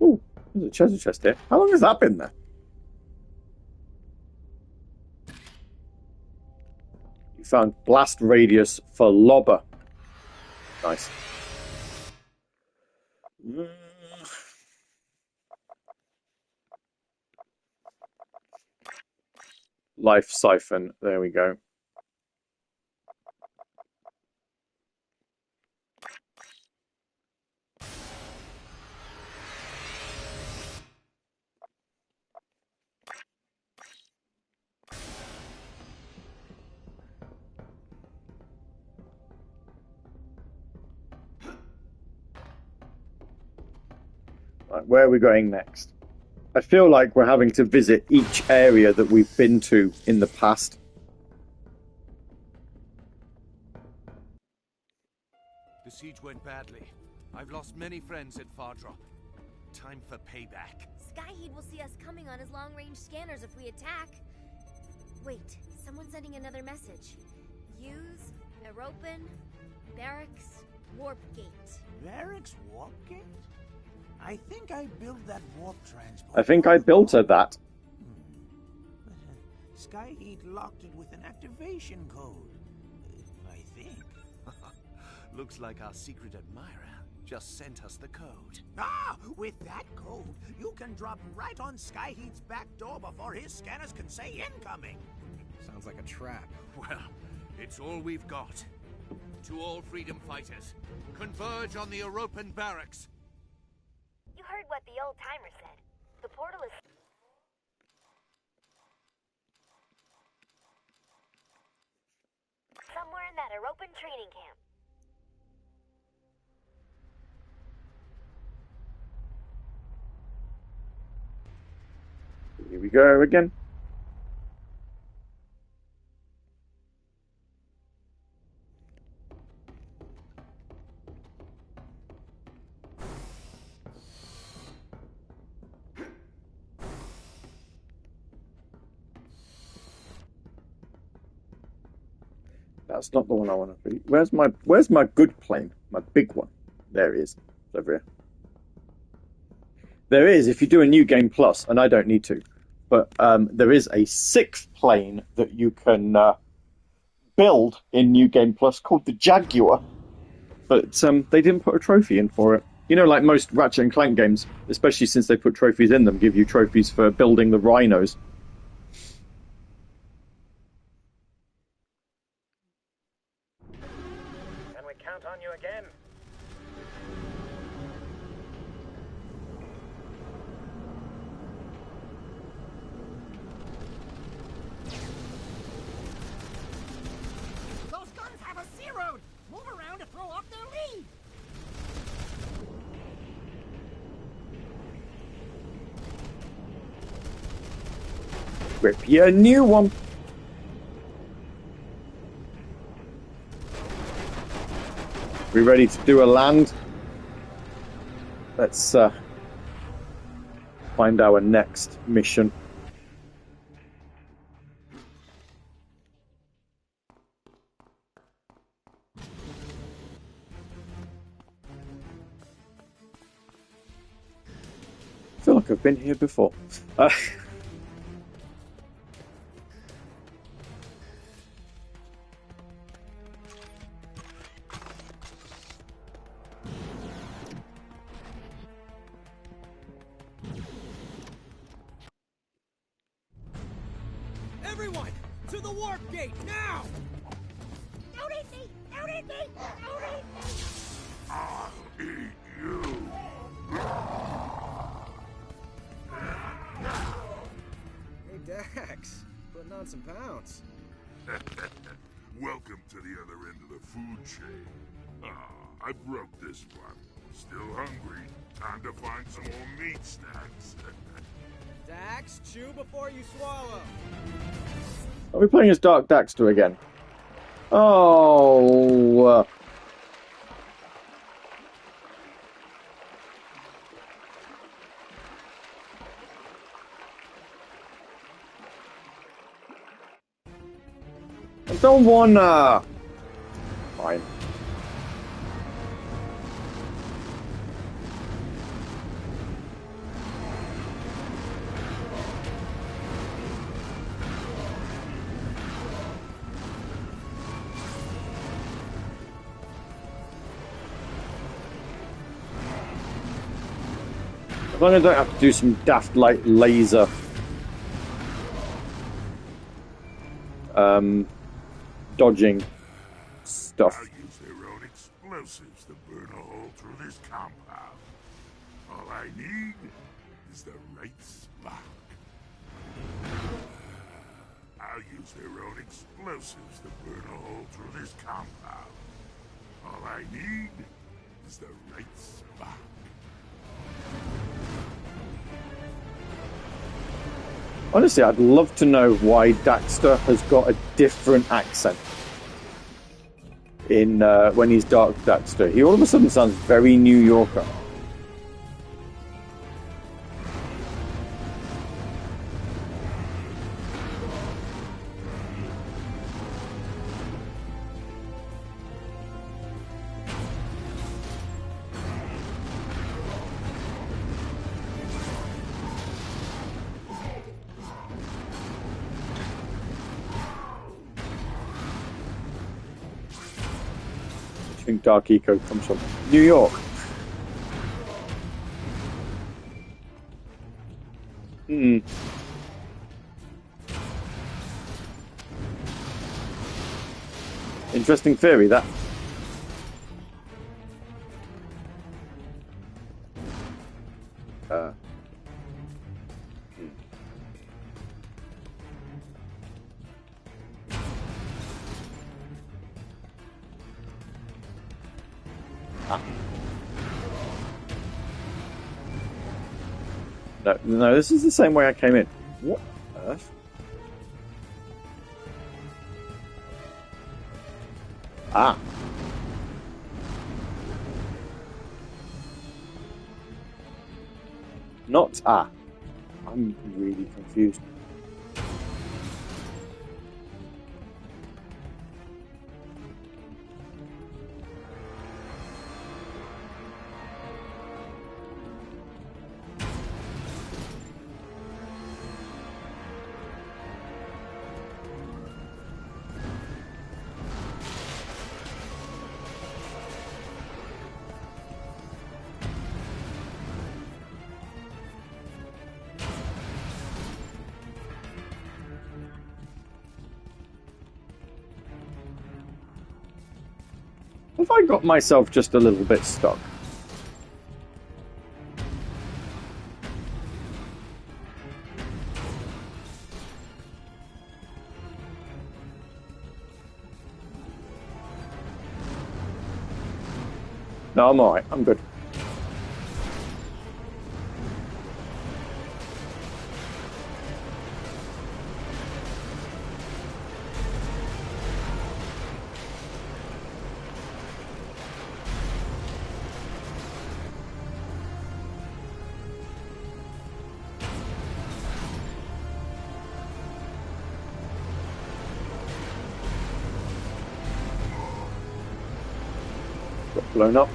Ooh, there's a treasure chest here. How long has that been there? You found blast radius for lobber. Nice. Life siphon. There we go. Right, where are we going next? I feel like we're having to visit each area that we've been to in the past. The siege went badly. I've lost many friends at Fardrop. Time for payback. Skyheed will see us coming on his long-range scanners if we attack. Wait, someone's sending another message. Use, Europan, Barracks, Warp Gate. Barracks Warp Gate? I think I built that warp transport. I think I built her that. Skyheed locked it with an activation code. I think. Looks like our secret admirer just sent us the code. Ah! With that code, you can drop right on Skyheed's back door before his scanners can say incoming. Sounds like a trap. Well, it's all we've got. To all freedom fighters, converge on the Europan barracks. You heard what the old timer said. The portal is... somewhere in that Europan training camp. Here we go again. That's not the one I want to be. Where's my good plane? My big one. There it is. It's over here. There is, if you do a New Game Plus, and I don't need to, but there is a 6th plane that you can build in New Game Plus called the Jaguar, but they didn't put a trophy in for it. You know, like most Ratchet and Clank games, especially since they put trophies in them, give you trophies for building the rhinos. Can we count on you again? Those guns have us zeroed! Move around to throw off their lead! equip you a new one. We ready to do a land? Let's find our next mission. I feel like I've been here before. Everyone, to the warp gate, now! Don't eat me! Don't eat me! Don't eat me! I'll eat you. Hey, Dax, putting on some pounds. Welcome to the other end of the food chain. I broke this one. Still hungry. Time to find some more meat snacks. Dax, chew before you swallow. Are we playing as Dark Daxter again? Oh. I don't wanna. Fine. As long as I don't have to do some daft like laser dodging stuff. I'll use their own explosives to burn a hole through this compound. All I need is the right spark. I'll use their own explosives to burn a hole through this compound. All I need is the right spark. Honestly, I'd love to know why Daxter has got a different accent in when he's Dark Daxter. He all of a sudden sounds very New Yorker. I think Dark Eco comes from New York. Interesting theory, that. No, this is the same way I came in. What on earth? Ah. Not ah. I'm really confused. Have I got myself just a little bit stuck? No, I'm alright. I'm good. blown up.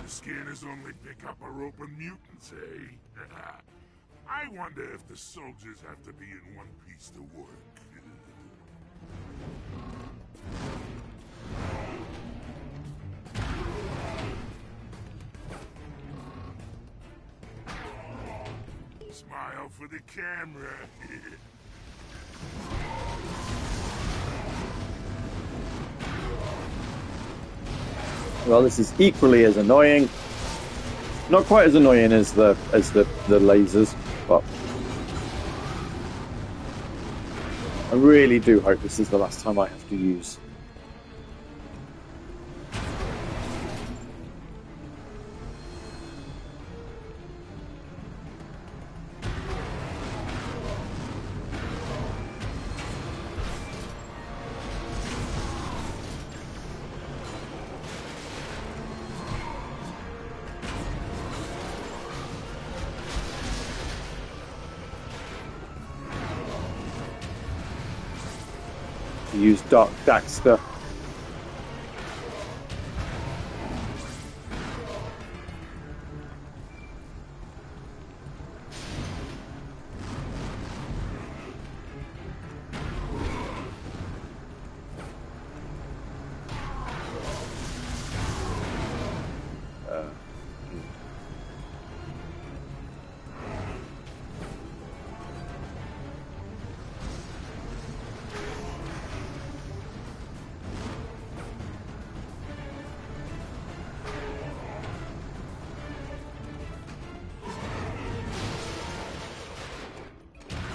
Scanners only pick up our open mutants, eh? I wonder if the soldiers have to be in one piece to work. Smile for the camera. Well, this is equally as annoying. Not quite as annoying as the lasers, but I really do hope this is the last time I have to use. Use Daxter.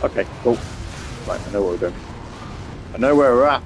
Okay, cool. Right, I know what we're doing. I know where we're at.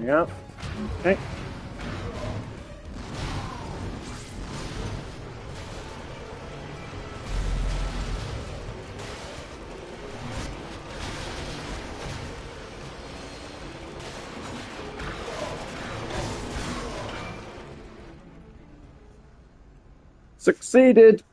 Yeah. Okay. Succeeded.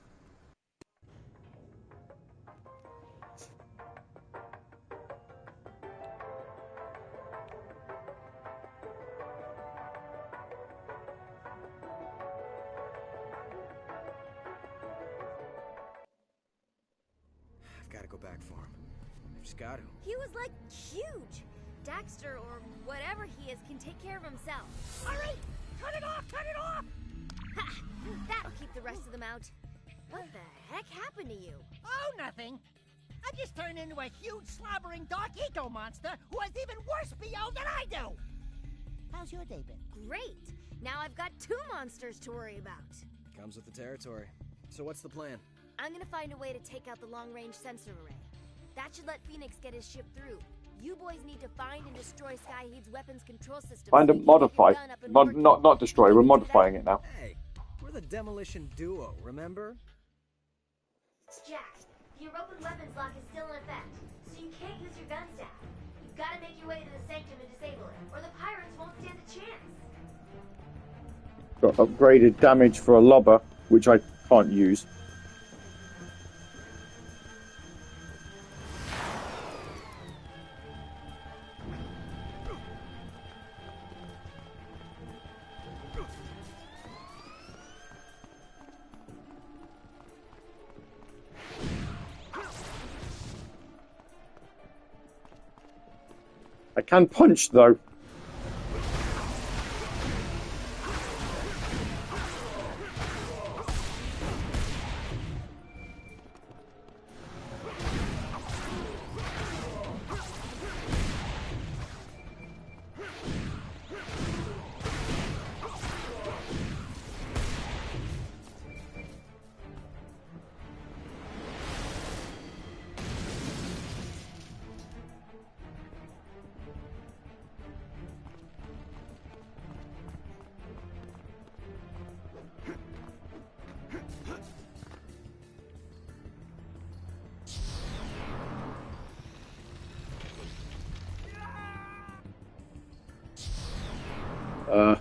I've got to go back for him. I've just got to. He was like huge. Daxter, or whatever he is, can take care of himself. Hurry! Cut it off! Cut it off! Ha! That'll keep the rest of them out. What the heck happened to you? Oh, nothing. I just turned into a huge slobbering dark eco monster who has even worse BO than I do. How's your day been? Great. Now I've got 2 monsters to worry about. Comes with the territory. So what's the plan? I'm gonna find a way to take out the long-range sensor array. That should let Phoenix get his ship through. You boys need to find and destroy Skyheed's weapons control system. Find and modify. Not destroy. We're modifying it now. Hey, we're the demolition duo, remember? Jack, the European weapons lock is still in effect, so you can't use your gun staff. You've got to make your way to the sanctum and disable it, or the pirates won't stand a chance. Got upgraded damage for a lobber, which I can't use. I can punch, though. Uh...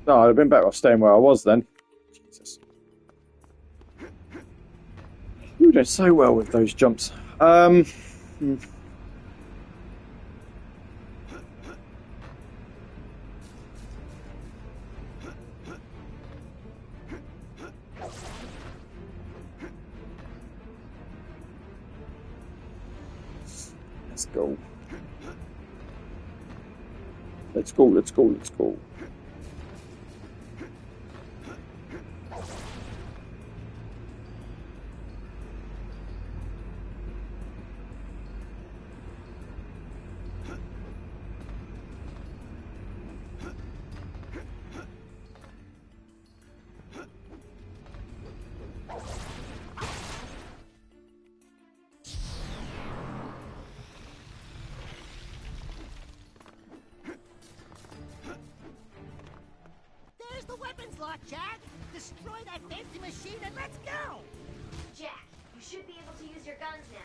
No, I'd have been better off staying where I was then. Jesus. You did so well with those jumps. Let's go. Let's go, let's go, let's go. There's the weapons lock, Jack. Destroy that fancy machine and let's go. Jack, you should be able to use your guns now.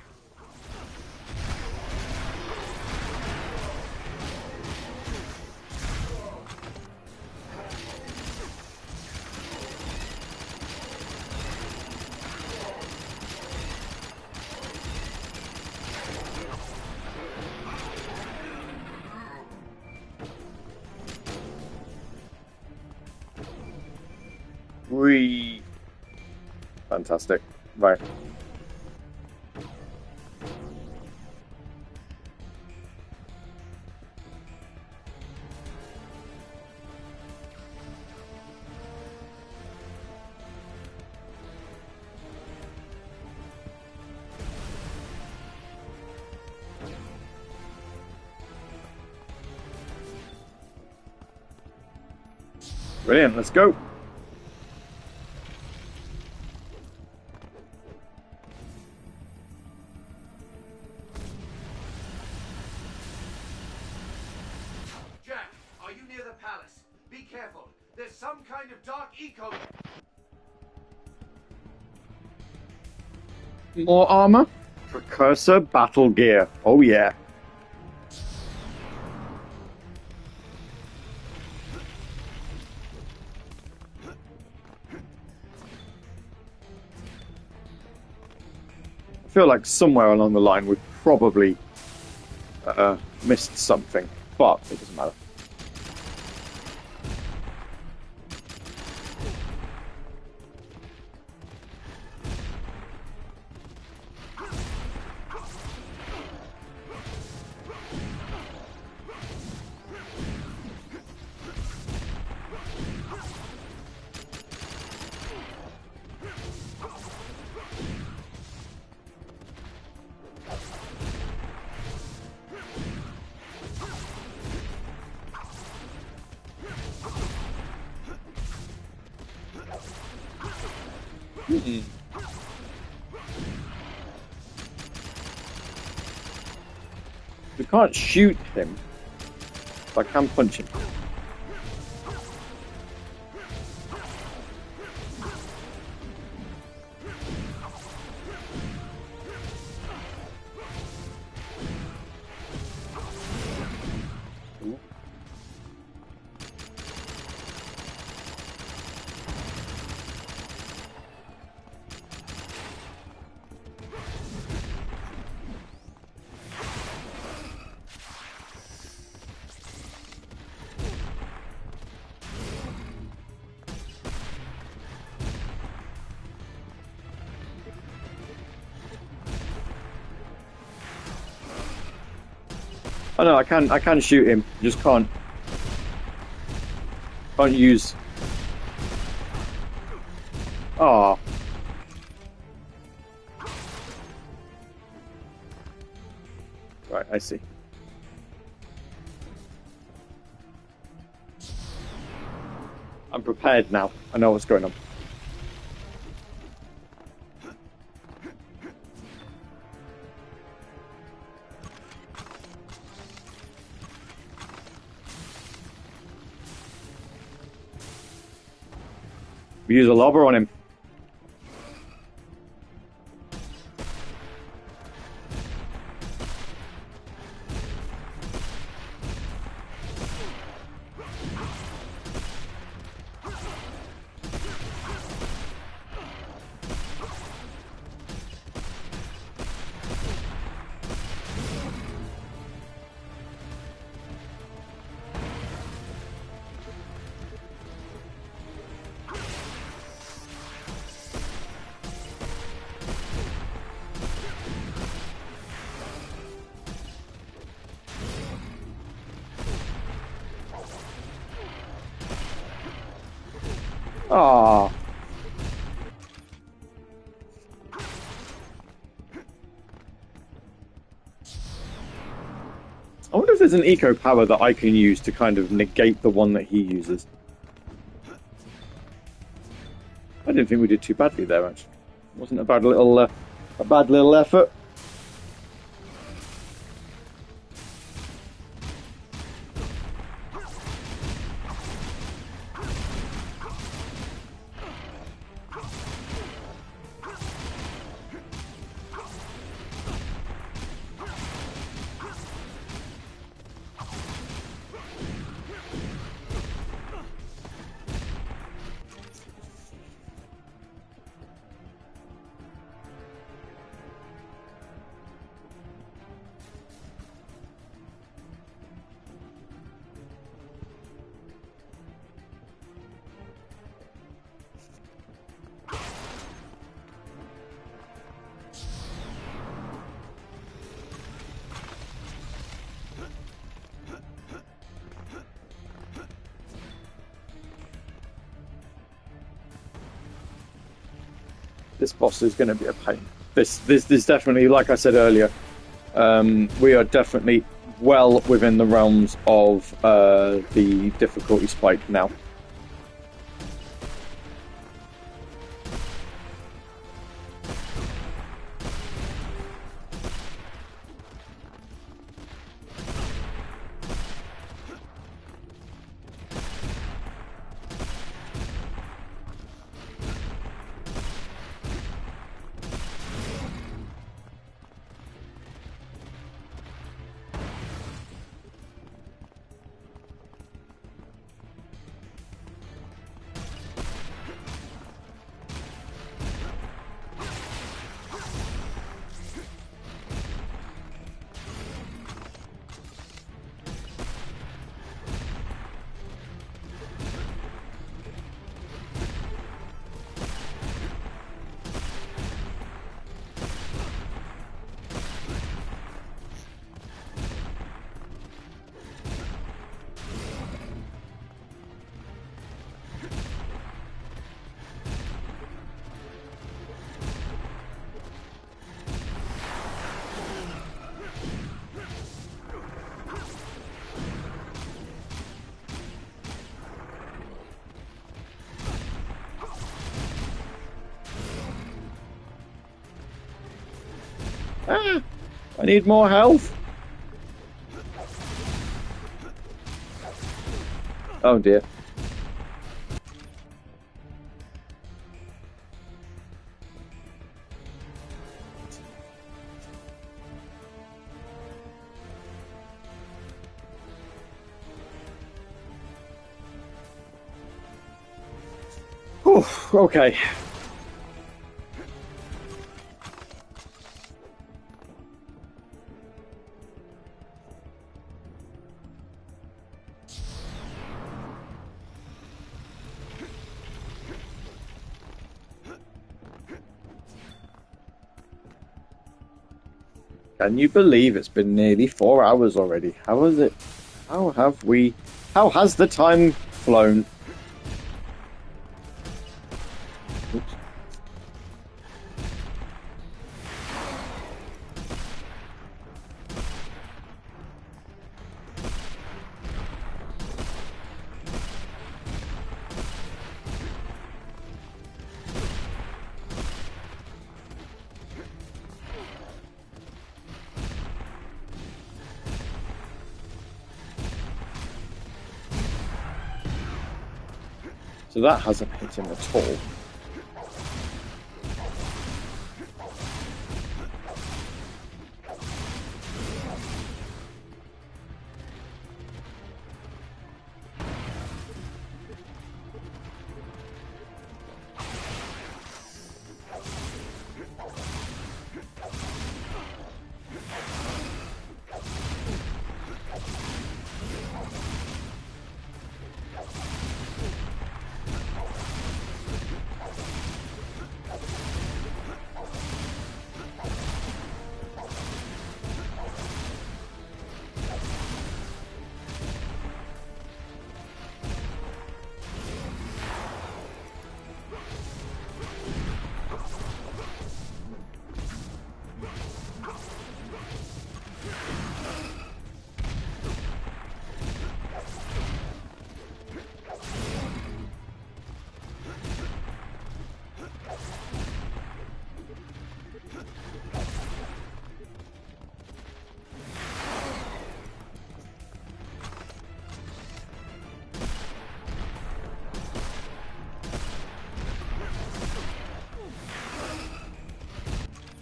Whee! Fantastic. Right. Brilliant, let's go. Jack, are you near the palace? Be careful. There's some kind of dark eco. More armor. Precursor battle gear. Oh yeah. I feel like somewhere along the line we probably missed something, but it doesn't matter. Mm-mm. We can't shoot him, but I can punch him. Oh no, I can shoot him. Just can't use. Ah. Right, I see. I'm prepared now. I know what's going on. We use a lobber on him. Ah. I wonder if there's an eco power that I can use to kind of negate the one that he uses. I didn't think we did too badly there, actually. Wasn't a bad little effort. This boss is going to be a pain. This definitely, like I said earlier, we are definitely well within the realms of the difficulty spike now. Ah! I need more health. Oh dear. Whew, okay. Can you believe it's been nearly 4 hours already? How is it? How has the time flown? Oops. So that hasn't hit him at all.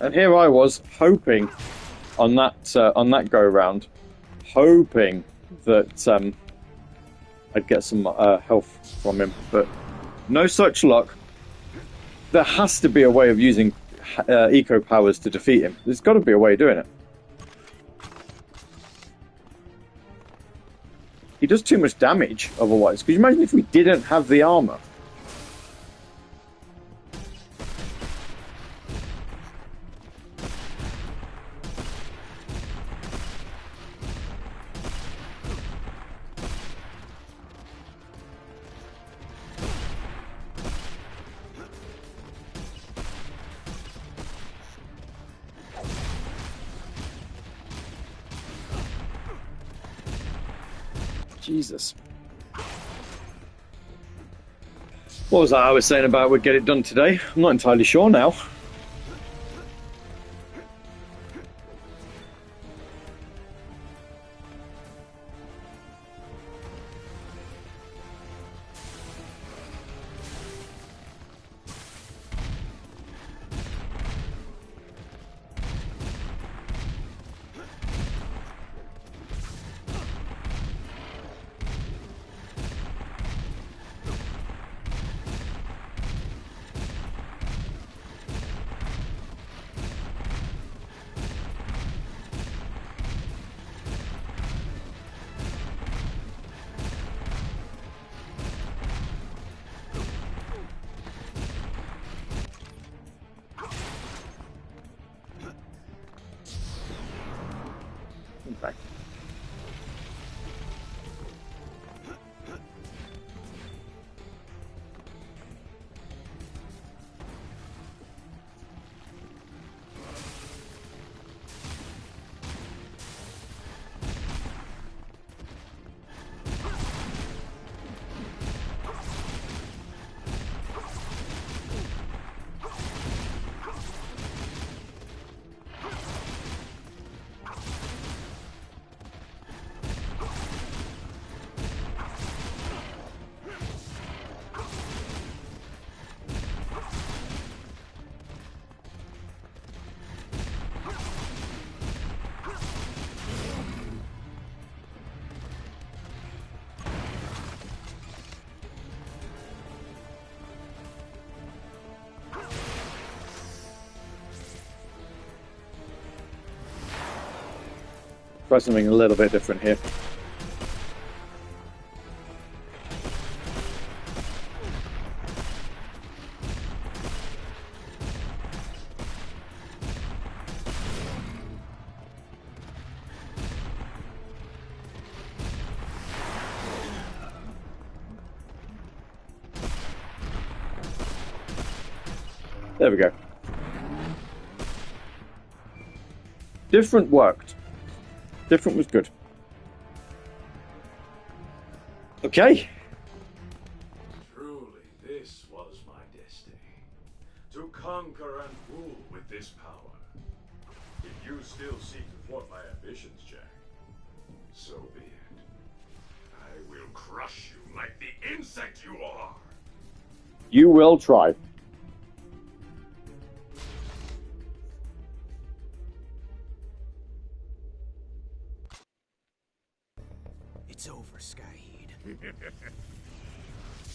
And here I was hoping on that go round, hoping that I'd get some health from him, but no such luck. There has to be a way of using eco powers to defeat him. There's got to be a way of doing it. He does too much damage otherwise. Could you imagine if we didn't have the armor? Jesus. What was that I was saying about we'd get it done today? I'm not entirely sure now. Okay. Try something a little bit different here. There we go. Different worked. Different was good. Okay. Truly, this was my destiny. To conquer and rule with this power. If you still seek to thwart my ambitions, Jack, so be it. I will crush you like the insect you are. You will try. It's over, Skyheed.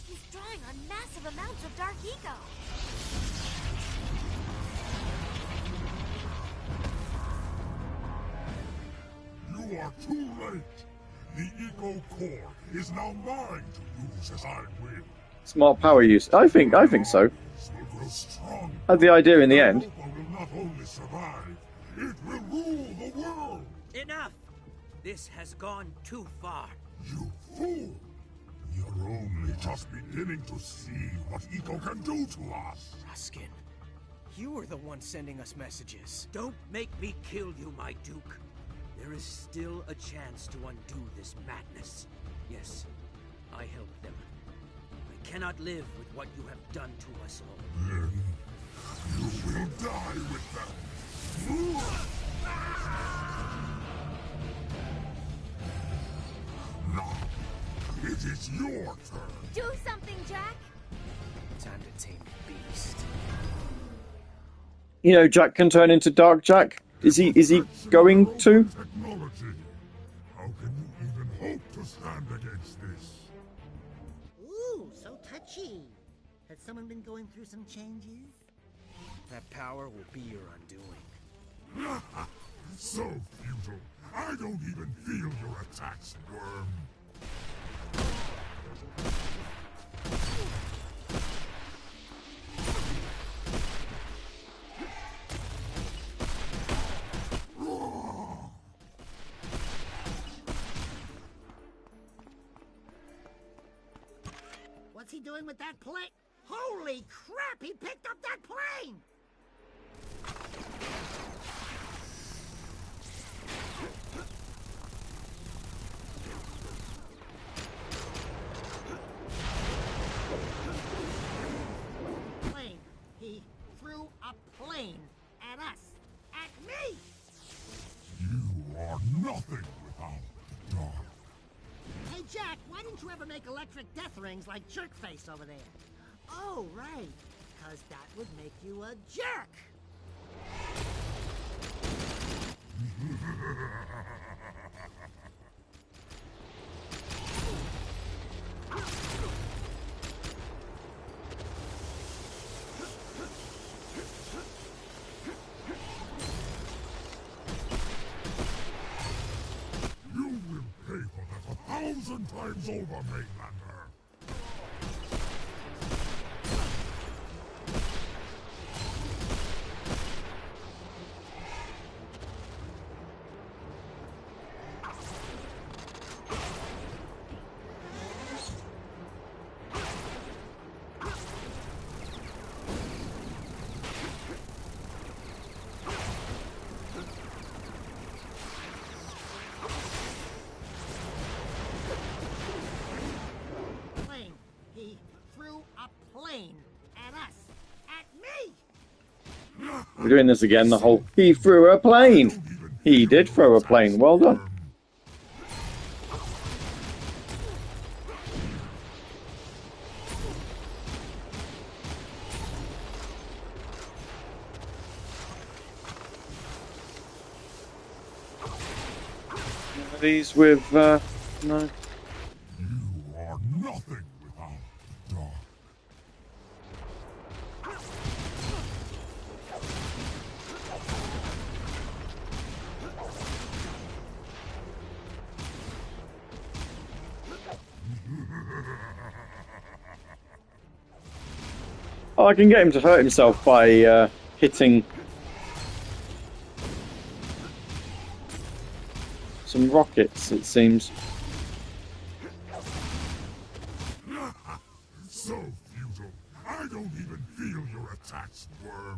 He's drawing on massive amounts of dark eco. You are too late. The Eco Core is now mine to use as I will. Smart power use. I think so. Will grow strong. Had the idea in the end. Europa will not only survive, it will rule the world. Enough! This has gone too far. You fool! You're only just beginning to see what Eco can do to us. Ruskin, you were the one sending us messages. Don't make me kill you, my Duke. There is still a chance to undo this madness. Yes, I helped them. I cannot live with what you have done to us all. Then you will die with them. Now, it is your turn. Do something, Jack. Time to tame the beast. You know, Jack can turn into Dark Jack. Is he going to? Technology. How can you even hope to stand against this? Ooh, so touchy. Has someone been going through some changes? That power will be your undoing. So futile. I don't even feel your attacks, worm. What's he doing with that plane? Holy crap, he picked up that plane! Plane. He threw a plane at us. At me! You are nothing without the dark. Hey, Jack, why didn't you ever make electric death rings like Jerkface over there? Oh, right. Because that would make you a jerk. You will pay for that 1,000 times over, Mainlander. Plane. He threw a plane at us. At me! We're doing this again. The whole he threw a plane. He did throw a plane. Well done. These with no. You are nothing without the dark. Oh, I can get him to hurt himself by hitting some rockets, it seems. So futile. I don't even feel your attacks, worm.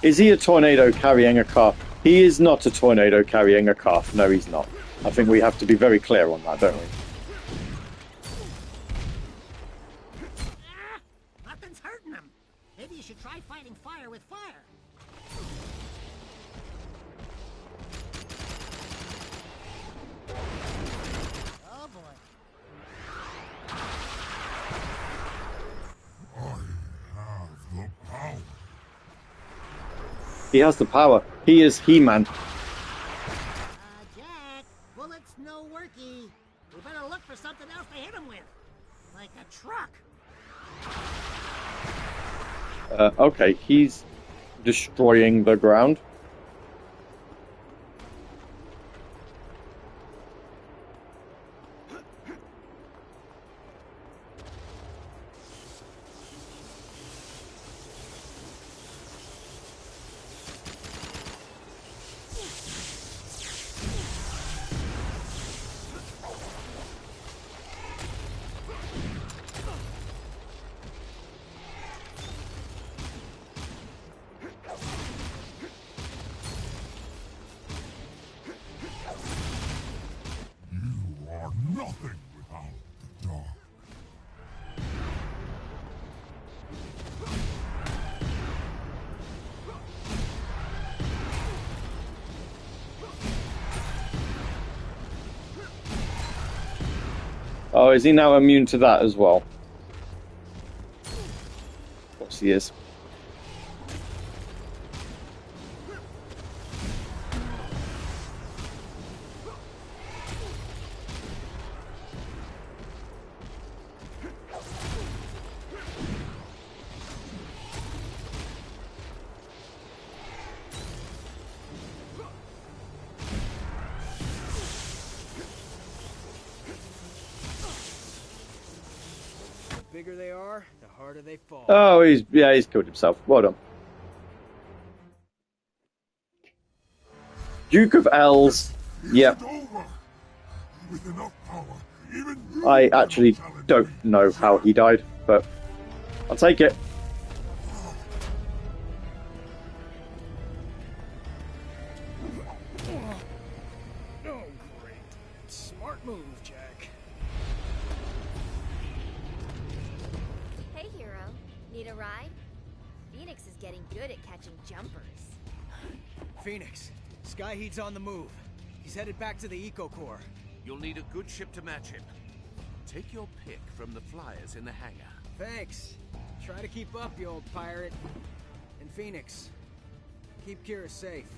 Is he a tornado carrying a calf? He is not a tornado carrying a calf. No, he's not. I think we have to be very clear on that, don't we? Nothing's hurting him. Maybe you should try fighting fire with fire. Oh boy. I have the power. He has the power. He is He-Man. Jack, bullets no worky. We better look for something else to hit him with. Like a truck. Okay, he's destroying the ground. You are nothing without the dark. Oh, is he now immune to that as well? Of course he is. The bigger they are, the harder they fall. Oh, he's killed himself. Well done. Duke of L's. Yep. With enough power, even I actually don't know how he died, but I'll take it. Oh, great. Smart move, Jack. Hey, hero. Need a ride? Phoenix is getting good at catching jumpers. Phoenix, Skyheat's on the move. He's headed back to the Eco Core. You'll need a good ship to match him. Take your pick from the flyers in the hangar. Thanks. Try to keep up, you old pirate. And Phoenix, keep Kira safe.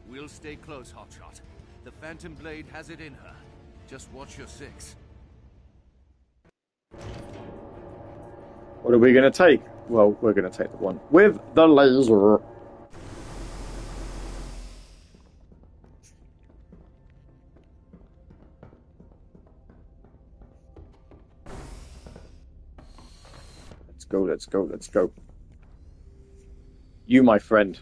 We'll stay close, Hotshot. The Phantom Blade has it in her. Just watch your six. What are we going to take? Well, we're going to take the one with the laser. Let's go, let's go, let's go. You, my friend.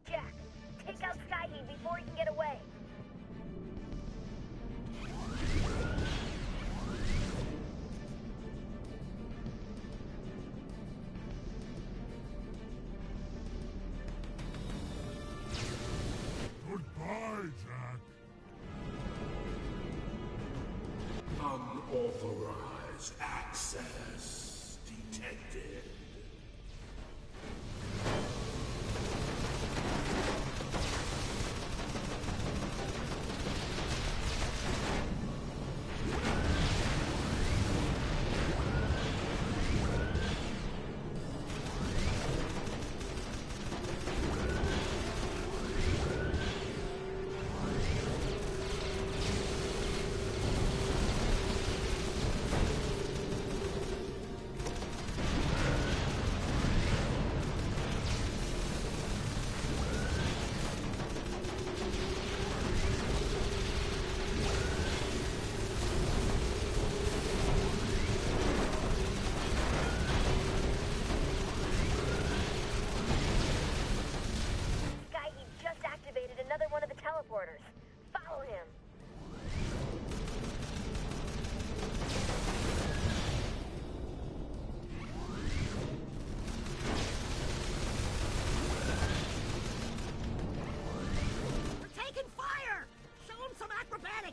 Jack, take out Skyheat before he can get away. Goodbye, Jack. Unauthorized access detected.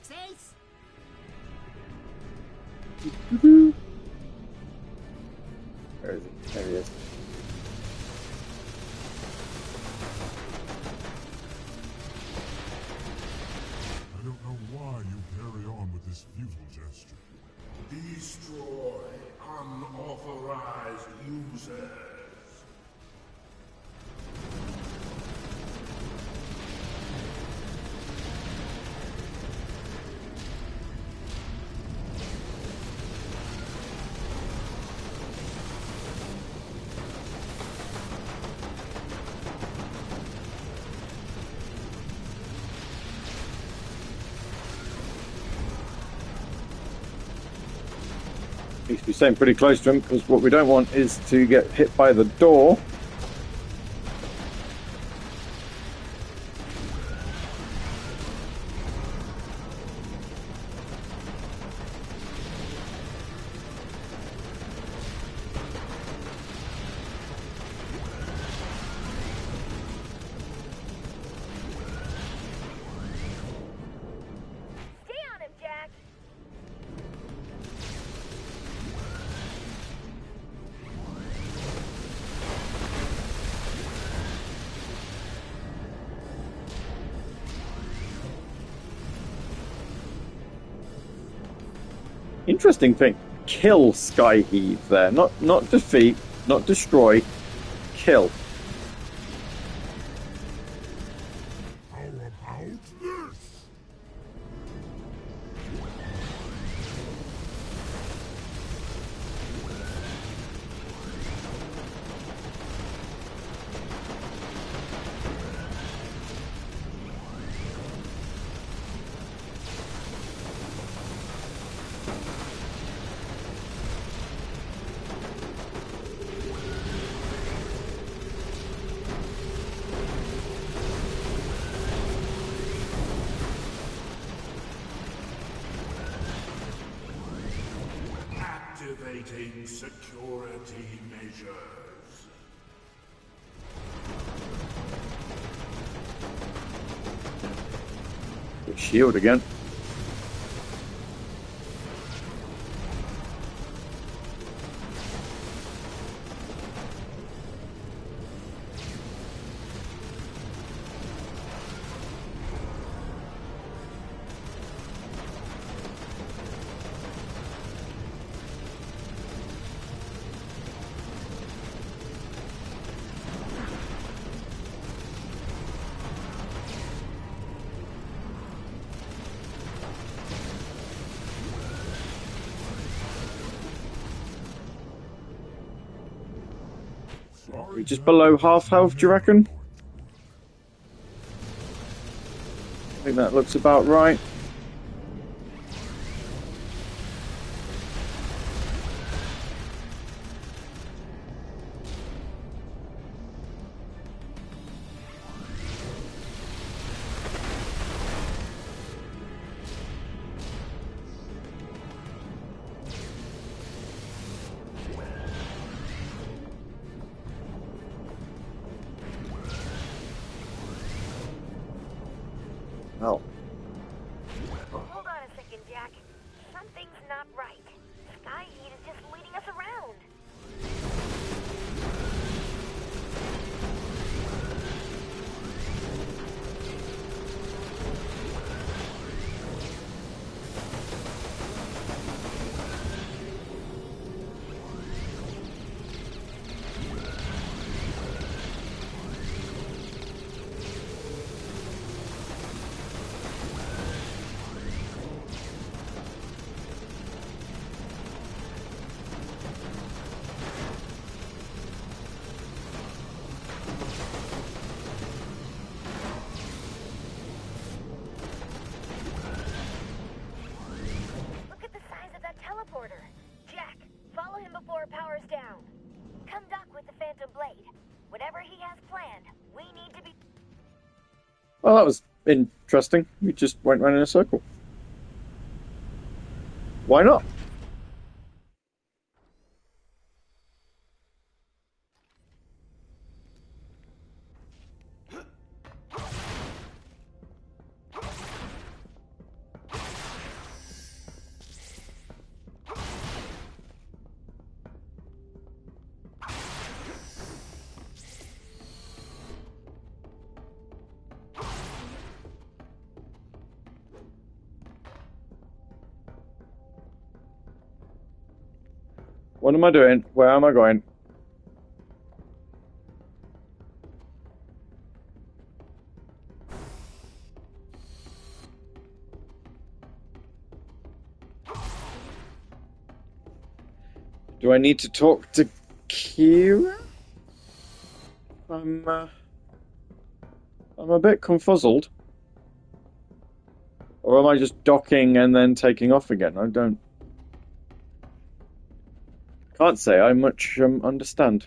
works, Ace. Where is he? There he is. I don't know why you carry on with this futile gesture. Destroy unauthorized users. Needs to be staying pretty close to him, because what we don't want is to get hit by the door. Stay on him, Jack. Interesting thing. Kill Skyheave there. Not defeat, not destroy. Kill. How about this? Activating security measures. Shield again. Are we just below half health, do you reckon? I think that looks about right. Oh. Hold on a second, Jack. Something's not right. Skyheat is just leading us around. Look at the size of that teleporter. Jack, follow him before it powers down. Come dock with the Phantom Blade. Whatever he has planned, we need to be... Well, that was interesting. We just went round in a circle. Why not? What am I doing? Where am I going? Do I need to talk to Kira? I'm a bit confuzzled. Or am I just docking and then taking off again? I can't say I much understand.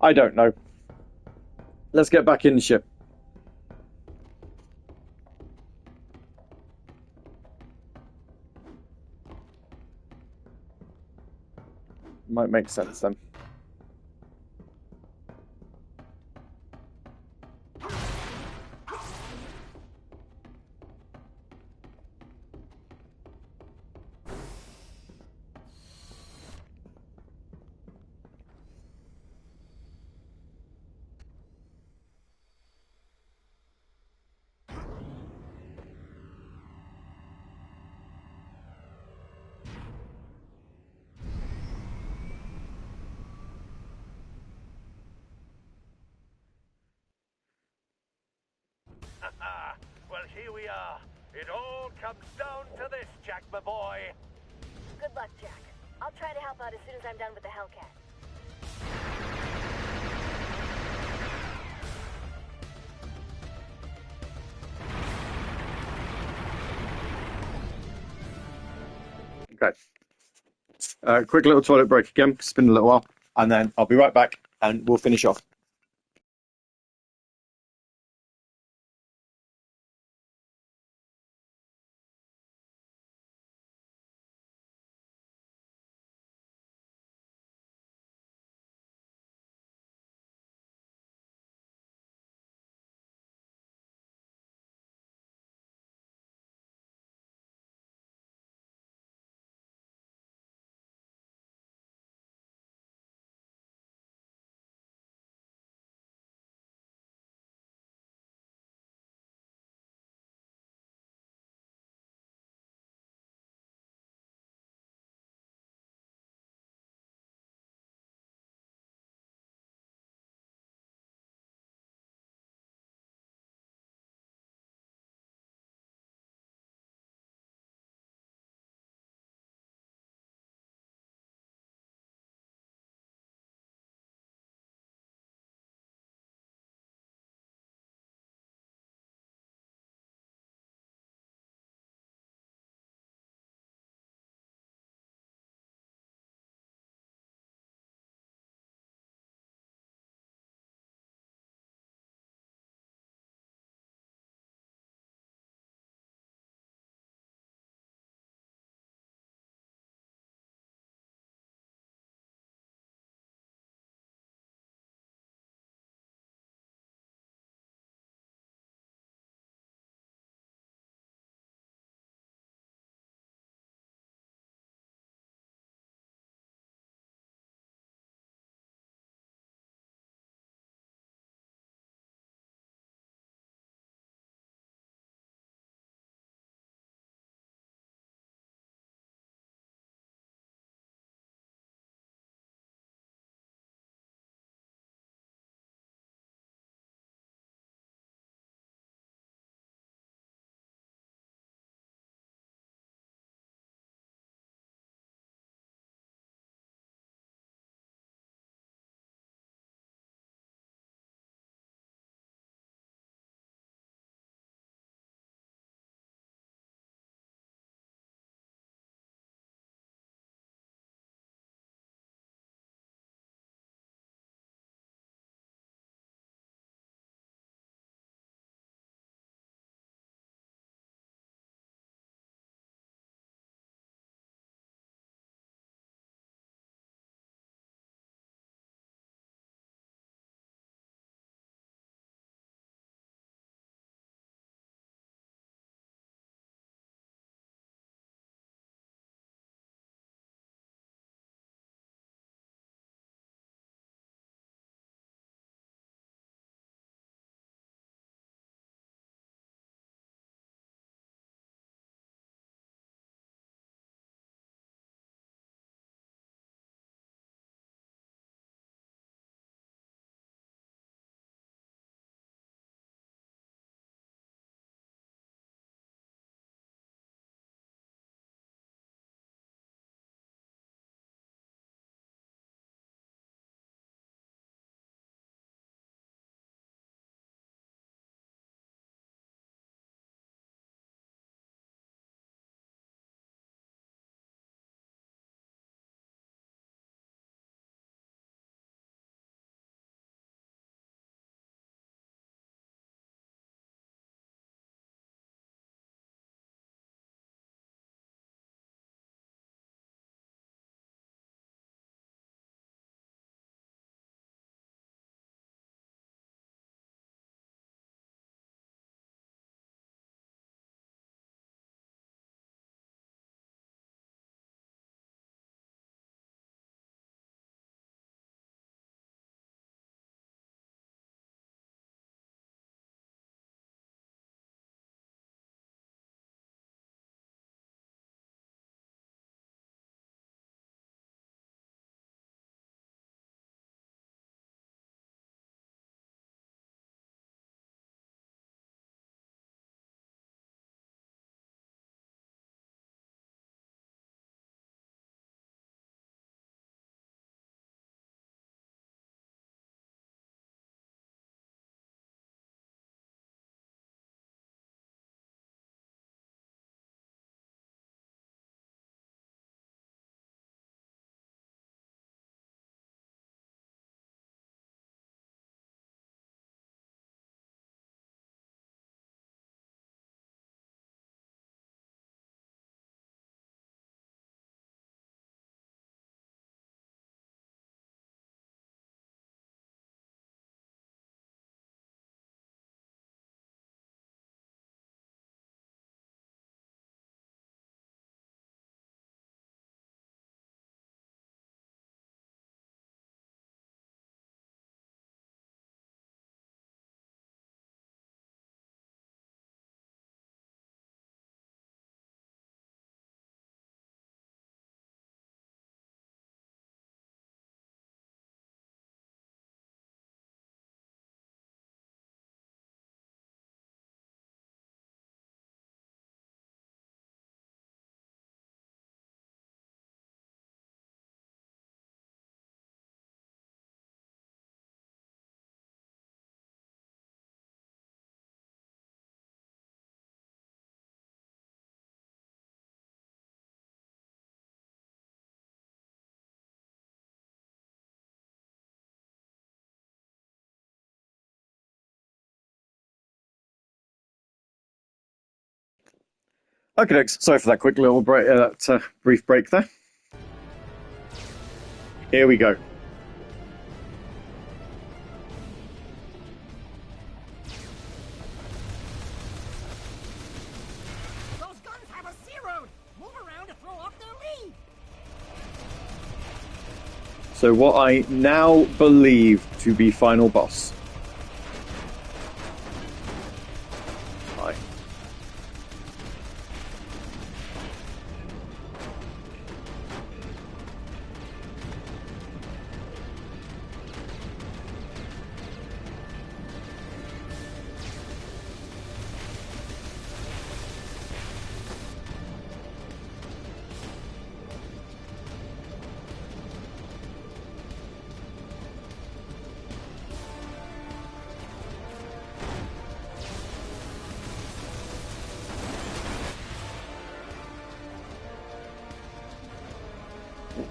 I don't know. Let's get back in the ship. Might make sense then. Well, here we are. It all comes down to this, Jack, my boy. Good luck, Jack. I'll try to help out as soon as I'm done with the Hellcat. Okay. Quick little toilet break again. It's been a little while. And then I'll be right back and we'll finish off. Okay, Dex. Sorry for that quick little break, brief break there. Here we go. Those guns have us zeroed! Move around to throw off their lead! So what I now believe to be final boss. Hi.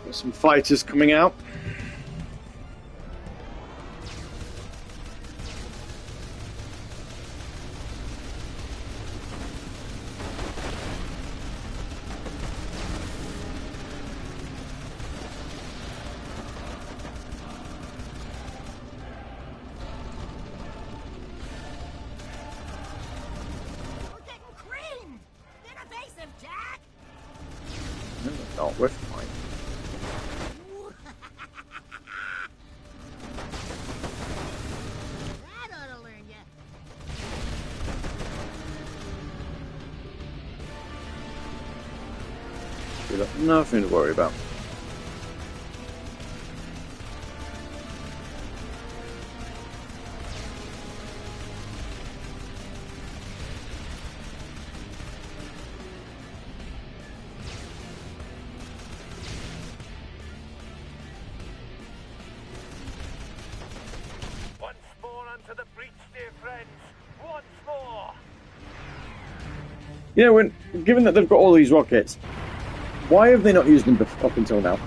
Got some fighters coming out. We're getting creamed! Get evasive, Jack! Not worth mine. That ought to learn ya. We got nothing to worry about. Once more unto the breach, dear friends. Once more. You know, given that they've got all these rockets, why have they not used them up until now?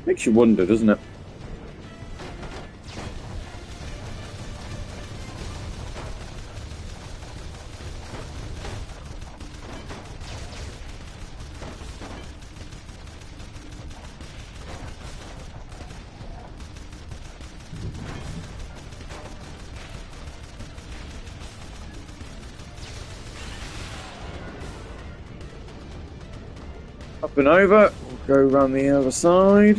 Makes you wonder, doesn't it? Up and over. We'll go around the other side.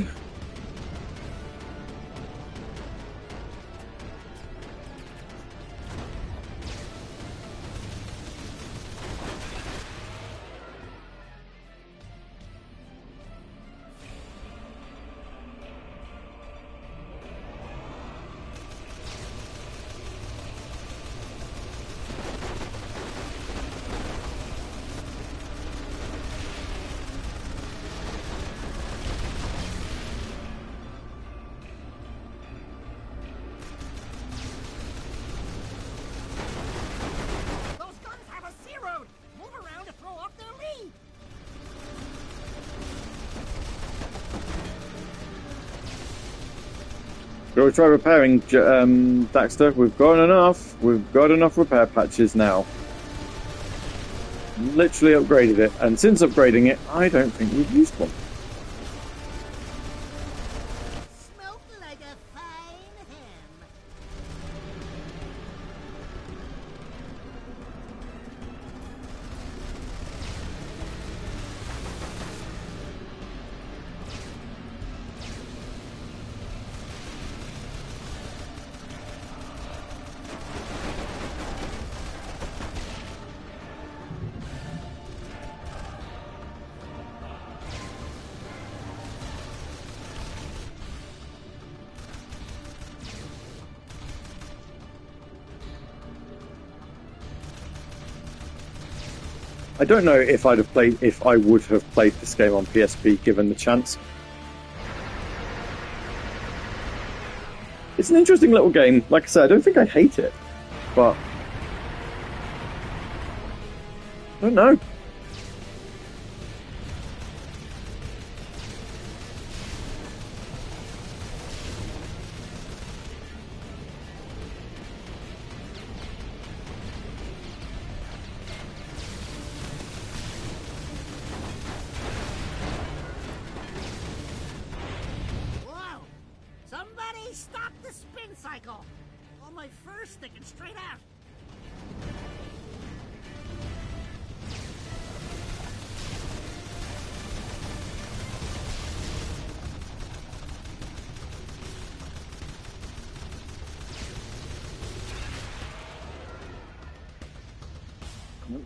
Those guns have us zeroed! Move around to throw off their lead! We'll try repairing Daxter. We've got enough. We've got enough repair patches now. Literally upgraded it, and since upgrading it, I don't think we've used one. Smoke like a fine ham. I don't know if I would have played this game on PSP given the chance. It's an interesting little game. Like I said, I don't think I hate it, but I don't know. spin cycle! All my fur's sticking straight out!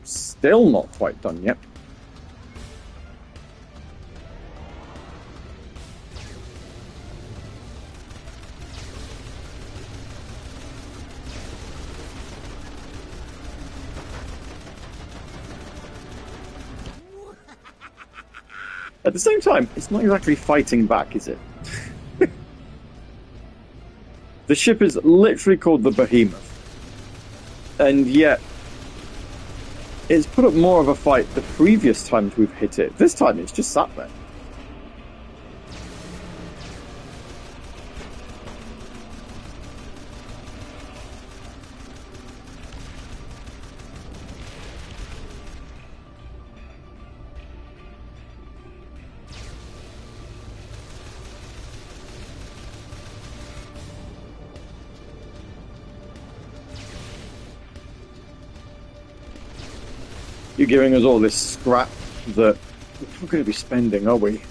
Still not quite done yet. At the same time, it's not exactly fighting back, is it? The ship is literally called the Behemoth. And yet, it's put up more of a fight the previous times we've hit it. This time it's just sat there. You're giving us all this scrap that we're not going to be spending, are we?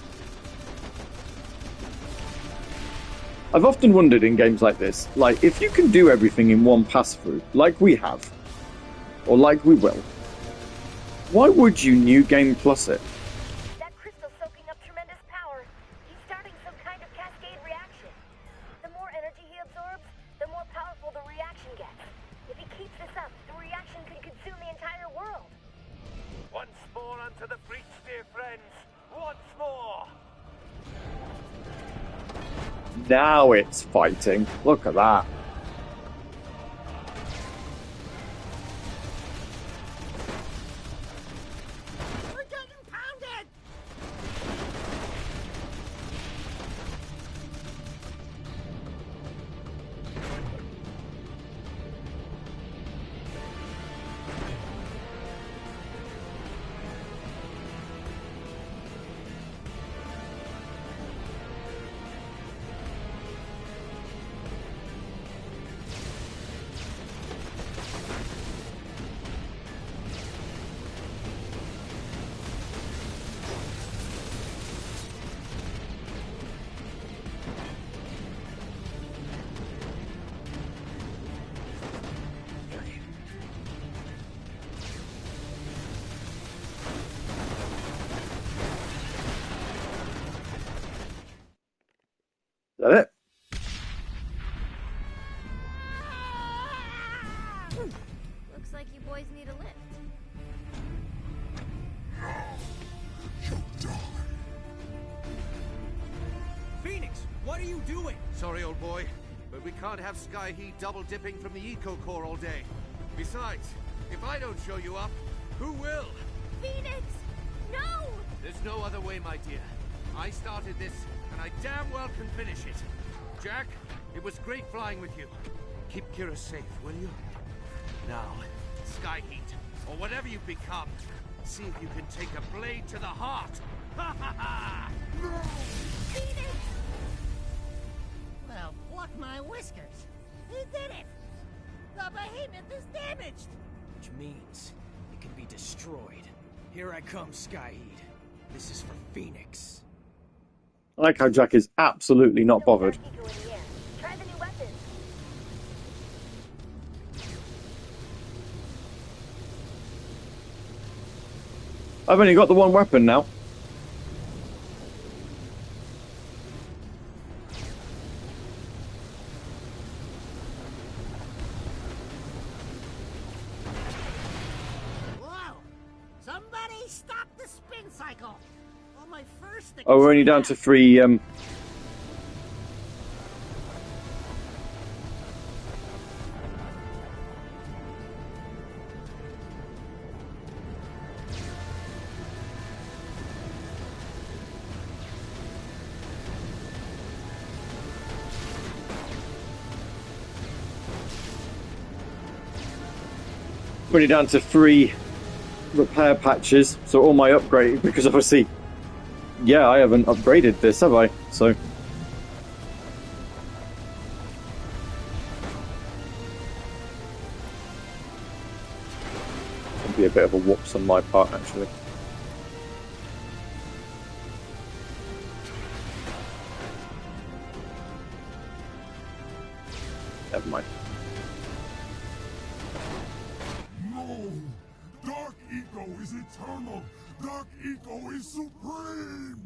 I've often wondered in games like this, like, if you can do everything in one pass-through, like we have, or like we will, why would you New Game Plus it? That crystal's soaking up tremendous power. He's starting some kind of cascade reaction. The more energy he absorbs, the more powerful the reaction gets. If he keeps this up, the reaction could consume the entire world. Once more unto the breach, dear friends. Once more. Now it's fighting. Look at that. We're getting pounded! Is that it? Looks like you boys need a lift. Phoenix, what are you doing? Sorry, old boy, but we can't have Sky Heat double dipping from the eco core all day. Besides, if I don't show you up, who will? Phoenix! No! There's no other way, my dear. I started this, and I damn well can finish it. Jack, it was great flying with you. Keep Kira safe, will you? Now, Sky Heat, or whatever you become, see if you can take a blade to the heart. Ha ha ha! Phoenix! Well, pluck my whiskers. He did it! The behemoth is damaged! Which means it can be destroyed. Here I come, Sky Heat. This is for Phoenix. I like how Jack is absolutely not bothered. Try the new weapon. I've only got the one weapon now. Whoa! Somebody stop the spin cycle! All my first thing. Oh, we're only down to 3. We're only down to 3 repair patches, so all my upgrade, because obviously, yeah, I haven't upgraded this, have I? So be a bit of a whoops on my part, actually. Never mind. No! Dark Eco is eternal! Dark Eco is supreme!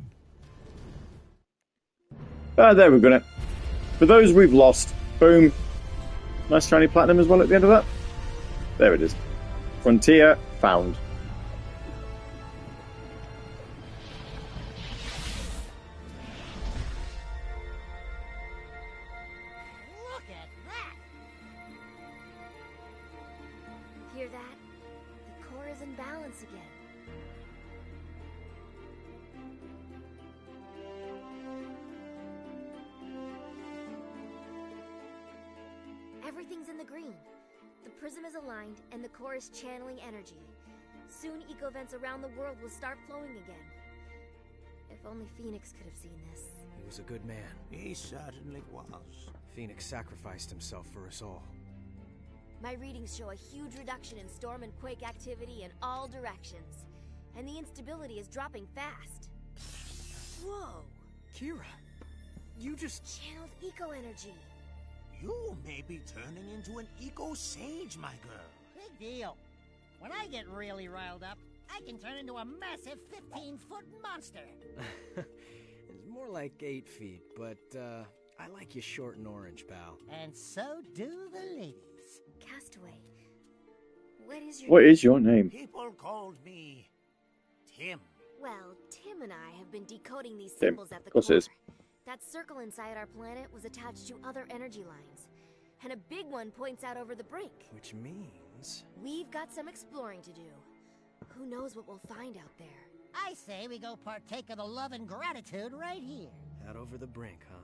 There we're gonna. For those we've lost, boom. Nice shiny platinum as well at the end of that. There it is. Frontier found. Look at that! Hear that? The core is in balance again. Everything's in the green. The prism is aligned, and the core is channeling energy. Soon, eco-vents around the world will start flowing again. If only Phoenix could have seen this. He was a good man. He certainly was. Phoenix sacrificed himself for us all. My readings show a huge reduction in storm and quake activity in all directions. And the instability is dropping fast. Whoa! Kira, you just... Channeled eco-energy. You may be turning into an eco-sage, my girl. Big deal. When I get really riled up, I can turn into a massive 15-foot monster. It's more like 8 feet, but I like you short and orange, pal. And so do the ladies. Castaway, what What is your name? People called me Tim. Well, Tim and I have been decoding these Tim. symbols at the Of course it core. is. That circle inside our planet was attached to other energy lines. And a big one points out over the brink. Which means... We've got some exploring to do. Who knows what we'll find out there? I say we go partake of the love and gratitude right here. Out over the brink, huh?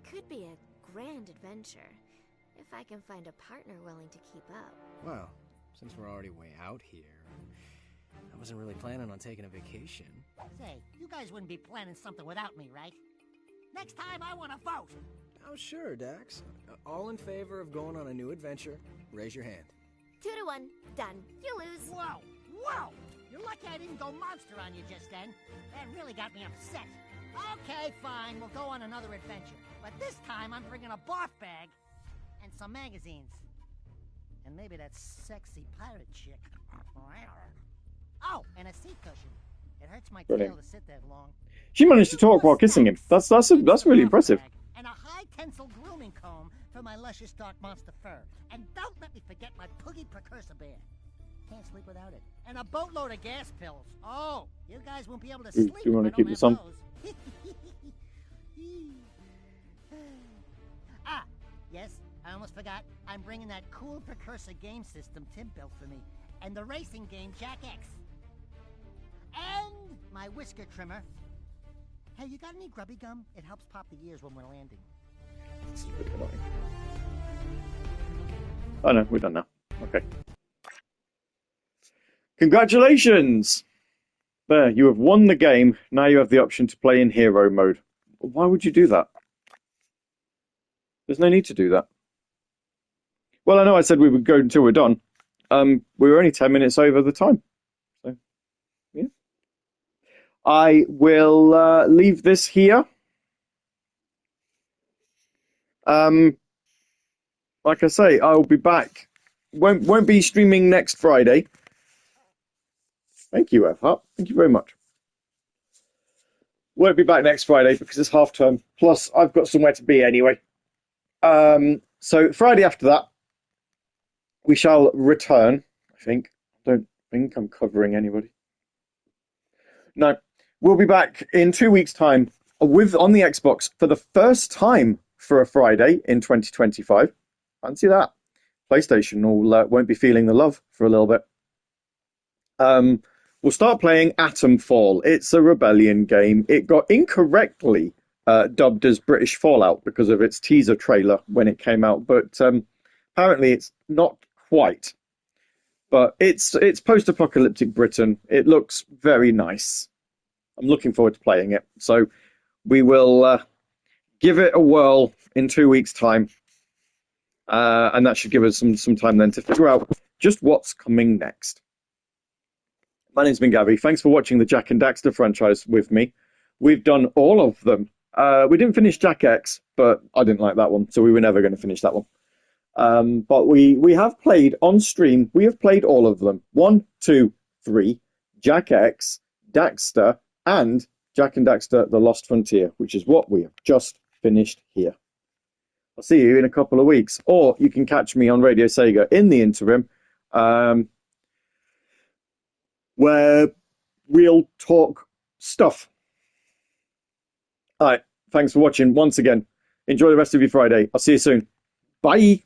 Could be a grand adventure. If I can find a partner willing to keep up. Well, since we're already way out here, I wasn't really planning on taking a vacation. Say, you guys wouldn't be planning something without me, right? Next time I want to vote. Oh, sure, Dax. All in favor of going on a new adventure, raise your hand. 2 to 1. Done. You lose. Whoa! Whoa! You're lucky I didn't go monster on you just then. That really got me upset. Okay, fine. We'll go on another adventure. But this time I'm bringing a barf bag and some magazines. And maybe that sexy pirate chick. Oh, and a seat cushion. It hurts my Brilliant. tail to sit that long. She managed to talk while kissing him. That's really impressive. And a high-tensile grooming comb for my luscious dark monster fur. And don't let me forget my puggy precursor bear. Can't sleep without it. And a boatload of gas pills. Oh, you guys won't be able to sleep. Do you want to if I keep don't this on? have those. Ah, yes, I almost forgot. I'm bringing that cool precursor game system Tim built for me. And the racing game Jack X. And my whisker trimmer. Hey, you got any grubby gum? It helps pop the ears when we're landing. It's a bit annoying. Oh no, we're done now. Okay. Congratulations! There, you have won the game. Now you have the option to play in hero mode. Why would you do that? There's no need to do that. Well, I know I said we would go until we're done. We were only 10 minutes over the time. So, yeah. I will leave this here. Like I say, I'll be back. Won't be streaming next Friday. Thank you, F-Hut. Thank you very much. Won't be back next Friday because it's half term. Plus, I've got somewhere to be anyway. So Friday after that, we shall return. I think. I don't think I'm covering anybody. No, we'll be back in 2 weeks' time on the Xbox for the first time for a Friday in 2025. Fancy that. PlayStation won't be feeling the love for a little bit. We'll start playing Atomfall. It's a Rebellion game. It got incorrectly dubbed as British Fallout because of its teaser trailer when it came out, but apparently it's not quite. But it's post-apocalyptic Britain. It looks very nice. I'm looking forward to playing it. So we will give it a whirl in 2 weeks' time. And that should give us some time then to figure out just what's coming next. My name's been Gavvie. Thanks for watching the Jack and Daxter franchise with me. We've done all of them. We didn't finish Jack X, but I didn't like that one, so we were never going to finish that one. But we have played on stream. We have played all of them. 1, 2, 3, Jack X, Daxter, and Jack and Daxter: The Lost Frontier, which is what we have just finished here. I'll see you in a couple of weeks, or you can catch me on Radio Sega in the interim, where we'll talk stuff. All right, thanks for watching once again. Enjoy the rest of your Friday. I'll see you soon. Bye.